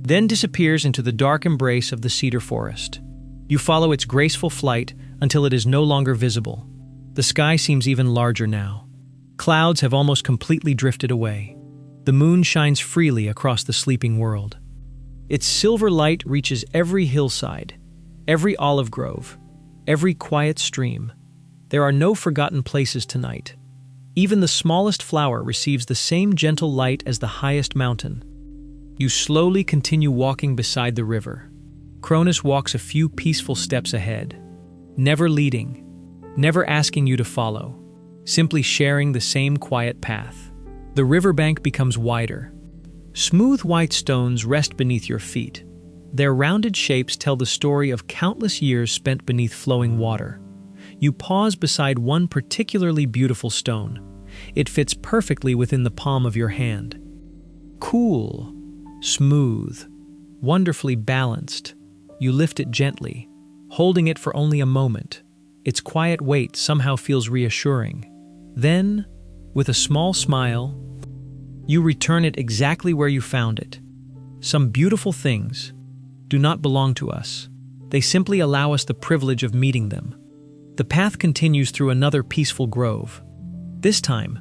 then disappears into the dark embrace of the cedar forest. You follow its graceful flight until it is no longer visible. The sky seems even larger now. Clouds have almost completely drifted away. The moon shines freely across the sleeping world. Its silver light reaches every hillside, every olive grove, every quiet stream. There are no forgotten places tonight. Even the smallest flower receives the same gentle light as the highest mountain. You slowly continue walking beside the river. Cronus walks a few peaceful steps ahead, never leading, never asking you to follow, simply sharing the same quiet path. The riverbank becomes wider. Smooth white stones rest beneath your feet. Their rounded shapes tell the story of countless years spent beneath flowing water. You pause beside one particularly beautiful stone. It fits perfectly within the palm of your hand. Cool, smooth, wonderfully balanced. You lift it gently, holding it for only a moment. Its quiet weight somehow feels reassuring. Then, with a small smile, you return it exactly where you found it. Some beautiful things do not belong to us. They simply allow us the privilege of meeting them. The path continues through another peaceful grove. This time,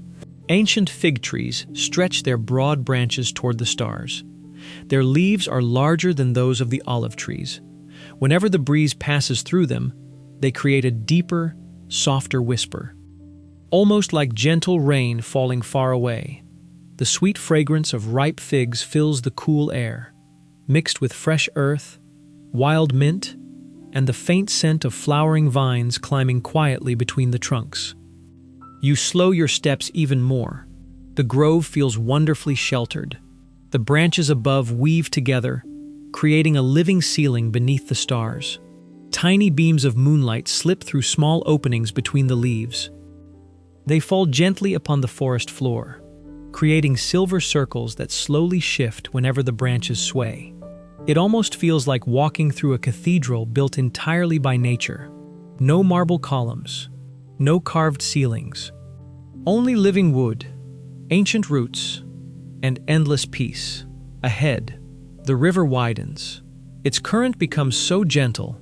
ancient fig trees stretch their broad branches toward the stars. Their leaves are larger than those of the olive trees. Whenever the breeze passes through them, they create a deeper, softer whisper. Almost like gentle rain falling far away, the sweet fragrance of ripe figs fills the cool air, mixed with fresh earth, wild mint, and the faint scent of flowering vines climbing quietly between the trunks. You slow your steps even more. The grove feels wonderfully sheltered. The branches above weave together, creating a living ceiling beneath the stars. Tiny beams of moonlight slip through small openings between the leaves. They fall gently upon the forest floor, creating silver circles that slowly shift whenever the branches sway. It almost feels like walking through a cathedral built entirely by nature. No marble columns, no carved ceilings, only living wood, ancient roots, and endless peace. Ahead, the river widens. Its current becomes so gentle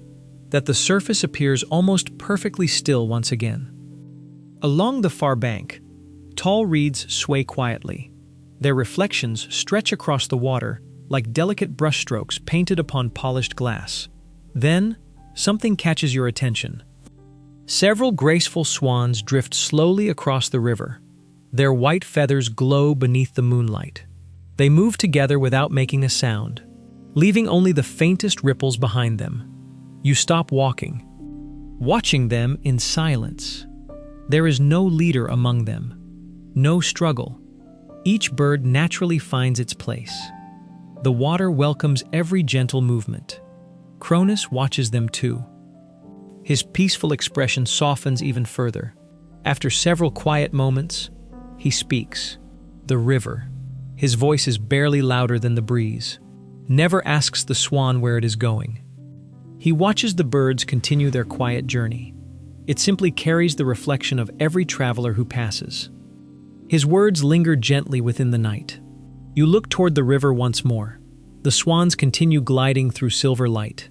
that the surface appears almost perfectly still once again. Along the far bank, tall reeds sway quietly. Their reflections stretch across the water like delicate brushstrokes painted upon polished glass. Then, something catches your attention. Several graceful swans drift slowly across the river. Their white feathers glow beneath the moonlight. They move together without making a sound, leaving only the faintest ripples behind them. You stop walking, watching them in silence. There is no leader among them, no struggle. Each bird naturally finds its place. The water welcomes every gentle movement. Cronus watches them too. His peaceful expression softens even further. After several quiet moments, he speaks. The river. His voice is barely louder than the breeze. Never asks the swan where it is going. He watches the birds continue their quiet journey. It simply carries the reflection of every traveler who passes. His words linger gently within the night. You look toward the river once more. The swans continue gliding through silver light.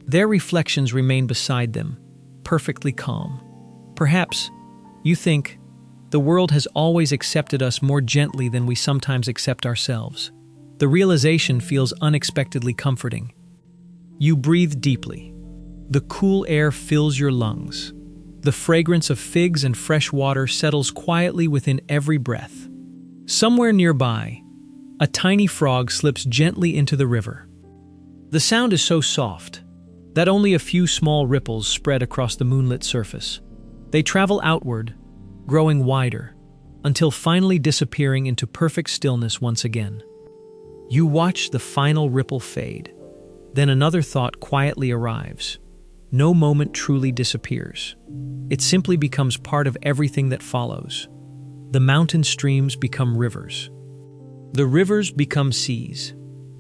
Their reflections remain beside them, perfectly calm. Perhaps, you think, the world has always accepted us more gently than we sometimes accept ourselves. The realization feels unexpectedly comforting. You breathe deeply. The cool air fills your lungs. The fragrance of figs and fresh water settles quietly within every breath. Somewhere nearby, a tiny frog slips gently into the river. The sound is so soft that only a few small ripples spread across the moonlit surface. They travel outward, growing wider, until finally disappearing into perfect stillness once again. You watch the final ripple fade. Then another thought quietly arrives. No moment truly disappears. It simply becomes part of everything that follows. The mountain streams become rivers. The rivers become seas.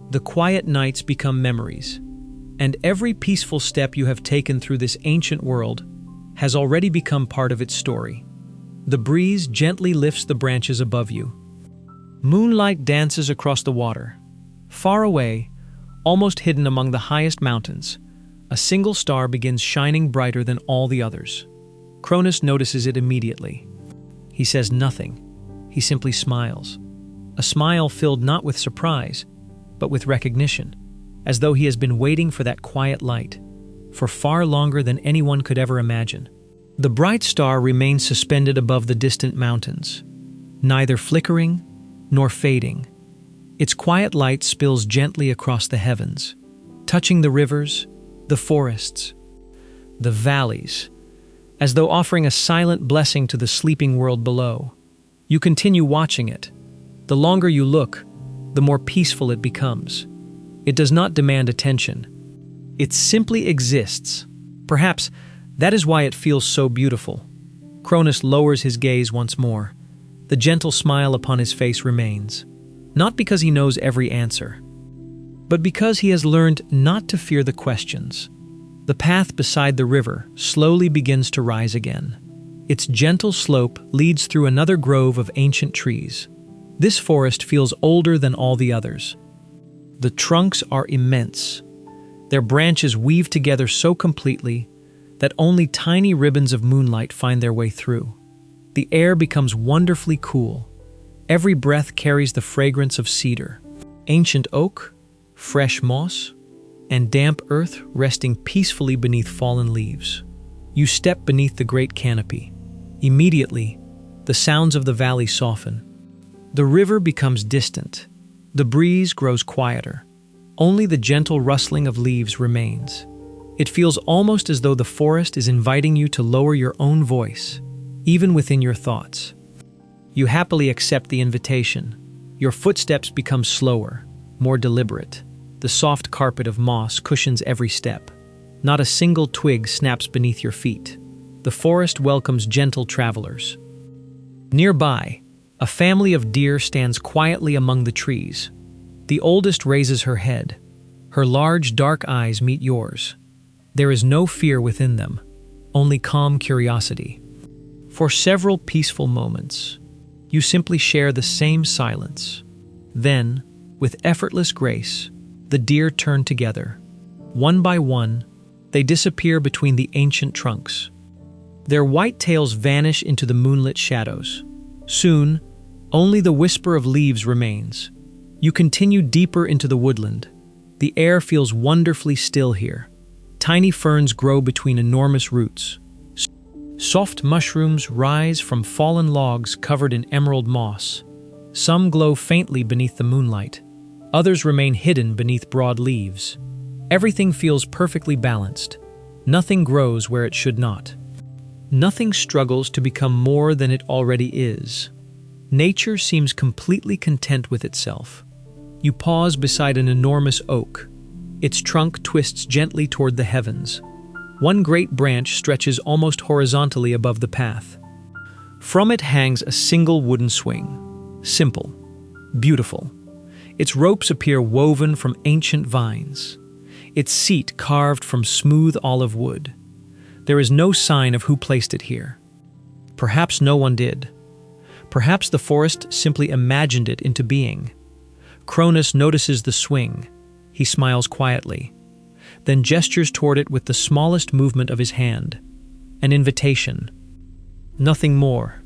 The quiet nights become memories. And every peaceful step you have taken through this ancient world has already become part of its story. The breeze gently lifts the branches above you. Moonlight dances across the water. Far away, almost hidden among the highest mountains, a single star begins shining brighter than all the others. Cronus notices it immediately. He says nothing. He simply smiles. A smile filled not with surprise, but with recognition, as though he has been waiting for that quiet light, for far longer than anyone could ever imagine. The bright star remains suspended above the distant mountains, neither flickering nor fading. Its quiet light spills gently across the heavens, touching the rivers, the forests, the valleys, as though offering a silent blessing to the sleeping world below. You continue watching it. The longer you look, the more peaceful it becomes. It does not demand attention. It simply exists. Perhaps that is why it feels so beautiful. Cronus lowers his gaze once more. The gentle smile upon his face remains, not because he knows every answer, but because he has learned not to fear the questions. The path beside the river slowly begins to rise again. Its gentle slope leads through another grove of ancient trees. This forest feels older than all the others. The trunks are immense. Their branches weave together so completely that only tiny ribbons of moonlight find their way through. The air becomes wonderfully cool. Every breath carries the fragrance of cedar, ancient oak, fresh moss, and damp earth resting peacefully beneath fallen leaves. You step beneath the great canopy. Immediately, the sounds of the valley soften. The river becomes distant. The breeze grows quieter. Only the gentle rustling of leaves remains. It feels almost as though the forest is inviting you to lower your own voice, even within your thoughts. You happily accept the invitation. Your footsteps become slower, more deliberate. The soft carpet of moss cushions every step. Not a single twig snaps beneath your feet. The forest welcomes gentle travelers. Nearby, a family of deer stands quietly among the trees. The oldest raises her head. Her large, dark eyes meet yours. There is no fear within them, only calm curiosity. For several peaceful moments, you simply share the same silence. Then, with effortless grace, the deer turn together. One by one, they disappear between the ancient trunks. Their white tails vanish into the moonlit shadows. Soon, only the whisper of leaves remains. You continue deeper into the woodland. The air feels wonderfully still here. Tiny ferns grow between enormous roots. Soft mushrooms rise from fallen logs covered in emerald moss. Some glow faintly beneath the moonlight. Others remain hidden beneath broad leaves. Everything feels perfectly balanced. Nothing grows where it should not. Nothing struggles to become more than it already is. Nature seems completely content with itself. You pause beside an enormous oak. Its trunk twists gently toward the heavens. One great branch stretches almost horizontally above the path. From it hangs a single wooden swing. Simple, beautiful. Its ropes appear woven from ancient vines. Its seat carved from smooth olive wood. There is no sign of who placed it here. Perhaps no one did. Perhaps the forest simply imagined it into being. Cronus notices the swing. He smiles quietly, then gestures toward it with the smallest movement of his hand. An invitation. Nothing more.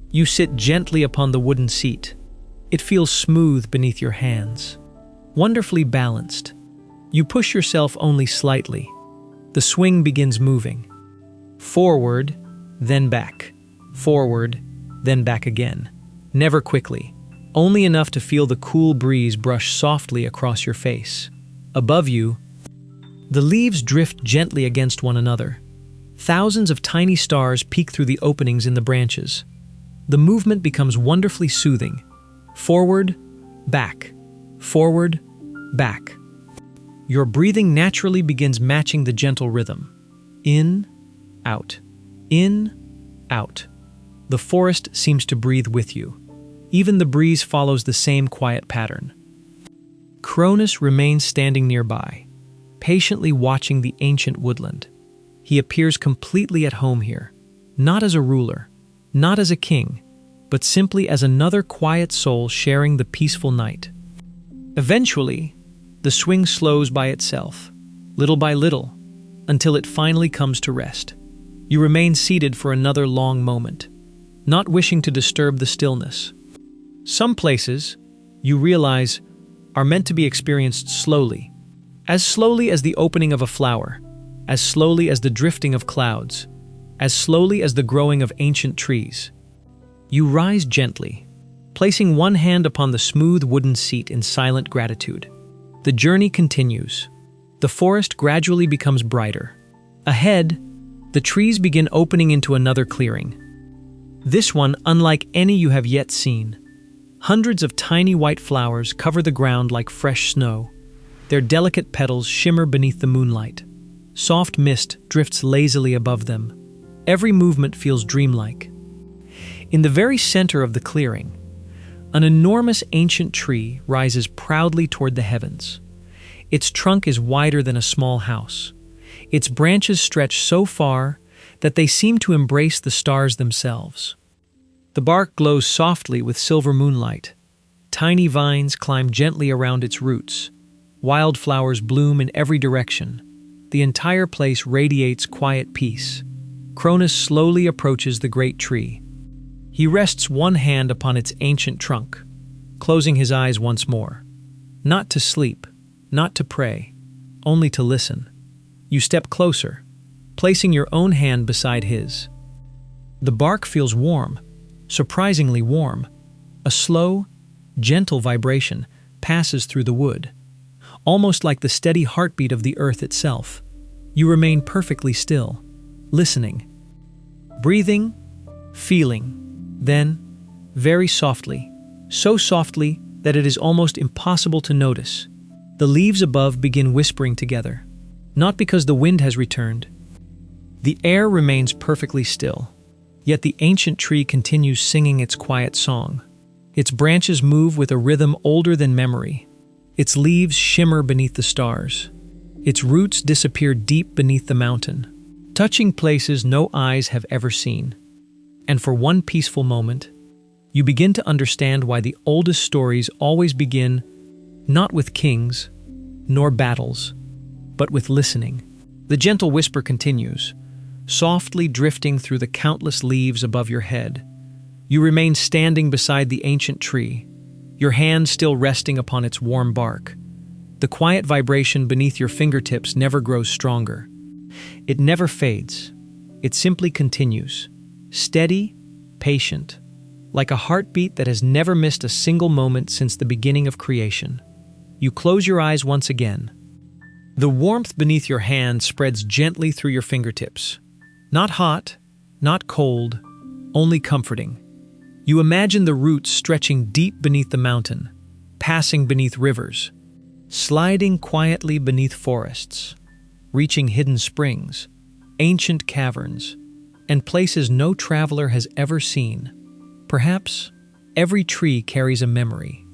You sit gently upon the wooden seat. It feels smooth beneath your hands. Wonderfully balanced. You push yourself only slightly. The swing begins moving. Forward, then back. Forward, then back again. Never quickly. Only enough to feel the cool breeze brush softly across your face. Above you, the leaves drift gently against one another. Thousands of tiny stars peek through the openings in the branches. The movement becomes wonderfully soothing. Forward, back. Forward, back. Your breathing naturally begins matching the gentle rhythm. In, out. In, out. The forest seems to breathe with you. Even the breeze follows the same quiet pattern. Cronus remains standing nearby, patiently watching the ancient woodland. He appears completely at home here, not as a ruler, not as a king, but simply as another quiet soul sharing the peaceful night. Eventually, the swing slows by itself, little by little, until it finally comes to rest. You remain seated for another long moment, not wishing to disturb the stillness. Some places, you realize, are meant to be experienced slowly as the opening of a flower, as slowly as the drifting of clouds, as slowly as the growing of ancient trees. You rise gently, placing one hand upon the smooth wooden seat in silent gratitude. The journey continues. The forest gradually becomes brighter. Ahead, the trees begin opening into another clearing. This one unlike any you have yet seen. Hundreds of tiny white flowers cover the ground like fresh snow. Their delicate petals shimmer beneath the moonlight. Soft mist drifts lazily above them. Every movement feels dreamlike. In the very center of the clearing, an enormous ancient tree rises proudly toward the heavens. Its trunk is wider than a small house. Its branches stretch so far that they seem to embrace the stars themselves. The bark glows softly with silver moonlight. Tiny vines climb gently around its roots. Wildflowers bloom in every direction. The entire place radiates quiet peace. Cronus slowly approaches the great tree. He rests one hand upon its ancient trunk, closing his eyes once more. Not to sleep, not to pray, only to listen. You step closer, placing your own hand beside his. The bark feels warm, surprisingly warm. A slow, gentle vibration passes through the wood, almost like the steady heartbeat of the earth itself. You remain perfectly still, listening, breathing, feeling. Then, very softly, so softly that it is almost impossible to notice, the leaves above begin whispering together. Not because the wind has returned. The air remains perfectly still, yet the ancient tree continues singing its quiet song. Its branches move with a rhythm older than memory. Its leaves shimmer beneath the stars. Its roots disappear deep beneath the mountain, touching places no eyes have ever seen. And for one peaceful moment, you begin to understand why the oldest stories always begin not with kings, nor battles, but with listening. The gentle whisper continues, softly drifting through the countless leaves above your head. You remain standing beside the ancient tree, your hand still resting upon its warm bark. The quiet vibration beneath your fingertips never grows stronger. It never fades. It simply continues. Steady, patient, like a heartbeat that has never missed a single moment since the beginning of creation. You close your eyes once again. The warmth beneath your hand spreads gently through your fingertips. Not hot, not cold, only comforting. You imagine the roots stretching deep beneath the mountain, passing beneath rivers, sliding quietly beneath forests, reaching hidden springs, ancient caverns, and places no traveler has ever seen. Perhaps every tree carries a memory.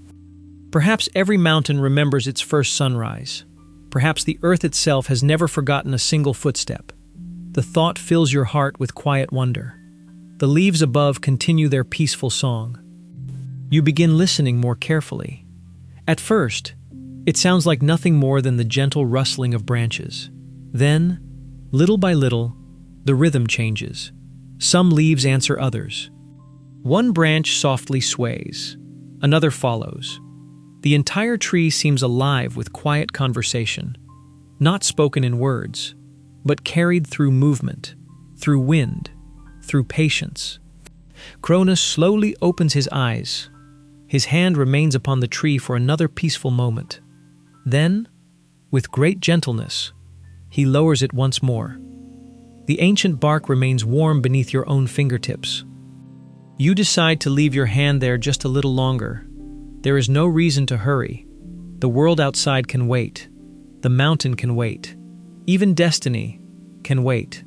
Perhaps every mountain remembers its first sunrise. Perhaps the earth itself has never forgotten a single footstep. The thought fills your heart with quiet wonder. The leaves above continue their peaceful song. You begin listening more carefully. At first, it sounds like nothing more than the gentle rustling of branches. Then, little by little, the rhythm changes. Some leaves answer others. One branch softly sways. Another follows. The entire tree seems alive with quiet conversation, not spoken in words, but carried through movement, through wind, through patience. Cronus slowly opens his eyes. His hand remains upon the tree for another peaceful moment. Then, with great gentleness, he lowers it once more. The ancient bark remains warm beneath your own fingertips. You decide to leave your hand there just a little longer. There is no reason to hurry. The world outside can wait. The mountain can wait. Even destiny can wait.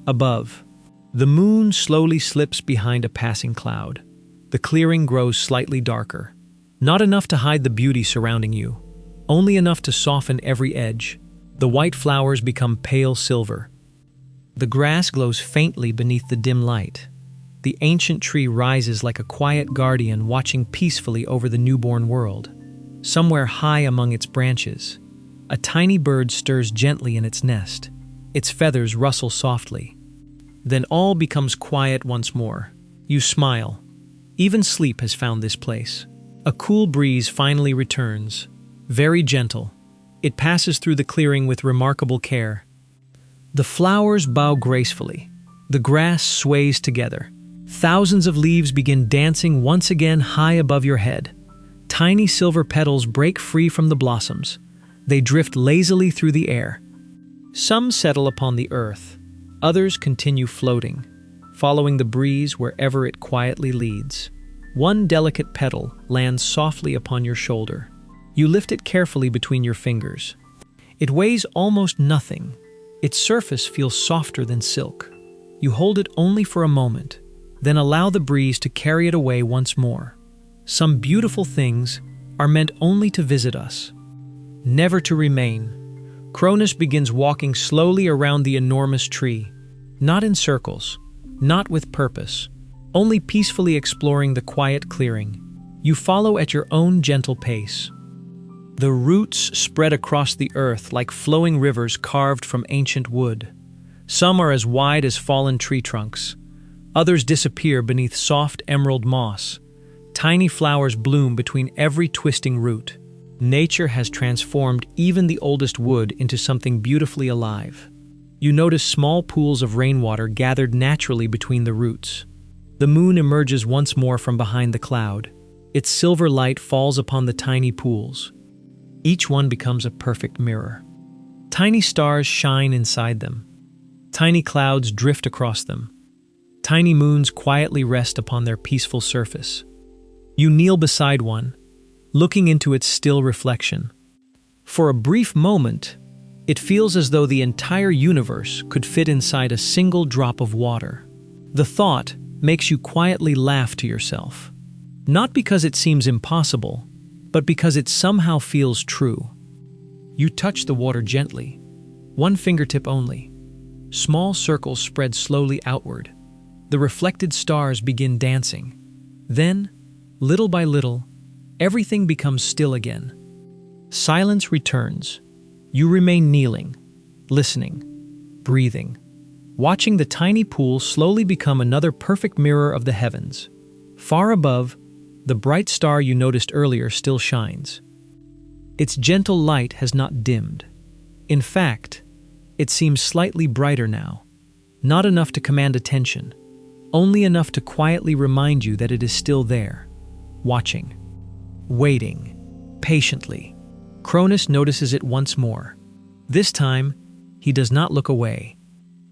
Above, the moon slowly slips behind a passing cloud. The clearing grows slightly darker. Not enough to hide the beauty surrounding you, only enough to soften every edge. The white flowers become pale silver. The grass glows faintly beneath the dim light. The ancient tree rises like a quiet guardian watching peacefully over the newborn world. Somewhere high among its branches, a tiny bird stirs gently in its nest. Its feathers rustle softly. Then all becomes quiet once more. You smile. Even sleep has found this place. A cool breeze finally returns, very gentle. It passes through the clearing with remarkable care. The flowers bow gracefully. The grass sways together. Thousands of leaves begin dancing once again high above your head. Tiny silver petals break free from the blossoms. They drift lazily through the air. Some settle upon the earth. Others continue floating, following the breeze wherever it quietly leads. One delicate petal lands softly upon your shoulder. You lift it carefully between your fingers. It weighs almost nothing. Its surface feels softer than silk. You hold it only for a moment, then allow the breeze to carry it away once more. Some beautiful things are meant only to visit us, never to remain. Cronus begins walking slowly around the enormous tree, not in circles, not with purpose, only peacefully exploring the quiet clearing. You follow at your own gentle pace. The roots spread across the earth like flowing rivers carved from ancient wood. Some are as wide as fallen tree trunks. Others disappear beneath soft emerald moss. Tiny flowers bloom between every twisting root. Nature has transformed even the oldest wood into something beautifully alive. You notice small pools of rainwater gathered naturally between the roots. The moon emerges once more from behind the cloud. Its silver light falls upon the tiny pools. Each one becomes a perfect mirror. Tiny stars shine inside them. Tiny clouds drift across them. Tiny moons quietly rest upon their peaceful surface. You kneel beside one, looking into its still reflection. For a brief moment, it feels as though the entire universe could fit inside a single drop of water. The thought makes you quietly laugh to yourself. Not because it seems impossible, but because it somehow feels true. You touch the water gently, one fingertip only. Small circles spread slowly outward. The reflected stars begin dancing. Then, little by little, everything becomes still again. Silence returns. You remain kneeling, listening, breathing, watching the tiny pool slowly become another perfect mirror of the heavens. Far above, the bright star you noticed earlier still shines. Its gentle light has not dimmed. In fact, it seems slightly brighter now. Not enough to command attention, only enough to quietly remind you that it is still there, watching, waiting, patiently. Cronus notices it once more. This time, he does not look away.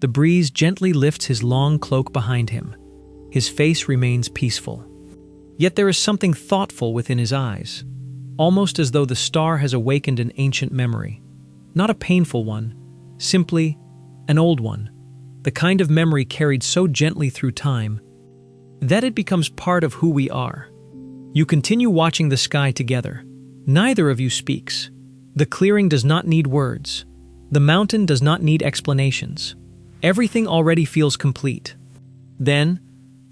The breeze gently lifts his long cloak behind him. His face remains peaceful. Yet there is something thoughtful within his eyes, almost as though the star has awakened an ancient memory. Not a painful one, simply an old one, the kind of memory carried so gently through time that it becomes part of who we are. You continue watching the sky together. Neither of you speaks. The clearing does not need words. The mountain does not need explanations. Everything already feels complete. Then,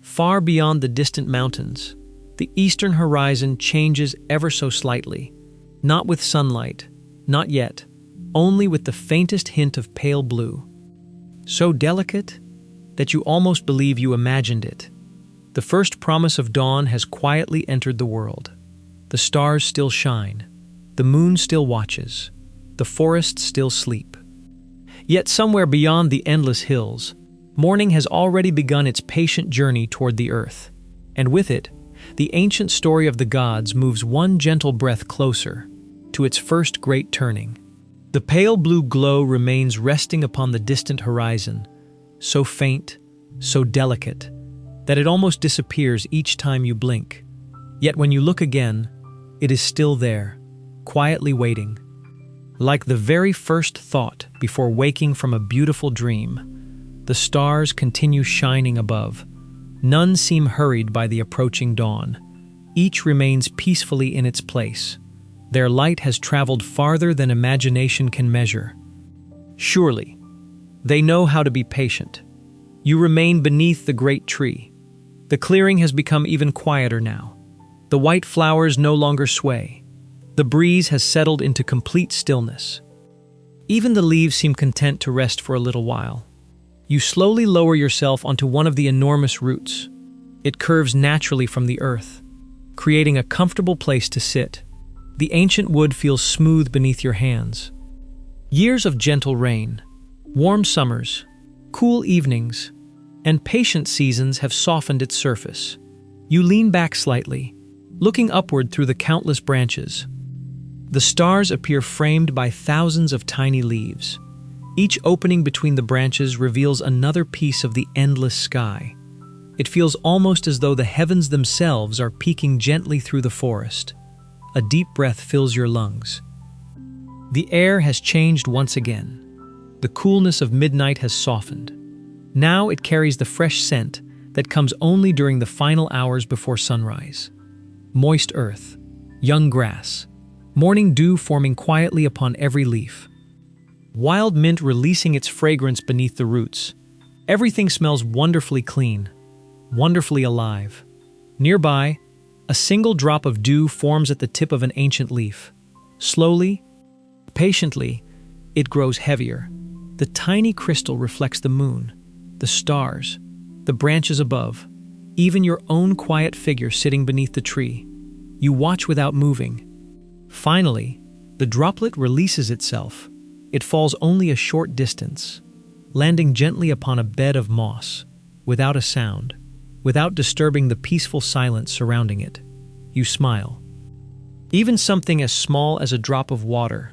far beyond the distant mountains, the eastern horizon changes ever so slightly. Not with sunlight, not yet, only with the faintest hint of pale blue. So delicate that you almost believe you imagined it. The first promise of dawn has quietly entered the world. The stars still shine. The moon still watches. The forests still sleep. Yet somewhere beyond the endless hills, morning has already begun its patient journey toward the earth. And with it, the ancient story of the gods moves one gentle breath closer to its first great turning. The pale blue glow remains resting upon the distant horizon, so faint, so delicate, that it almost disappears each time you blink. Yet when you look again, it is still there, quietly waiting. Like the very first thought before waking from a beautiful dream, the stars continue shining above. None seem hurried by the approaching dawn. Each remains peacefully in its place. Their light has traveled farther than imagination can measure. Surely, they know how to be patient. You remain beneath the great tree. The clearing has become even quieter now. The white flowers no longer sway. The breeze has settled into complete stillness. Even the leaves seem content to rest for a little while. You slowly lower yourself onto one of the enormous roots. It curves naturally from the earth, creating a comfortable place to sit. The ancient wood feels smooth beneath your hands. Years of gentle rain, warm summers, cool evenings, and patient seasons have softened its surface. You lean back slightly, looking upward through the countless branches. The stars appear framed by thousands of tiny leaves. Each opening between the branches reveals another piece of the endless sky. It feels almost as though the heavens themselves are peeking gently through the forest. A deep breath fills your lungs. The air has changed once again. The coolness of midnight has softened. Now it carries the fresh scent that comes only during the final hours before sunrise. Moist earth, young grass, morning dew forming quietly upon every leaf, wild mint releasing its fragrance beneath the roots. Everything smells wonderfully clean, wonderfully alive. Nearby, a single drop of dew forms at the tip of an ancient leaf. Slowly, patiently, it grows heavier. The tiny crystal reflects the moon, the stars, the branches above, even your own quiet figure sitting beneath the tree. You watch without moving. Finally, the droplet releases itself. It falls only a short distance, landing gently upon a bed of moss, without a sound, without disturbing the peaceful silence surrounding it. You smile. Even something as small as a drop of water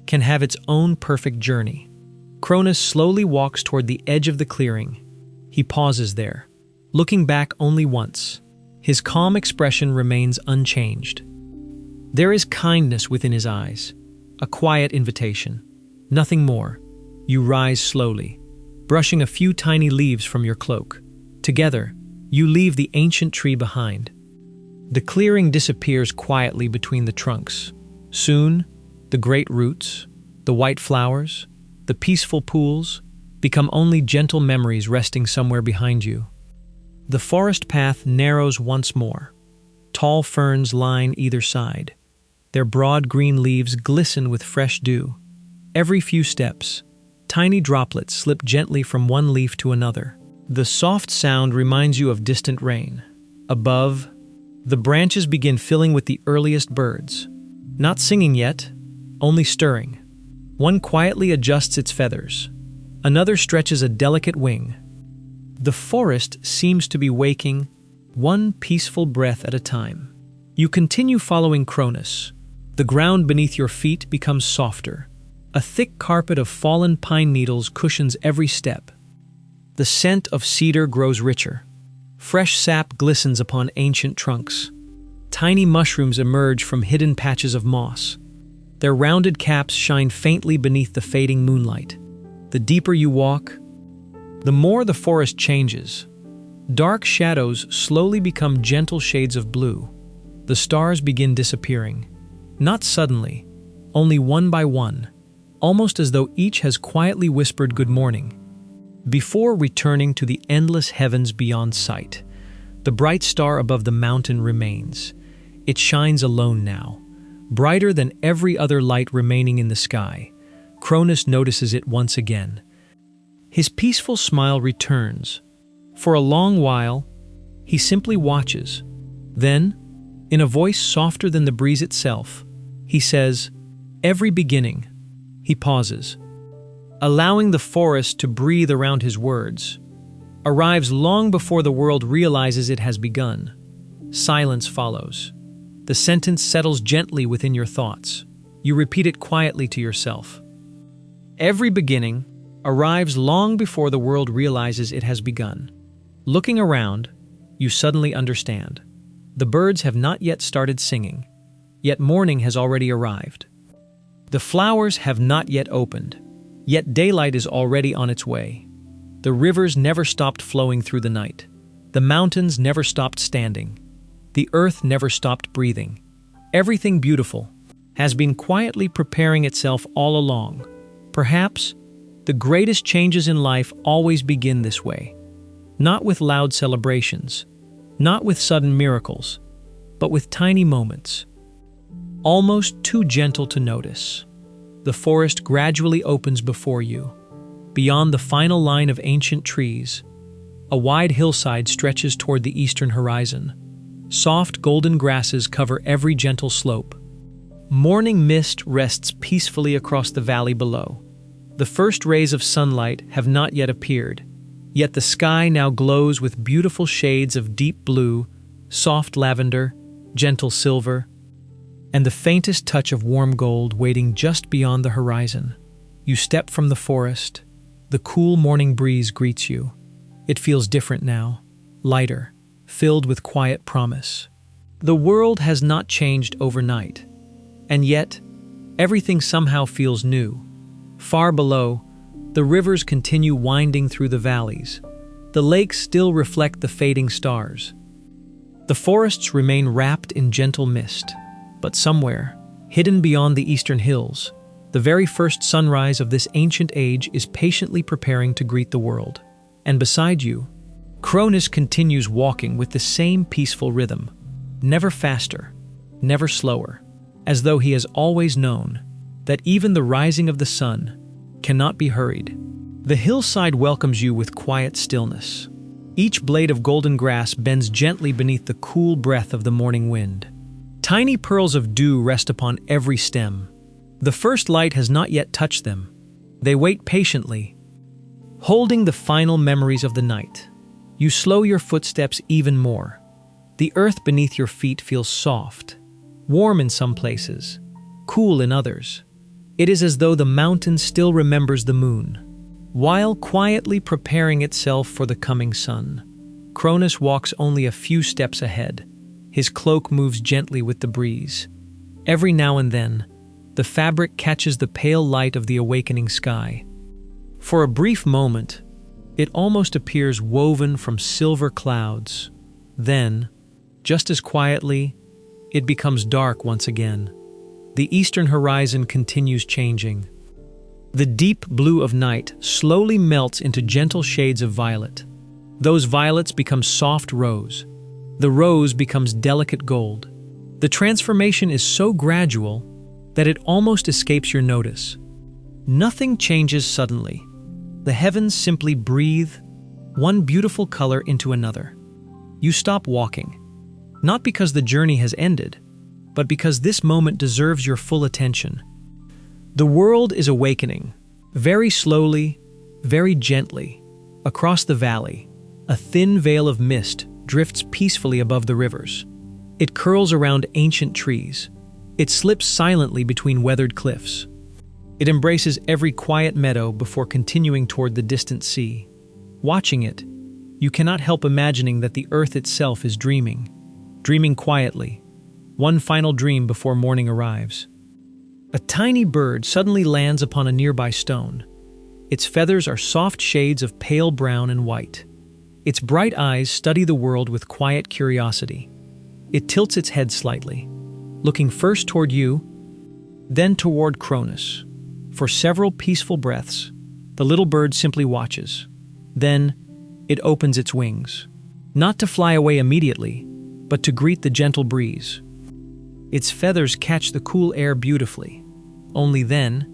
can have its own perfect journey. Cronus slowly walks toward the edge of the clearing. He pauses there, looking back only once. His calm expression remains unchanged. There is kindness within his eyes, a quiet invitation. Nothing more. You rise slowly, brushing a few tiny leaves from your cloak. Together, you leave the ancient tree behind. The clearing disappears quietly between the trunks. Soon, the great roots, the white flowers, the peaceful pools become only gentle memories resting somewhere behind you. The forest path narrows once more. Tall ferns line either side. Their broad green leaves glisten with fresh dew. Every few steps, tiny droplets slip gently from one leaf to another. The soft sound reminds you of distant rain. Above, the branches begin filling with the earliest birds. Not singing yet, only stirring. One quietly adjusts its feathers. Another stretches a delicate wing. The forest seems to be waking, one peaceful breath at a time. You continue following Cronus. The ground beneath your feet becomes softer. A thick carpet of fallen pine needles cushions every step. The scent of cedar grows richer. Fresh sap glistens upon ancient trunks. Tiny mushrooms emerge from hidden patches of moss. Their rounded caps shine faintly beneath the fading moonlight. The deeper you walk, the more the forest changes. Dark shadows slowly become gentle shades of blue. The stars begin disappearing. Not suddenly, only one by one, almost as though each has quietly whispered good morning. Before returning to the endless heavens beyond sight, the bright star above the mountain remains. It shines alone now, brighter than every other light remaining in the sky. Cronus notices it once again. His peaceful smile returns. For a long while, he simply watches. Then, in a voice softer than the breeze itself, he says, "Every beginning." He pauses, allowing the forest to breathe around his words. Arrives long before the world realizes it has begun. Silence follows. The sentence settles gently within your thoughts. You repeat it quietly to yourself. Every beginning arrives long before the world realizes it has begun. Looking around, you suddenly understand. The birds have not yet started singing, yet morning has already arrived. The flowers have not yet opened, yet daylight is already on its way. The rivers never stopped flowing through the night. The mountains never stopped standing. The earth never stopped breathing. Everything beautiful has been quietly preparing itself all along. Perhaps the greatest changes in life always begin this way. Not with loud celebrations, not with sudden miracles, but with tiny moments, almost too gentle to notice. The forest gradually opens before you. Beyond the final line of ancient trees, a wide hillside stretches toward the eastern horizon. Soft golden grasses cover every gentle slope. Morning mist rests peacefully across the valley below. The first rays of sunlight have not yet appeared, yet the sky now glows with beautiful shades of deep blue, soft lavender, gentle silver, and the faintest touch of warm gold waiting just beyond the horizon. You step from the forest. The cool morning breeze greets you. It feels different now, lighter, filled with quiet promise. The world has not changed overnight, and yet everything somehow feels new. Far below, the rivers continue winding through the valleys. The lakes still reflect the fading stars. The forests remain wrapped in gentle mist, but somewhere, hidden beyond the eastern hills, the very first sunrise of this ancient age is patiently preparing to greet the world. And beside you, Cronus continues walking with the same peaceful rhythm, never faster, never slower, as though he has always known that even the rising of the sun cannot be hurried. The hillside welcomes you with quiet stillness. Each blade of golden grass bends gently beneath the cool breath of the morning wind. Tiny pearls of dew rest upon every stem. The first light has not yet touched them. They wait patiently, holding the final memories of the night. You slow your footsteps even more. The earth beneath your feet feels soft, warm in some places, cool in others. It is as though the mountain still remembers the moon, while quietly preparing itself for the coming sun. Cronus walks only a few steps ahead. His cloak moves gently with the breeze. Every now and then, the fabric catches the pale light of the awakening sky. For a brief moment, it almost appears woven from silver clouds. Then, just as quietly, it becomes dark once again. The eastern horizon continues changing. The deep blue of night slowly melts into gentle shades of violet. Those violets become soft rose. The rose becomes delicate gold. The transformation is so gradual that it almost escapes your notice. Nothing changes suddenly. The heavens simply breathe one beautiful color into another. You stop walking, not because the journey has ended, but because this moment deserves your full attention. The world is awakening, very slowly, very gently. Across the valley, a thin veil of mist drifts peacefully above the rivers. It curls around ancient trees. It slips silently between weathered cliffs. It embraces every quiet meadow before continuing toward the distant sea. Watching it, you cannot help imagining that the earth itself is dreaming quietly, one final dream before morning arrives. A tiny bird suddenly lands upon a nearby stone. Its feathers are soft shades of pale brown and white. Its bright eyes study the world with quiet curiosity. It tilts its head slightly, looking first toward you, then toward Cronus. For several peaceful breaths, the little bird simply watches. Then, it opens its wings, not to fly away immediately, but to greet the gentle breeze. Its feathers catch the cool air beautifully. Only then,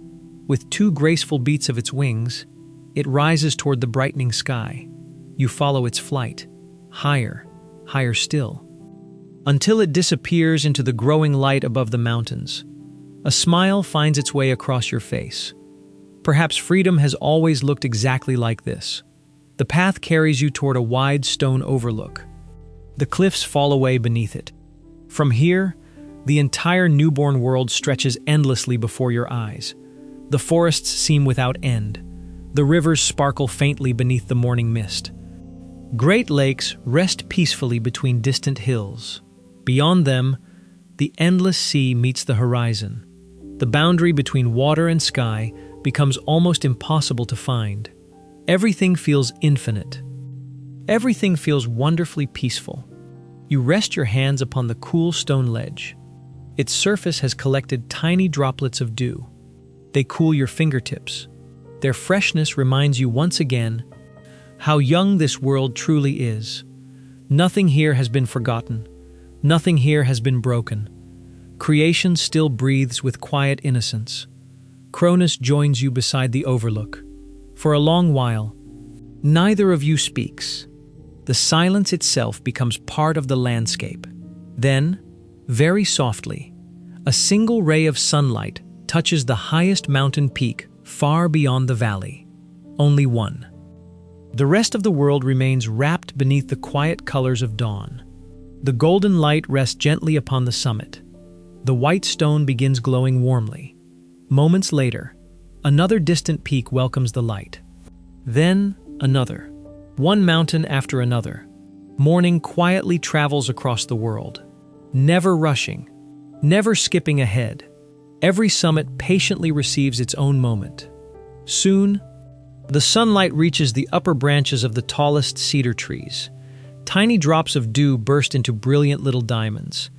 with two graceful beats of its wings, it rises toward the brightening sky. You follow its flight, higher, higher still, until it disappears into the growing light above the mountains. A smile finds its way across your face. Perhaps freedom has always looked exactly like this. The path carries you toward a wide stone overlook. The cliffs fall away beneath it. From here, the entire newborn world stretches endlessly before your eyes. The forests seem without end. The rivers sparkle faintly beneath the morning mist. Great lakes rest peacefully between distant hills. Beyond them, the endless sea meets the horizon. The boundary between water and sky becomes almost impossible to find. Everything feels infinite. Everything feels wonderfully peaceful. You rest your hands upon the cool stone ledge. Its surface has collected tiny droplets of dew. They cool your fingertips. Their freshness reminds you once again how young this world truly is. Nothing here has been forgotten. Nothing here has been broken. Creation still breathes with quiet innocence. Cronus joins you beside the overlook. For a long while, neither of you speaks. The silence itself becomes part of the landscape. Then, very softly, a single ray of sunlight touches the highest mountain peak far beyond the valley. Only one. The rest of the world remains wrapped beneath the quiet colors of dawn. The golden light rests gently upon the summit. The white stone begins glowing warmly. Moments later, another distant peak welcomes the light. Then, another. One mountain after another. Morning quietly travels across the world, never rushing, never skipping ahead. Every summit patiently receives its own moment. Soon, The sunlight reaches the upper branches of the tallest cedar trees. Tiny drops of dew burst into brilliant little diamonds.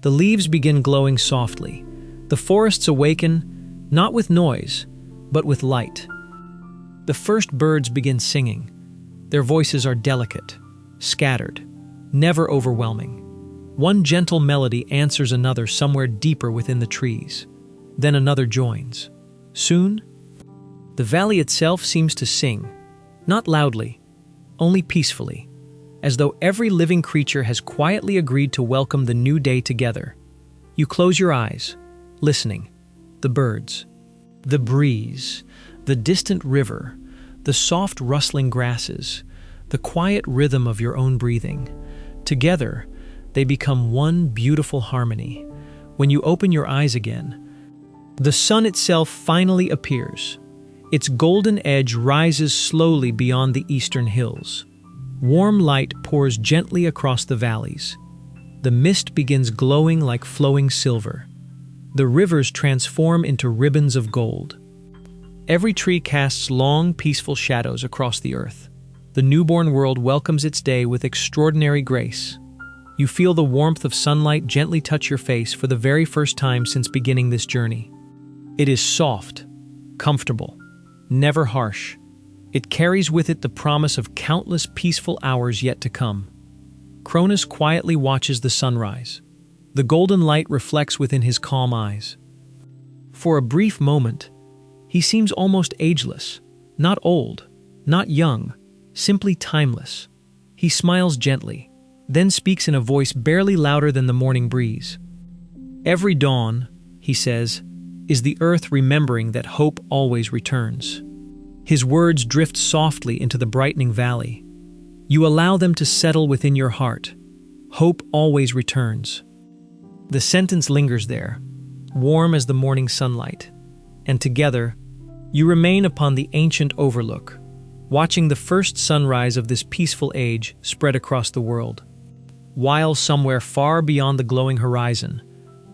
The leaves begin glowing softly. The forests awaken, not with noise, but with light. The first birds begin singing. Their voices are delicate, scattered, never overwhelming. One gentle melody answers another somewhere deeper within the trees. Then another joins. Soon, the valley itself seems to sing, not loudly, only peacefully, as though every living creature has quietly agreed to welcome the new day together. You close your eyes, listening. The birds, the breeze, the distant river, the soft rustling grasses, the quiet rhythm of your own breathing. Together, they become one beautiful harmony. When you open your eyes again, the sun itself finally appears. Its golden edge rises slowly beyond the eastern hills. Warm light pours gently across the valleys. The mist begins glowing like flowing silver. The rivers transform into ribbons of gold. Every tree casts long, peaceful shadows across the earth. The newborn world welcomes its day with extraordinary grace. You feel the warmth of sunlight gently touch your face for the very first time since beginning this journey. It is soft, comfortable, never harsh. It carries with it the promise of countless peaceful hours yet to come. Cronus quietly watches the sunrise. The golden light reflects within his calm eyes. For a brief moment, he seems almost ageless, not old, not young, simply timeless. He smiles gently, then speaks in a voice barely louder than the morning breeze. Every dawn, he says, is the earth remembering that hope always returns. His words drift softly into the brightening valley. You allow them to settle within your heart. Hope always returns. The sentence lingers there, warm as the morning sunlight, and together, you remain upon the ancient overlook, watching the first sunrise of this peaceful age spread across the world. While somewhere far beyond the glowing horizon,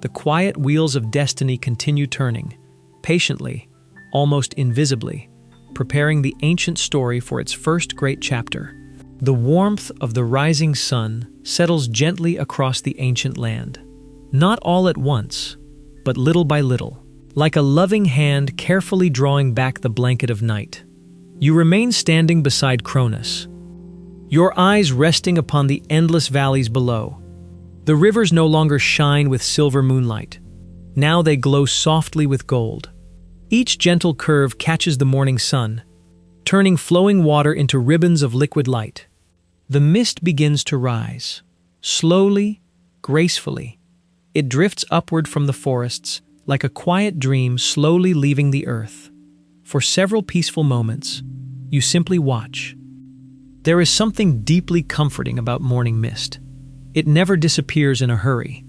the quiet wheels of destiny continue turning, patiently, almost invisibly, preparing the ancient story for its first great chapter. The warmth of the rising sun settles gently across the ancient land. Not all at once, but little by little, like a loving hand carefully drawing back the blanket of night. You remain standing beside Cronus, your eyes resting upon the endless valleys below. The rivers no longer shine with silver moonlight. Now they glow softly with gold. Each gentle curve catches the morning sun, turning flowing water into ribbons of liquid light. The mist begins to rise. Slowly, gracefully, it drifts upward from the forests like a quiet dream slowly leaving the earth. For several peaceful moments, you simply watch. There is something deeply comforting about morning mist. It never disappears in a hurry.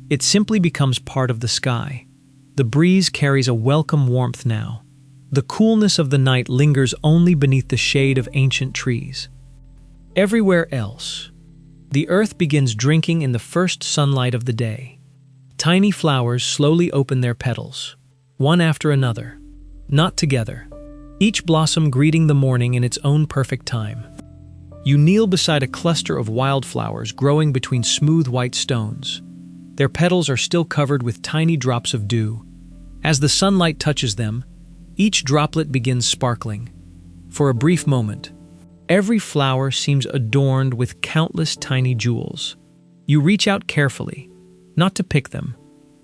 It simply becomes part of the sky. The breeze carries a welcome warmth now. The coolness of the night lingers only beneath the shade of ancient trees. Everywhere else, the earth begins drinking in the first sunlight of the day. Tiny flowers slowly open their petals, one after another, not together, each blossom greeting the morning in its own perfect time. You kneel beside a cluster of wildflowers growing between smooth white stones. Their petals are still covered with tiny drops of dew. As the sunlight touches them, each droplet begins sparkling. For a brief moment, every flower seems adorned with countless tiny jewels. You reach out carefully, not to pick them,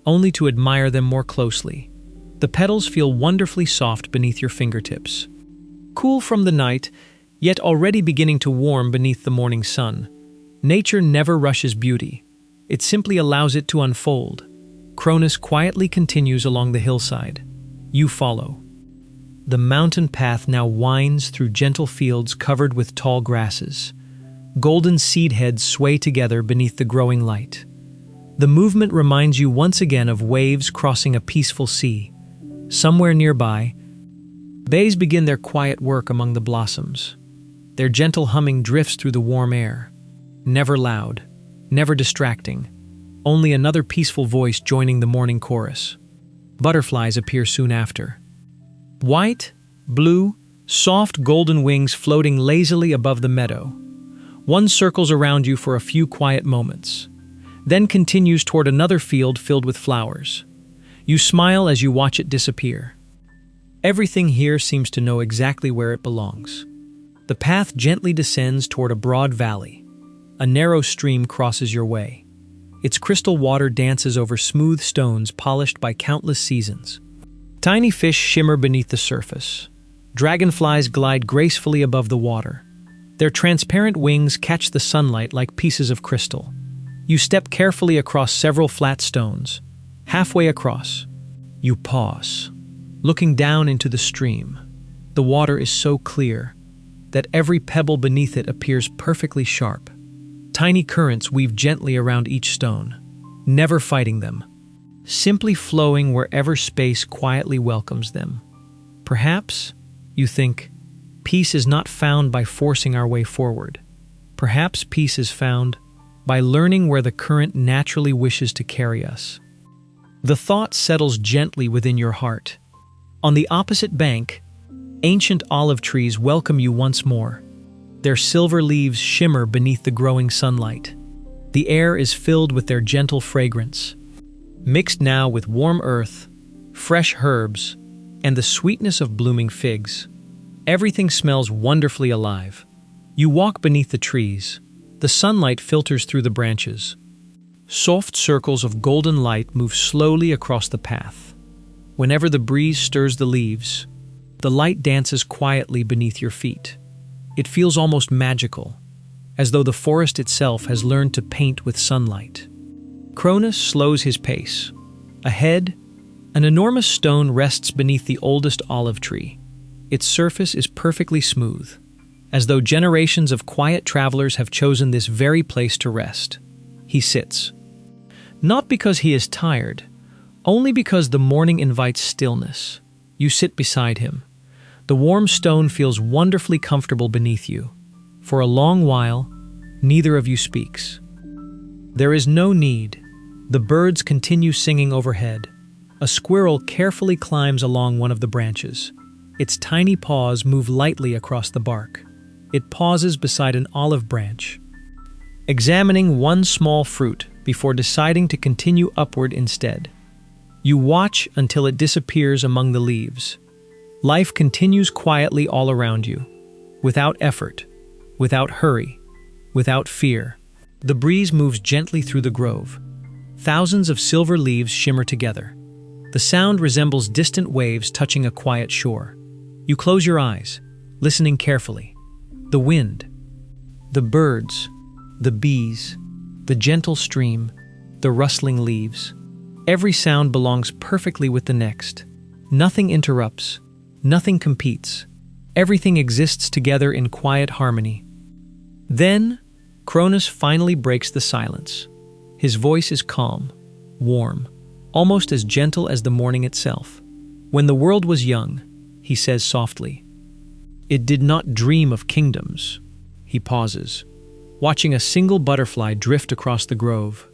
only to admire them more closely. The petals feel wonderfully soft beneath your fingertips. Cool from the night, yet already beginning to warm beneath the morning sun. Nature never rushes beauty. It simply allows it to unfold. Cronus quietly continues along the hillside. You follow. The mountain path now winds through gentle fields covered with tall grasses. Golden seed heads sway together beneath the growing light. The movement reminds you once again of waves crossing a peaceful sea. Somewhere nearby, bays begin their quiet work among the blossoms. Their gentle humming drifts through the warm air. Never loud, never distracting, only another peaceful voice joining the morning chorus. Butterflies appear soon after. White, blue, soft golden wings floating lazily above the meadow. One circles around you for a few quiet moments, then continues toward another field filled with flowers. You smile as you watch it disappear. Everything here seems to know exactly where it belongs. The path gently descends toward a broad valley. A narrow stream crosses your way. Its crystal water dances over smooth stones polished by countless seasons. Tiny fish shimmer beneath the surface. Dragonflies glide gracefully above the water. Their transparent wings catch the sunlight like pieces of crystal. You step carefully across several flat stones. Halfway across, you pause, looking down into the stream. The water is so clear that every pebble beneath it appears perfectly sharp. Tiny currents weave gently around each stone, never fighting them, simply flowing wherever space quietly welcomes them. Perhaps, you think, peace is not found by forcing our way forward. Perhaps peace is found by learning where the current naturally wishes to carry us. The thought settles gently within your heart. On the opposite bank, ancient olive trees welcome you once more. Their silver leaves shimmer beneath the growing sunlight. The air is filled with their gentle fragrance, mixed now with warm earth, fresh herbs, and the sweetness of blooming figs. Everything smells wonderfully alive. You walk beneath the trees. The sunlight filters through the branches. Soft circles of golden light move slowly across the path. Whenever the breeze stirs the leaves, the light dances quietly beneath your feet. It feels almost magical, as though the forest itself has learned to paint with sunlight. Cronus slows his pace. Ahead, an enormous stone rests beneath the oldest olive tree. Its surface is perfectly smooth, as though generations of quiet travelers have chosen this very place to rest. He sits. Not because he is tired, only because the morning invites stillness. You sit beside him. The warm stone feels wonderfully comfortable beneath you. For a long while, neither of you speaks. There is no need. The birds continue singing overhead. A squirrel carefully climbs along one of the branches. Its tiny paws move lightly across the bark. It pauses beside an olive branch, examining one small fruit before deciding to continue upward instead. You watch until it disappears among the leaves. Life continues quietly all around you, without effort, without hurry, without fear. The breeze moves gently through the grove. Thousands of silver leaves shimmer together. The sound resembles distant waves touching a quiet shore. You close your eyes, listening carefully. The wind, the birds, the bees, the gentle stream, the rustling leaves. Every sound belongs perfectly with the next. Nothing interrupts, nothing competes. Everything exists together in quiet harmony. Then, Cronus finally breaks the silence. His voice is calm, warm, almost as gentle as the morning itself. When the world was young, he says softly, it did not dream of kingdoms. He pauses, watching a single butterfly drift across the grove.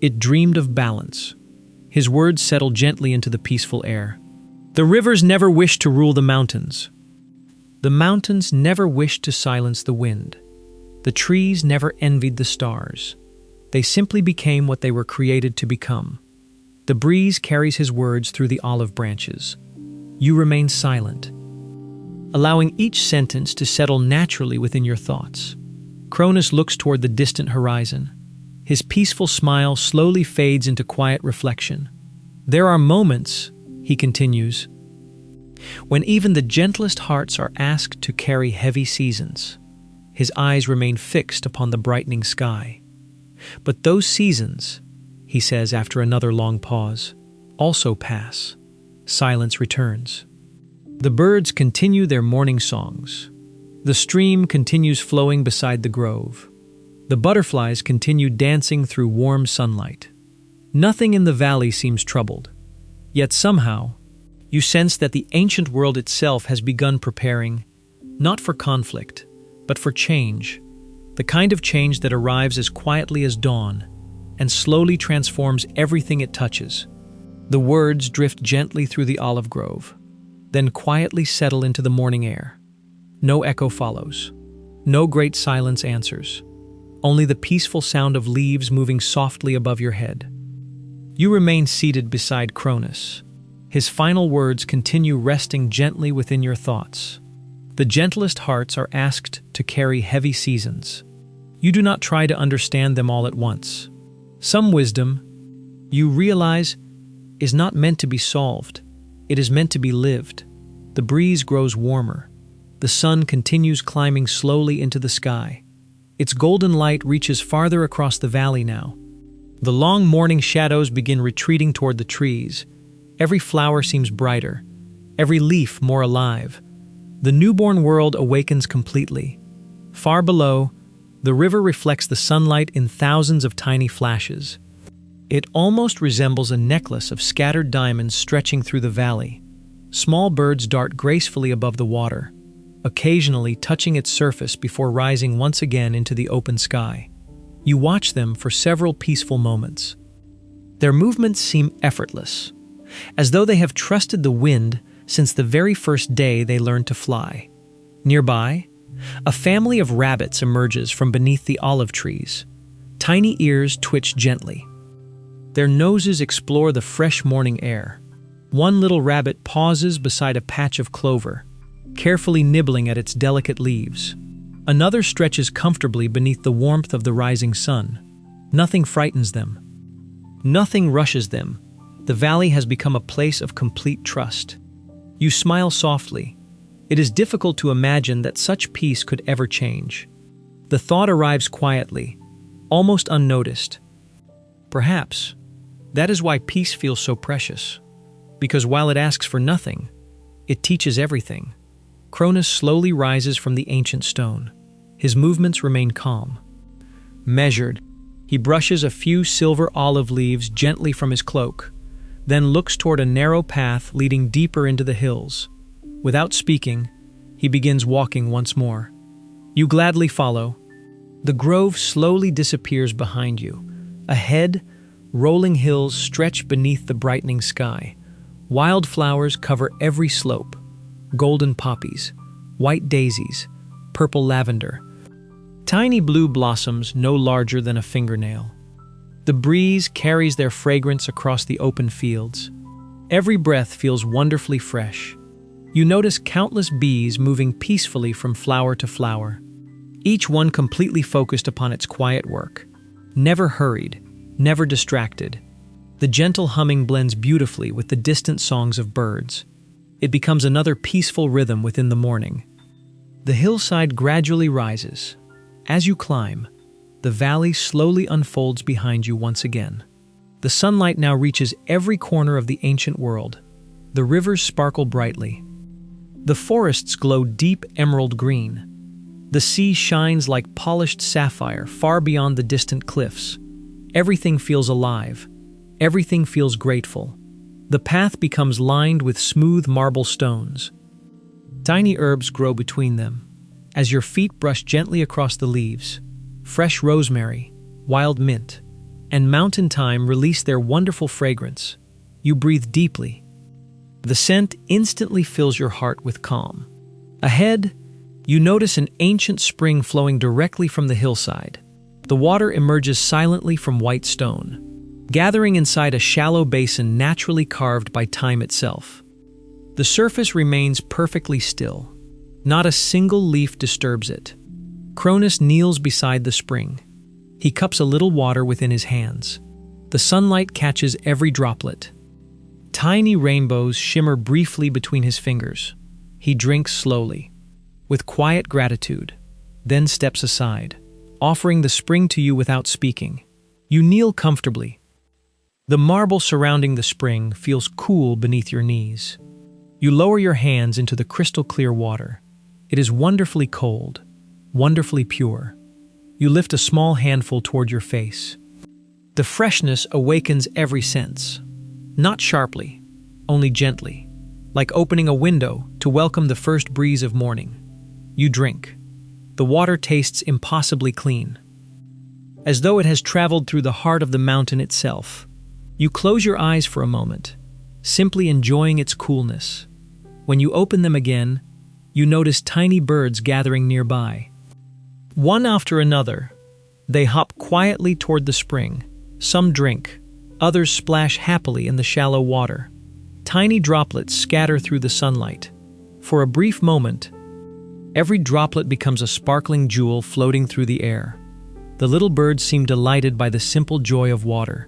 It dreamed of balance. His words settle gently into the peaceful air. The rivers never wished to rule the mountains. The mountains never wished to silence the wind. The trees never envied the stars. They simply became what they were created to become. The breeze carries his words through the olive branches. You remain silent, allowing each sentence to settle naturally within your thoughts. Cronus looks toward the distant horizon. His peaceful smile slowly fades into quiet reflection. There are moments, he continues, when even the gentlest hearts are asked to carry heavy seasons. His eyes remain fixed upon the brightening sky. But those seasons, he says after another long pause, also pass. Silence returns. The birds continue their morning songs. The stream continues flowing beside the grove. The butterflies continue dancing through warm sunlight. Nothing in the valley seems troubled. Yet somehow, you sense that the ancient world itself has begun preparing, not for conflict, but for change. The kind of change that arrives as quietly as dawn and slowly transforms everything it touches. The words drift gently through the olive grove, then quietly settle into the morning air. No echo follows. No great silence answers. Only the peaceful sound of leaves moving softly above your head. You remain seated beside Cronus. His final words continue resting gently within your thoughts. The gentlest hearts are asked to carry heavy seasons. You do not try to understand them all at once. Some wisdom, you realize, is not meant to be solved. It is meant to be lived. The breeze grows warmer. The sun continues climbing slowly into the sky. Its golden light reaches farther across the valley now. The long morning shadows begin retreating toward the trees. Every flower seems brighter, every leaf more alive. The newborn world awakens completely. Far below, the river reflects the sunlight in thousands of tiny flashes. It almost resembles a necklace of scattered diamonds stretching through the valley. Small birds dart gracefully above the water, occasionally touching its surface before rising once again into the open sky. You watch them for several peaceful moments. Their movements seem effortless, as though they have trusted the wind since the very first day they learned to fly. Nearby, a family of rabbits emerges from beneath the olive trees. Tiny ears twitch gently. Their noses explore the fresh morning air. One little rabbit pauses beside a patch of clover, carefully nibbling at its delicate leaves. Another stretches comfortably beneath the warmth of the rising sun. Nothing frightens them. Nothing rushes them. The valley has become a place of complete trust. You smile softly. It is difficult to imagine that such peace could ever change. The thought arrives quietly, almost unnoticed. Perhaps that is why peace feels so precious. Because while it asks for nothing, it teaches everything. Cronus slowly rises from the ancient stone. His movements remain calm. Measured, he brushes a few silver olive leaves gently from his cloak, then looks toward a narrow path leading deeper into the hills. Without speaking, he begins walking once more. You gladly follow. The grove slowly disappears behind you. Ahead, rolling hills stretch beneath the brightening sky. Wildflowers cover every slope. Golden poppies, white daisies, purple lavender. Tiny blue blossoms no larger than a fingernail. The breeze carries their fragrance across the open fields. Every breath feels wonderfully fresh. You notice countless bees moving peacefully from flower to flower, each one completely focused upon its quiet work. Never hurried, never distracted. The gentle humming blends beautifully with the distant songs of birds. It becomes another peaceful rhythm within the morning. The hillside gradually rises. As you climb, the valley slowly unfolds behind you once again. The sunlight now reaches every corner of the ancient world. The rivers sparkle brightly. The forests glow deep emerald green. The sea shines like polished sapphire far beyond the distant cliffs. Everything feels alive. Everything feels grateful. The path becomes lined with smooth marble stones. Tiny herbs grow between them. As your feet brush gently across the leaves, fresh rosemary, wild mint, and mountain thyme release their wonderful fragrance. You breathe deeply. The scent instantly fills your heart with calm. Ahead, you notice an ancient spring flowing directly from the hillside. The water emerges silently from white stone, gathering inside a shallow basin naturally carved by time itself. The surface remains perfectly still. Not a single leaf disturbs it. Cronus kneels beside the spring. He cups a little water within his hands. The sunlight catches every droplet. Tiny rainbows shimmer briefly between his fingers. He drinks slowly, with quiet gratitude, then steps aside, offering the spring to you without speaking. You kneel comfortably. The marble surrounding the spring feels cool beneath your knees. You lower your hands into the crystal clear water. It is wonderfully cold, wonderfully pure. You lift a small handful toward your face. The freshness awakens every sense. Not sharply, only gently, like opening a window to welcome the first breeze of morning. You drink. The water tastes impossibly clean, as though it has traveled through the heart of the mountain itself. You close your eyes for a moment, simply enjoying its coolness. When you open them again, You notice tiny birds gathering nearby. One after another, they hop quietly toward the spring. Some drink, others splash happily in the shallow water. Tiny droplets scatter through the sunlight. For a brief moment, every droplet becomes a sparkling jewel floating through the air. The little birds seem delighted by the simple joy of water.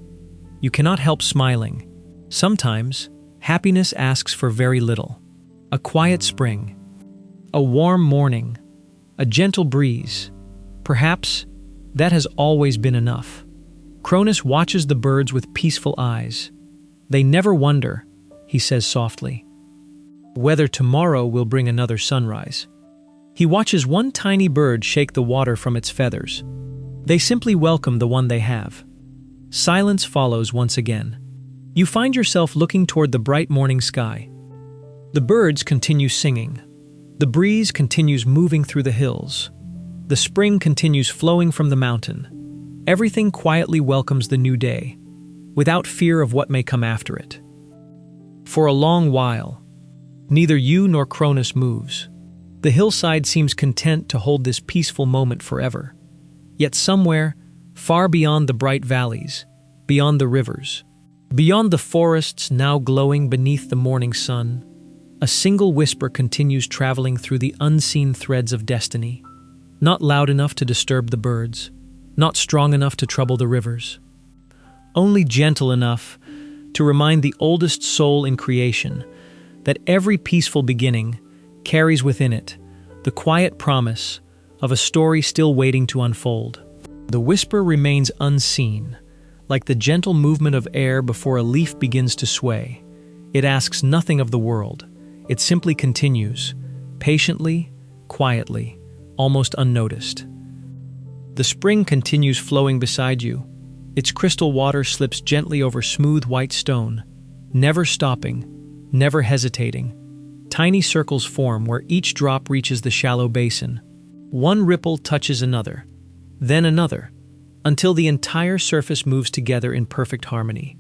You cannot help smiling. Sometimes, happiness asks for very little. A quiet spring, a warm morning, a gentle breeze. Perhaps that has always been enough. Cronus watches the birds with peaceful eyes. They never wonder, he says softly, whether tomorrow will bring another sunrise. He watches one tiny bird shake the water from its feathers. They simply welcome the one they have. Silence follows once again. You find yourself looking toward the bright morning sky. The birds continue singing. The breeze continues moving through the hills. The spring continues flowing from the mountain. Everything quietly welcomes the new day, without fear of what may come after it. For a long while, neither you nor Cronus moves. The hillside seems content to hold this peaceful moment forever. Yet somewhere, far beyond the bright valleys, beyond the rivers, beyond the forests now glowing beneath the morning sun, a single whisper continues traveling through the unseen threads of destiny. Not loud enough to disturb the birds, not strong enough to trouble the rivers, only gentle enough to remind the oldest soul in creation that every peaceful beginning carries within it the quiet promise of a story still waiting to unfold. The whisper remains unseen, like the gentle movement of air before a leaf begins to sway. It asks nothing of the world. It simply continues, patiently, quietly, almost unnoticed. The spring continues flowing beside you. Its crystal water slips gently over smooth white stone, never stopping, never hesitating. Tiny circles form where each drop reaches the shallow basin. One ripple touches another, then another, until the entire surface moves together in perfect harmony.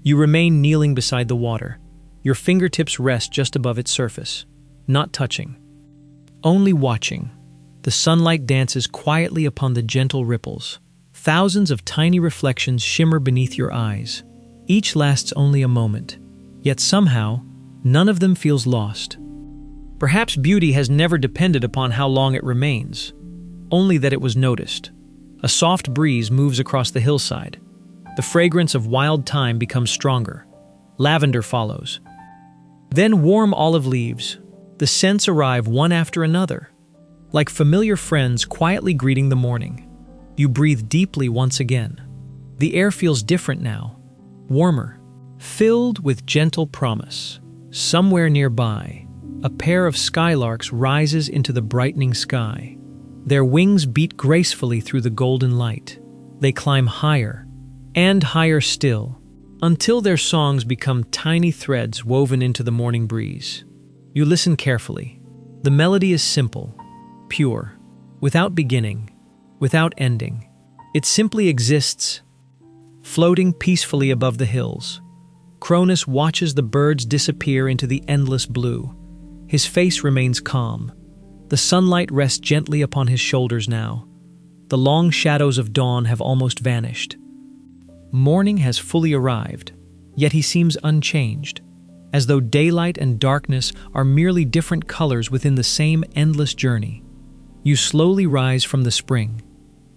You remain kneeling beside the water. Your fingertips rest just above its surface, not touching, only watching. The sunlight dances quietly upon the gentle ripples. Thousands of tiny reflections shimmer beneath your eyes. Each lasts only a moment, yet somehow, none of them feels lost. Perhaps beauty has never depended upon how long it remains, only that it was noticed. A soft breeze moves across the hillside. The fragrance of wild thyme becomes stronger. Lavender follows. Then warm olive leaves. The scents arrive one after another, like familiar friends quietly greeting the morning. You breathe deeply once again. The air feels different now, warmer, filled with gentle promise. Somewhere nearby, a pair of skylarks rises into the brightening sky. Their wings beat gracefully through the golden light. They climb higher, and higher still, until their songs become tiny threads woven into the morning breeze. You listen carefully. The melody is simple, pure, without beginning, without ending. It simply exists, floating peacefully above the hills. Cronus watches the birds disappear into the endless blue. His face remains calm. The sunlight rests gently upon his shoulders now. The long shadows of dawn have almost vanished. Morning has fully arrived, yet he seems unchanged, as though daylight and darkness are merely different colors within the same endless journey. You slowly rise from the spring.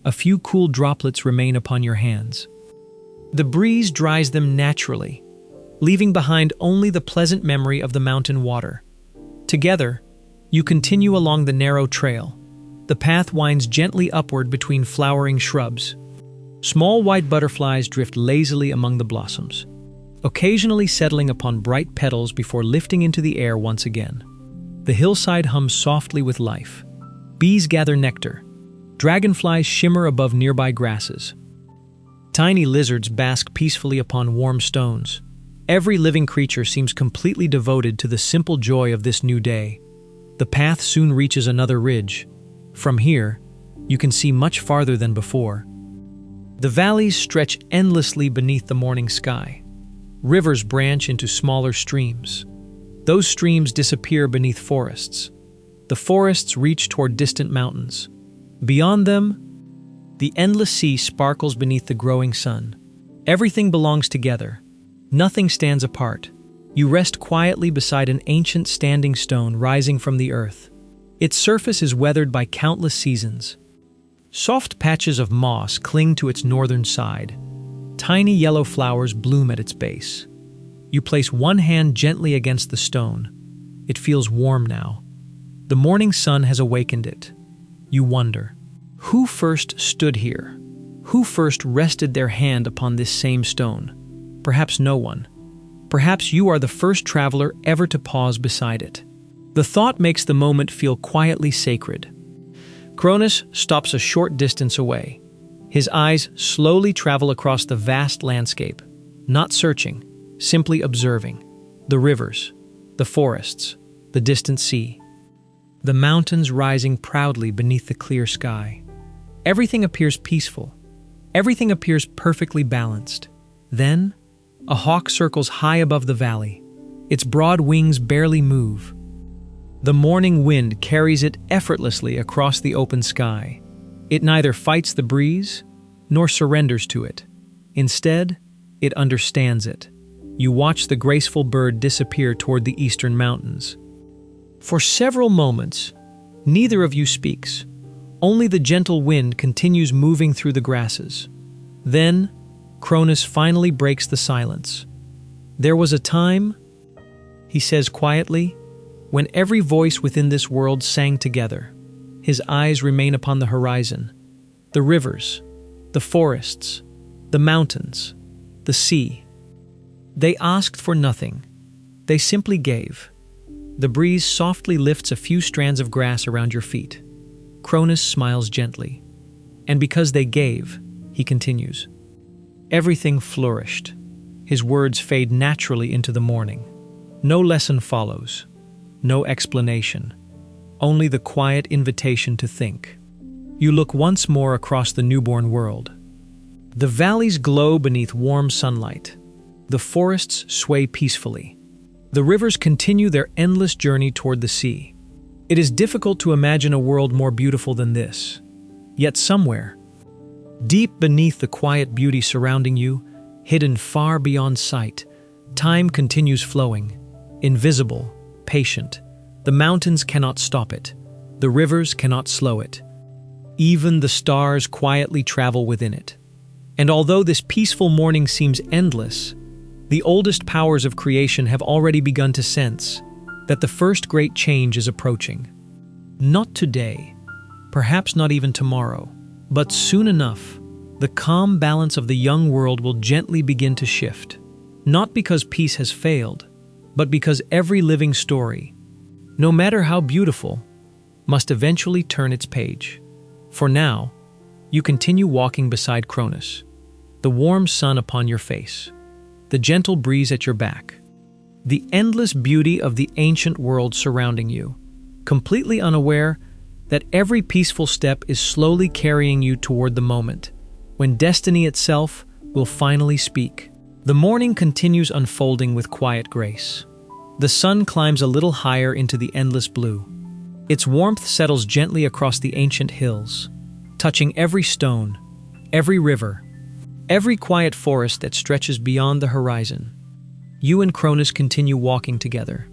A few cool droplets remain upon your hands. The breeze dries them naturally, leaving behind only the pleasant memory of the mountain water. Together, you continue along the narrow trail. The path winds gently upward between flowering shrubs. Small white butterflies drift lazily among the blossoms, occasionally settling upon bright petals before lifting into the air once again. The hillside hums softly with life. Bees gather nectar. Dragonflies shimmer above nearby grasses. Tiny lizards bask peacefully upon warm stones. Every living creature seems completely devoted to the simple joy of this new day. The path soon reaches another ridge. From here, you can see much farther than before. The valleys stretch endlessly beneath the morning sky. Rivers branch into smaller streams. Those streams disappear beneath forests. The forests reach toward distant mountains. Beyond them, the endless sea sparkles beneath the growing sun. Everything belongs together. Nothing stands apart. You rest quietly beside an ancient standing stone rising from the earth. Its surface is weathered by countless seasons. Soft patches of moss cling to its northern side. Tiny yellow flowers bloom at its base. You place one hand gently against the stone. It feels warm now. The morning sun has awakened it. You wonder, who first stood here? Who first rested their hand upon this same stone? Perhaps no one. Perhaps you are the first traveler ever to pause beside it. The thought makes the moment feel quietly sacred. Cronus stops a short distance away. His eyes slowly travel across the vast landscape, not searching, simply observing. The rivers, the forests, the distant sea. The mountains rising proudly beneath the clear sky. Everything appears peaceful. Everything appears perfectly balanced. Then, a hawk circles high above the valley. Its broad wings barely move. The morning wind carries it effortlessly across the open sky. It neither fights the breeze nor surrenders to it. Instead, it understands it. You watch the graceful bird disappear toward the eastern mountains. For several moments, neither of you speaks. Only the gentle wind continues moving through the grasses. Then, Cronus finally breaks the silence. There was a time, he says quietly, when every voice within this world sang together. His eyes remain upon the horizon. The rivers, the forests, the mountains, the sea. They asked for nothing. They simply gave. The breeze softly lifts a few strands of grass around your feet. Cronus smiles gently. And because they gave, he continues, everything flourished. His words fade naturally into the morning. No lesson follows. No explanation. Only the quiet invitation to think. You look once more across the newborn world. The valleys glow beneath warm sunlight. The forests sway peacefully. The rivers continue their endless journey toward the sea. It is difficult to imagine a world more beautiful than this. Yet somewhere, deep beneath the quiet beauty surrounding you, hidden far beyond sight, time continues flowing, invisible, patient. The mountains cannot stop it. The rivers cannot slow it. Even the stars quietly travel within it. And although this peaceful morning seems endless, the oldest powers of creation have already begun to sense that the first great change is approaching. Not today, perhaps not even tomorrow, but soon enough, the calm balance of the young world will gently begin to shift. Not because peace has failed, but because every living story, no matter how beautiful, must eventually turn its page. For now, you continue walking beside Cronus, the warm sun upon your face, the gentle breeze at your back, the endless beauty of the ancient world surrounding you, completely unaware that every peaceful step is slowly carrying you toward the moment when destiny itself will finally speak. The morning continues unfolding with quiet grace. The sun climbs a little higher into the endless blue. Its warmth settles gently across the ancient hills, touching every stone, every river, every quiet forest that stretches beyond the horizon. You and Cronus continue walking together.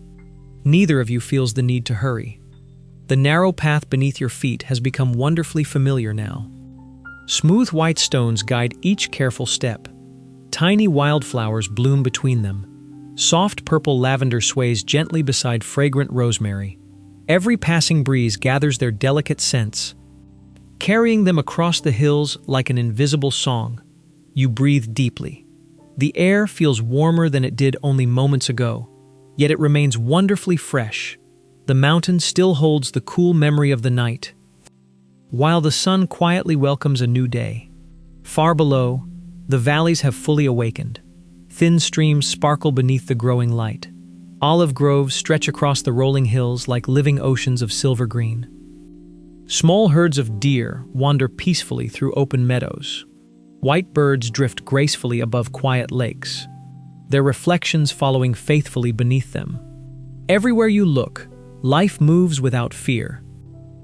Neither of you feels the need to hurry. The narrow path beneath your feet has become wonderfully familiar now. Smooth white stones guide each careful step. Tiny wildflowers bloom between them. Soft purple lavender sways gently beside fragrant rosemary. Every passing breeze gathers their delicate scents, carrying them across the hills like an invisible song. You breathe deeply. The air feels warmer than it did only moments ago, yet it remains wonderfully fresh. The mountain still holds the cool memory of the night, while the sun quietly welcomes a new day. Far below, the valleys have fully awakened. Thin streams sparkle beneath the growing light. Olive groves stretch across the rolling hills like living oceans of silver green. Small herds of deer wander peacefully through open meadows. White birds drift gracefully above quiet lakes, their reflections following faithfully beneath them. Everywhere you look, Life moves without fear,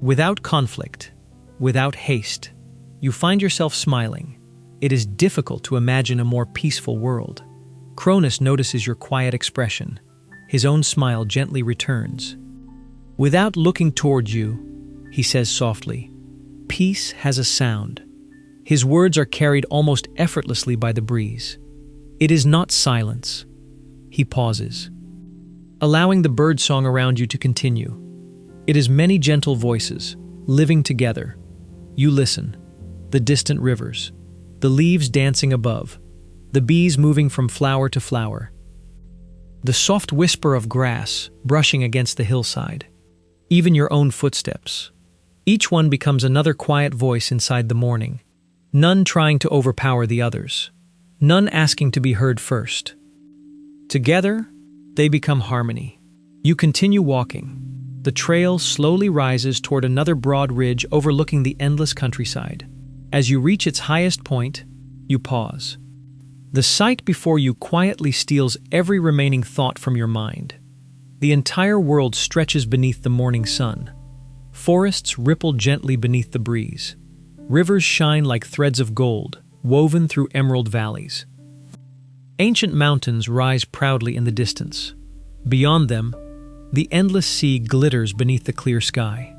without conflict, without haste. You find yourself smiling. It is difficult to imagine a more peaceful world. Cronus notices your quiet expression. His own smile gently returns. Without looking towards you, he says softly, "Peace has a sound." His words are carried almost effortlessly by the breeze. It is not silence. He pauses, allowing the birdsong around you to continue. It is many gentle voices, living together. You listen. The distant rivers, the leaves dancing above, the bees moving from flower to flower, the soft whisper of grass brushing against the hillside, even your own footsteps. Each one becomes another quiet voice inside the morning, none trying to overpower the others, none asking to be heard first. Together, they become harmony. You continue walking. The trail slowly rises toward another broad ridge overlooking the endless countryside. As you reach its highest point, you pause. The sight before you quietly steals every remaining thought from your mind. The entire world stretches beneath the morning sun. Forests ripple gently beneath the breeze. Rivers shine like threads of gold, woven through emerald valleys. Ancient mountains rise proudly in the distance. Beyond them, the endless sea glitters beneath the clear sky.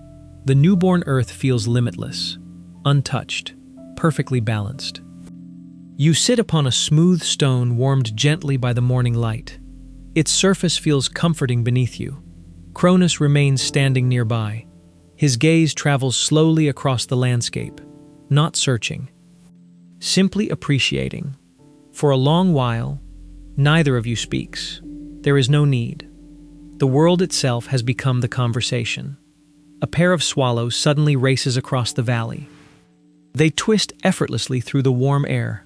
The newborn earth feels limitless, untouched, perfectly balanced. You sit upon a smooth stone warmed gently by the morning light. Its surface feels comforting beneath you. Cronus remains standing nearby. His gaze travels slowly across the landscape, not searching, simply appreciating. For a long while, neither of you speaks. There is no need. The world itself has become the conversation. A pair of swallows suddenly races across the valley. They twist effortlessly through the warm air.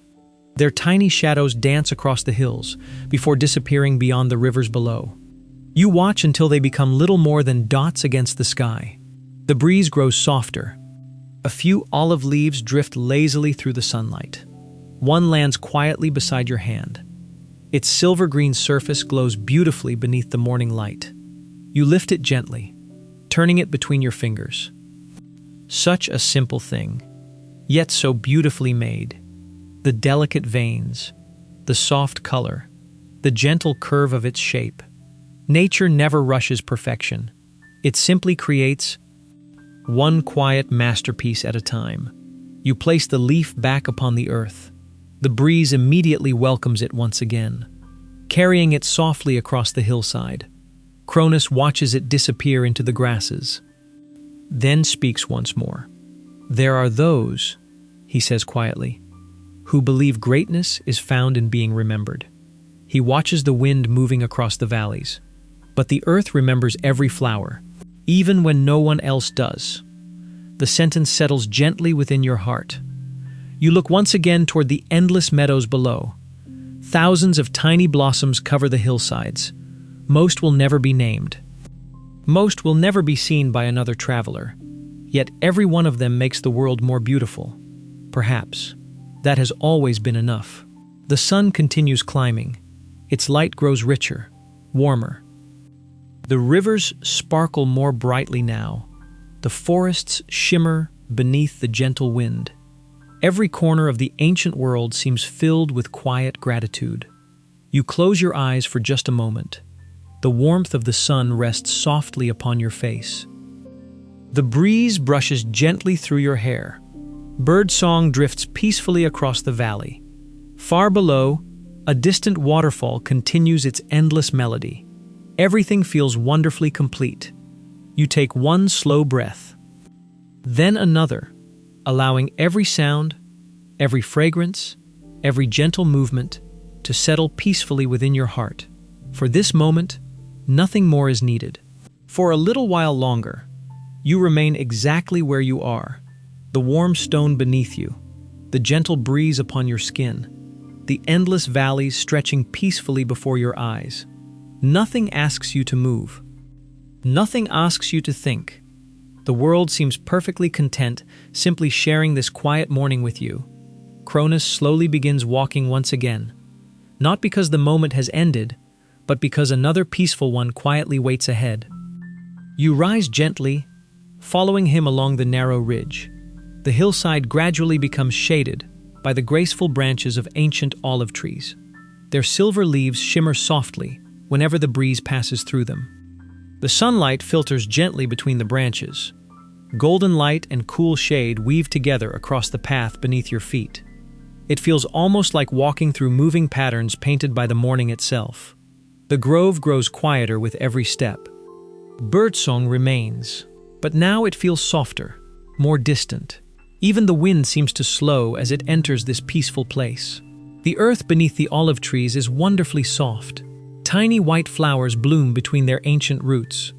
Their tiny shadows dance across the hills before disappearing beyond the rivers below. You watch until they become little more than dots against the sky. The breeze grows softer. A few olive leaves drift lazily through the sunlight. One lands quietly beside your hand. Its silver-green surface glows beautifully beneath the morning light. You lift it gently, turning it between your fingers. Such a simple thing, yet so beautifully made. The delicate veins, the soft color, the gentle curve of its shape. Nature never rushes perfection. It simply creates one quiet masterpiece at a time. You place the leaf back upon the earth. The breeze immediately welcomes it once again, carrying it softly across the hillside. Cronus watches it disappear into the grasses, then speaks once more. "There are those," he says quietly, "who believe greatness is found in being remembered." He watches the wind moving across the valleys. But the earth remembers every flower, even when no one else does. The sentence settles gently within your heart. You look once again toward the endless meadows below. Thousands of tiny blossoms cover the hillsides. Most will never be named. Most will never be seen by another traveler. Yet every one of them makes the world more beautiful. Perhaps that has always been enough. The sun continues climbing. Its light grows richer, warmer. The rivers sparkle more brightly now. The forests shimmer beneath the gentle wind. Every corner of the ancient world seems filled with quiet gratitude. You close your eyes for just a moment. The warmth of the sun rests softly upon your face. The breeze brushes gently through your hair. Birdsong drifts peacefully across the valley. Far below, a distant waterfall continues its endless melody. Everything feels wonderfully complete. You take one slow breath, then another, allowing every sound, every fragrance, every gentle movement to settle peacefully within your heart. For this moment, nothing more is needed. For a little while longer, you remain exactly where you are, the warm stone beneath you, the gentle breeze upon your skin, the endless valleys stretching peacefully before your eyes. Nothing asks you to move. Nothing asks you to think. The world seems perfectly content, simply sharing this quiet morning with you. Cronus slowly begins walking once again, not because the moment has ended, but because another peaceful one quietly waits ahead. You rise gently, following him along the narrow ridge. The hillside gradually becomes shaded by the graceful branches of ancient olive trees. Their silver leaves shimmer softly whenever the breeze passes through them. The sunlight filters gently between the branches. Golden light and cool shade weave together across the path beneath your feet. It feels almost like walking through moving patterns painted by the morning itself. The grove grows quieter with every step. Birdsong remains, but now it feels softer, more distant. Even the wind seems to slow as it enters this peaceful place. The earth beneath the olive trees is wonderfully soft. Tiny white flowers bloom between their ancient roots.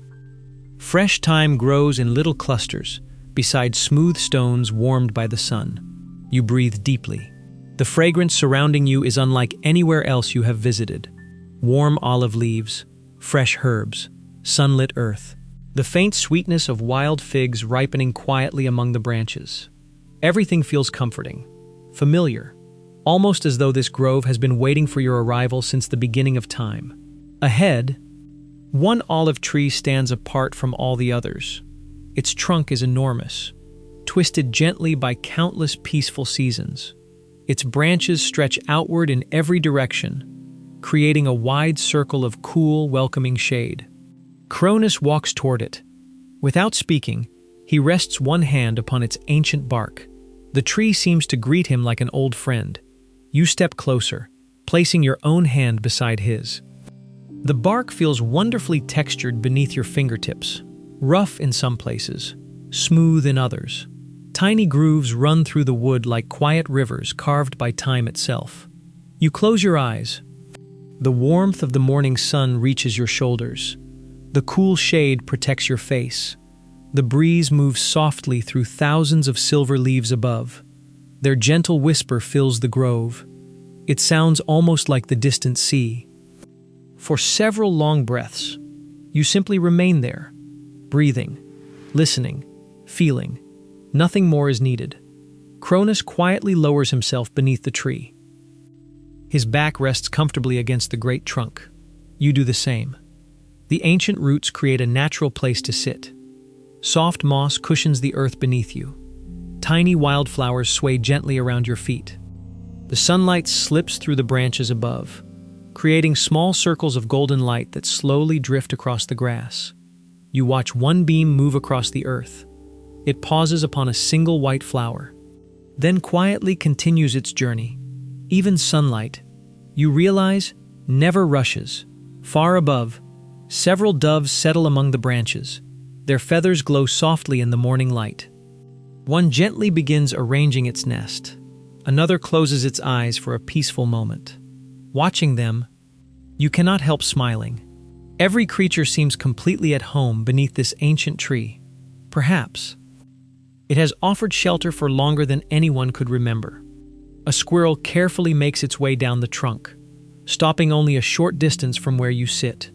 Fresh thyme grows in little clusters beside smooth stones warmed by the sun. You breathe deeply. The fragrance surrounding you is unlike anywhere else you have visited. Warm olive leaves, fresh herbs, sunlit earth. The faint sweetness of wild figs ripening quietly among the branches. Everything feels comforting, familiar, almost as though this grove has been waiting for your arrival since the beginning of time. Ahead, one olive tree stands apart from all the others. Its trunk is enormous, twisted gently by countless peaceful seasons. Its branches stretch outward in every direction, creating a wide circle of cool, welcoming shade. Cronus walks toward it. Without speaking, he rests one hand upon its ancient bark. The tree seems to greet him like an old friend. You step closer, placing your own hand beside his. The bark feels wonderfully textured beneath your fingertips, rough in some places, smooth in others. Tiny grooves run through the wood like quiet rivers carved by time itself. You close your eyes. The warmth of the morning sun reaches your shoulders. The cool shade protects your face. The breeze moves softly through thousands of silver leaves above. Their gentle whisper fills the grove. It sounds almost like the distant sea. For several long breaths, you simply remain there, breathing, listening, feeling. Nothing more is needed. Cronus quietly lowers himself beneath the tree. His back rests comfortably against the great trunk. You do the same. The ancient roots create a natural place to sit. Soft moss cushions the earth beneath you. Tiny wildflowers sway gently around your feet. The sunlight slips through the branches above, creating small circles of golden light that slowly drift across the grass. You watch one beam move across the earth. It pauses upon a single white flower, then quietly continues its journey. Even sunlight, you realize, never rushes. Far above, several doves settle among the branches. Their feathers glow softly in the morning light. One gently begins arranging its nest. Another closes its eyes for a peaceful moment. Watching them, you cannot help smiling. Every creature seems completely at home beneath this ancient tree. Perhaps it has offered shelter for longer than anyone could remember. A squirrel carefully makes its way down the trunk, stopping only a short distance from where you sit.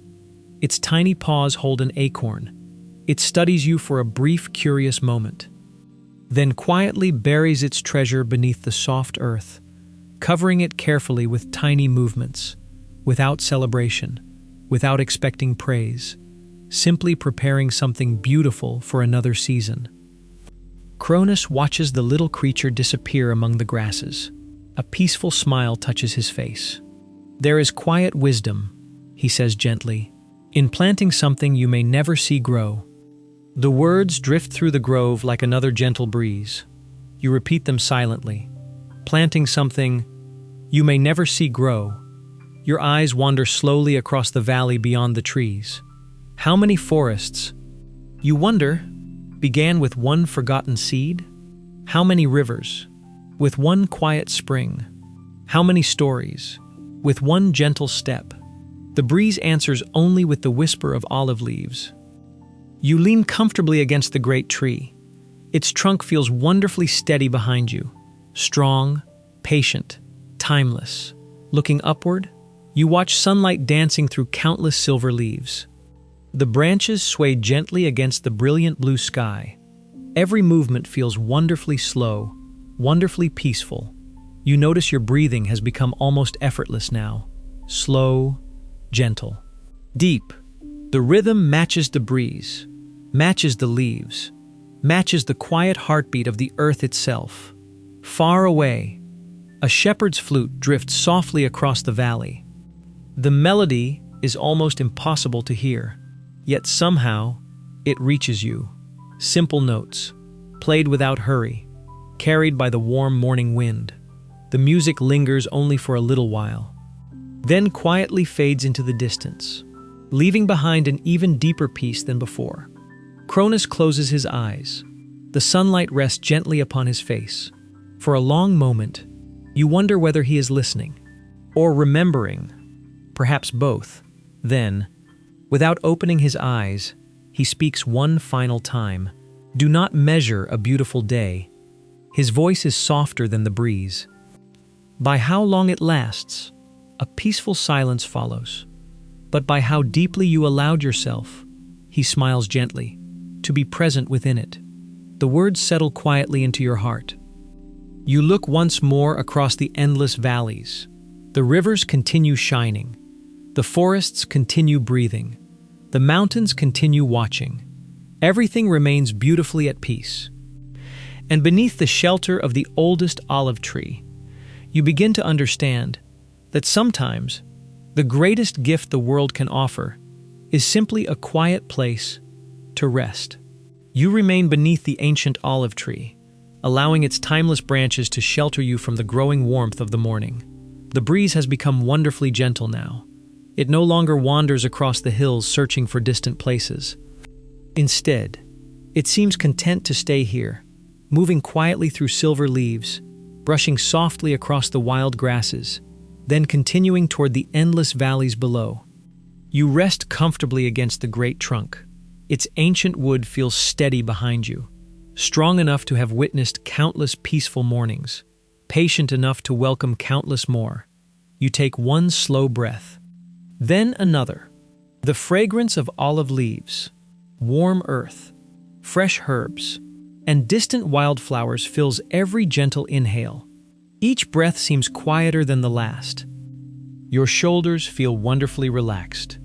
Its tiny paws hold an acorn. It studies you for a brief, curious moment, then quietly buries its treasure beneath the soft earth, covering it carefully with tiny movements, without celebration, without expecting praise, simply preparing something beautiful for another season. Cronus watches the little creature disappear among the grasses. A peaceful smile touches his face. "There is quiet wisdom," he says gently, "in planting something you may never see grow." The words drift through the grove like another gentle breeze. You repeat them silently. Planting something you may never see grow. Your eyes wander slowly across the valley beyond the trees. How many forests, you wonder, began with one forgotten seed? How many rivers, with one quiet spring? How many stories, with one gentle step? The breeze answers only with the whisper of olive leaves. You lean comfortably against the great tree. Its trunk feels wonderfully steady behind you, strong, patient, timeless. Looking upward, you watch sunlight dancing through countless silver leaves. The branches sway gently against the brilliant blue sky. Every movement feels wonderfully slow, wonderfully peaceful. You notice your breathing has become almost effortless now. Slow, gentle, deep. The rhythm matches the breeze. matches the leaves, matches the quiet heartbeat of the earth itself. Far away, a shepherd's flute drifts softly across the valley. The melody is almost impossible to hear, yet somehow it reaches you. Simple notes, played without hurry, carried by the warm morning wind. The music lingers only for a little while, then quietly fades into the distance, leaving behind an even deeper peace than before. Cronus closes his eyes. The sunlight rests gently upon his face. For a long moment, you wonder whether he is listening or remembering, perhaps both. Then, without opening his eyes, he speaks one final time. Do not measure a beautiful day. His voice is softer than the breeze. By how long it lasts, a peaceful silence follows. But by how deeply you allowed yourself, he smiles gently, to be present within it. The words settle quietly into your heart. You look once more across the endless valleys. The rivers continue shining. The forests continue breathing. The mountains continue watching. Everything remains beautifully at peace. And beneath the shelter of the oldest olive tree, you begin to understand that sometimes the greatest gift the world can offer is simply a quiet place to rest. You remain beneath the ancient olive tree, allowing its timeless branches to shelter you from the growing warmth of the morning. The breeze has become wonderfully gentle now. It no longer wanders across the hills searching for distant places. Instead, it seems content to stay here, moving quietly through silver leaves, brushing softly across the wild grasses, then continuing toward the endless valleys below. You rest comfortably against the great trunk. Its ancient wood feels steady behind you, strong enough to have witnessed countless peaceful mornings, patient enough to welcome countless more. You take one slow breath, then another. The fragrance of olive leaves, warm earth, fresh herbs, and distant wildflowers fills every gentle inhale. Each breath seems quieter than the last. Your shoulders feel wonderfully relaxed.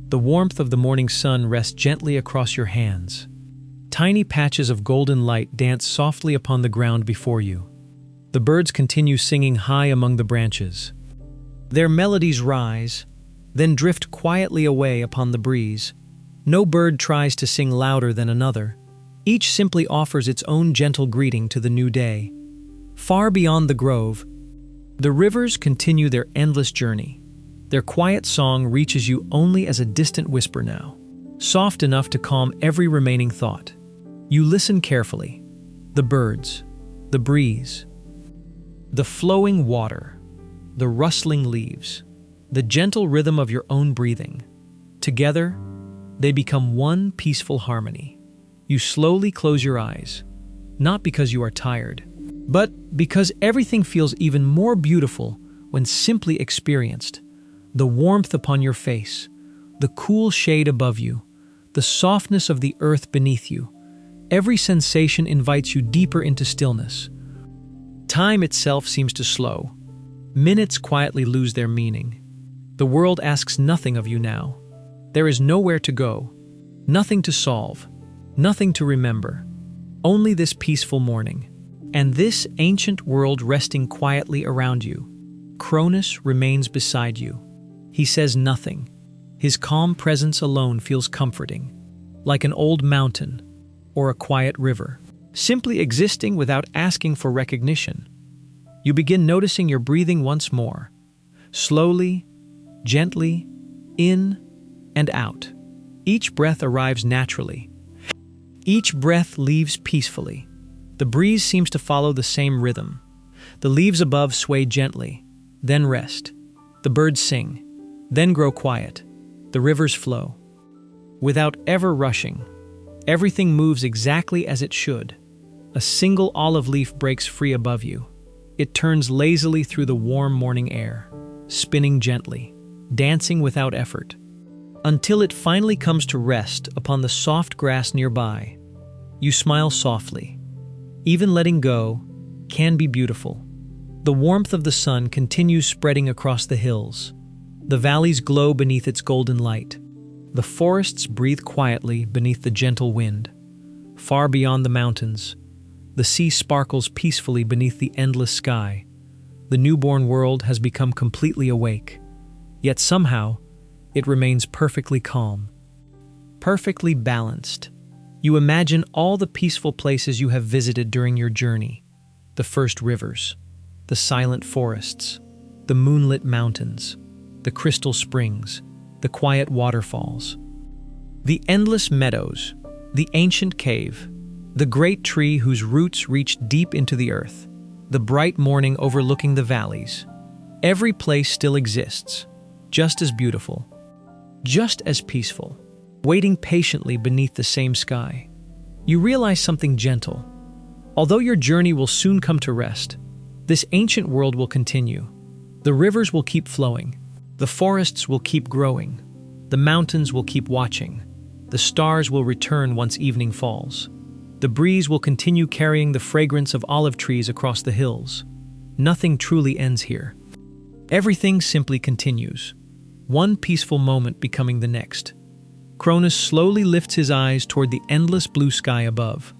The warmth of the morning sun rests gently across your hands. Tiny patches of golden light dance softly upon the ground before you. The birds continue singing high among the branches. Their melodies rise, then drift quietly away upon the breeze. No bird tries to sing louder than another. Each simply offers its own gentle greeting to the new day. Far beyond the grove, the rivers continue their endless journey. Their quiet song reaches you only as a distant whisper now, soft enough to calm every remaining thought. You listen carefully. The birds, the breeze, the flowing water, the rustling leaves, the gentle rhythm of your own breathing. Together, they become one peaceful harmony. You slowly close your eyes, not because you are tired, but because everything feels even more beautiful when simply experienced. The warmth upon your face, the cool shade above you, the softness of the earth beneath you. Every sensation invites you deeper into stillness. Time itself seems to slow. Minutes quietly lose their meaning. The world asks nothing of you now. There is nowhere to go, nothing to solve, nothing to remember. Only this peaceful morning, and this ancient world resting quietly around you. Cronus remains beside you. He says nothing. His calm presence alone feels comforting, like an old mountain or a quiet river, simply existing without asking for recognition. You begin noticing your breathing once more, slowly, gently, in and out. Each breath arrives naturally. Each breath leaves peacefully. The breeze seems to follow the same rhythm. The leaves above sway gently, then rest. The birds sing, then grow quiet. The rivers flow. Without ever rushing, everything moves exactly as it should. A single olive leaf breaks free above you. It turns lazily through the warm morning air, spinning gently, dancing without effort, until it finally comes to rest upon the soft grass nearby. You smile softly. Even letting go can be beautiful. The warmth of the sun continues spreading across the hills. The valleys glow beneath its golden light. The forests breathe quietly beneath the gentle wind. Far beyond the mountains, the sea sparkles peacefully beneath the endless sky. The newborn world has become completely awake, yet somehow it remains perfectly calm, perfectly balanced. You imagine all the peaceful places you have visited during your journey: the first rivers, the silent forests, the moonlit mountains, the crystal springs, the quiet waterfalls, the endless meadows, the ancient cave, the great tree whose roots reach deep into the earth, the bright morning overlooking the valleys. Every place still exists, just as beautiful, just as peaceful, waiting patiently beneath the same sky. You realize something gentle. Although your journey will soon come to rest, this ancient world will continue. The rivers will keep flowing, the forests will keep growing, the mountains will keep watching, the stars will return once evening falls. The breeze will continue carrying the fragrance of olive trees across the hills. Nothing truly ends here. Everything simply continues, one peaceful moment becoming the next. Cronus slowly lifts his eyes toward the endless blue sky above.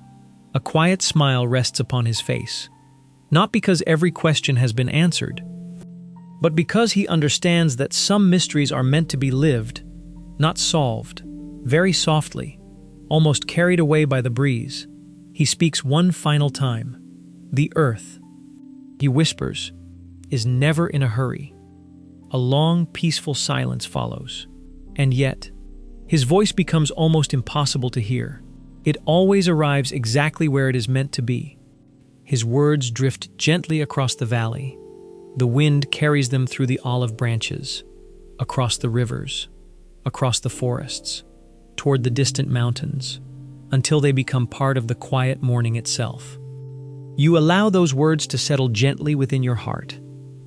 A quiet smile rests upon his face, not because every question has been answered, but because he understands that some mysteries are meant to be lived, not solved. Very softly, almost carried away by the breeze, he speaks one final time. The earth, he whispers, is never in a hurry. A long, peaceful silence follows. And yet, his voice becomes almost impossible to hear. It always arrives exactly where it is meant to be. His words drift gently across the valley. The wind carries them through the olive branches, across the rivers, across the forests, toward the distant mountains, until they become part of the quiet morning itself. You allow those words to settle gently within your heart.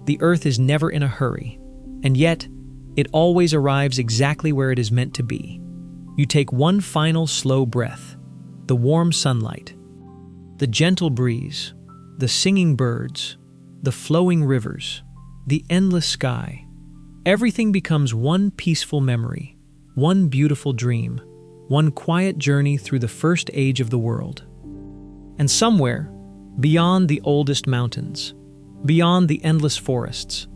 The earth is never in a hurry, and yet it always arrives exactly where it is meant to be. You take one final slow breath. The warm sunlight, the gentle breeze, the singing birds, the flowing rivers, the endless sky. Everything becomes one peaceful memory, one beautiful dream, one quiet journey through the first age of the world. And somewhere, beyond the oldest mountains, beyond the endless forests,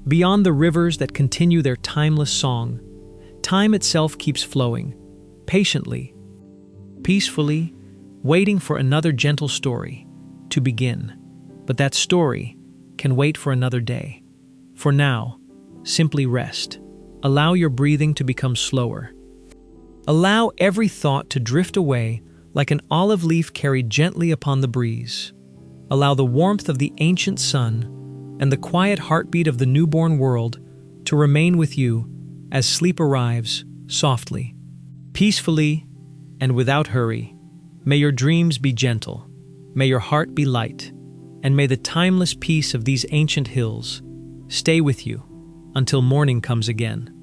beyond the rivers that continue their timeless song, time itself keeps flowing, patiently, peacefully, waiting for another gentle story to begin. But that story can wait for another day. For now, simply rest. Allow your breathing to become slower. Allow every thought to drift away like an olive leaf carried gently upon the breeze. Allow the warmth of the ancient sun and the quiet heartbeat of the newborn world to remain with you as sleep arrives softly, peacefully, and without hurry. May your dreams be gentle, may your heart be light, and may the timeless peace of these ancient hills stay with you until morning comes again.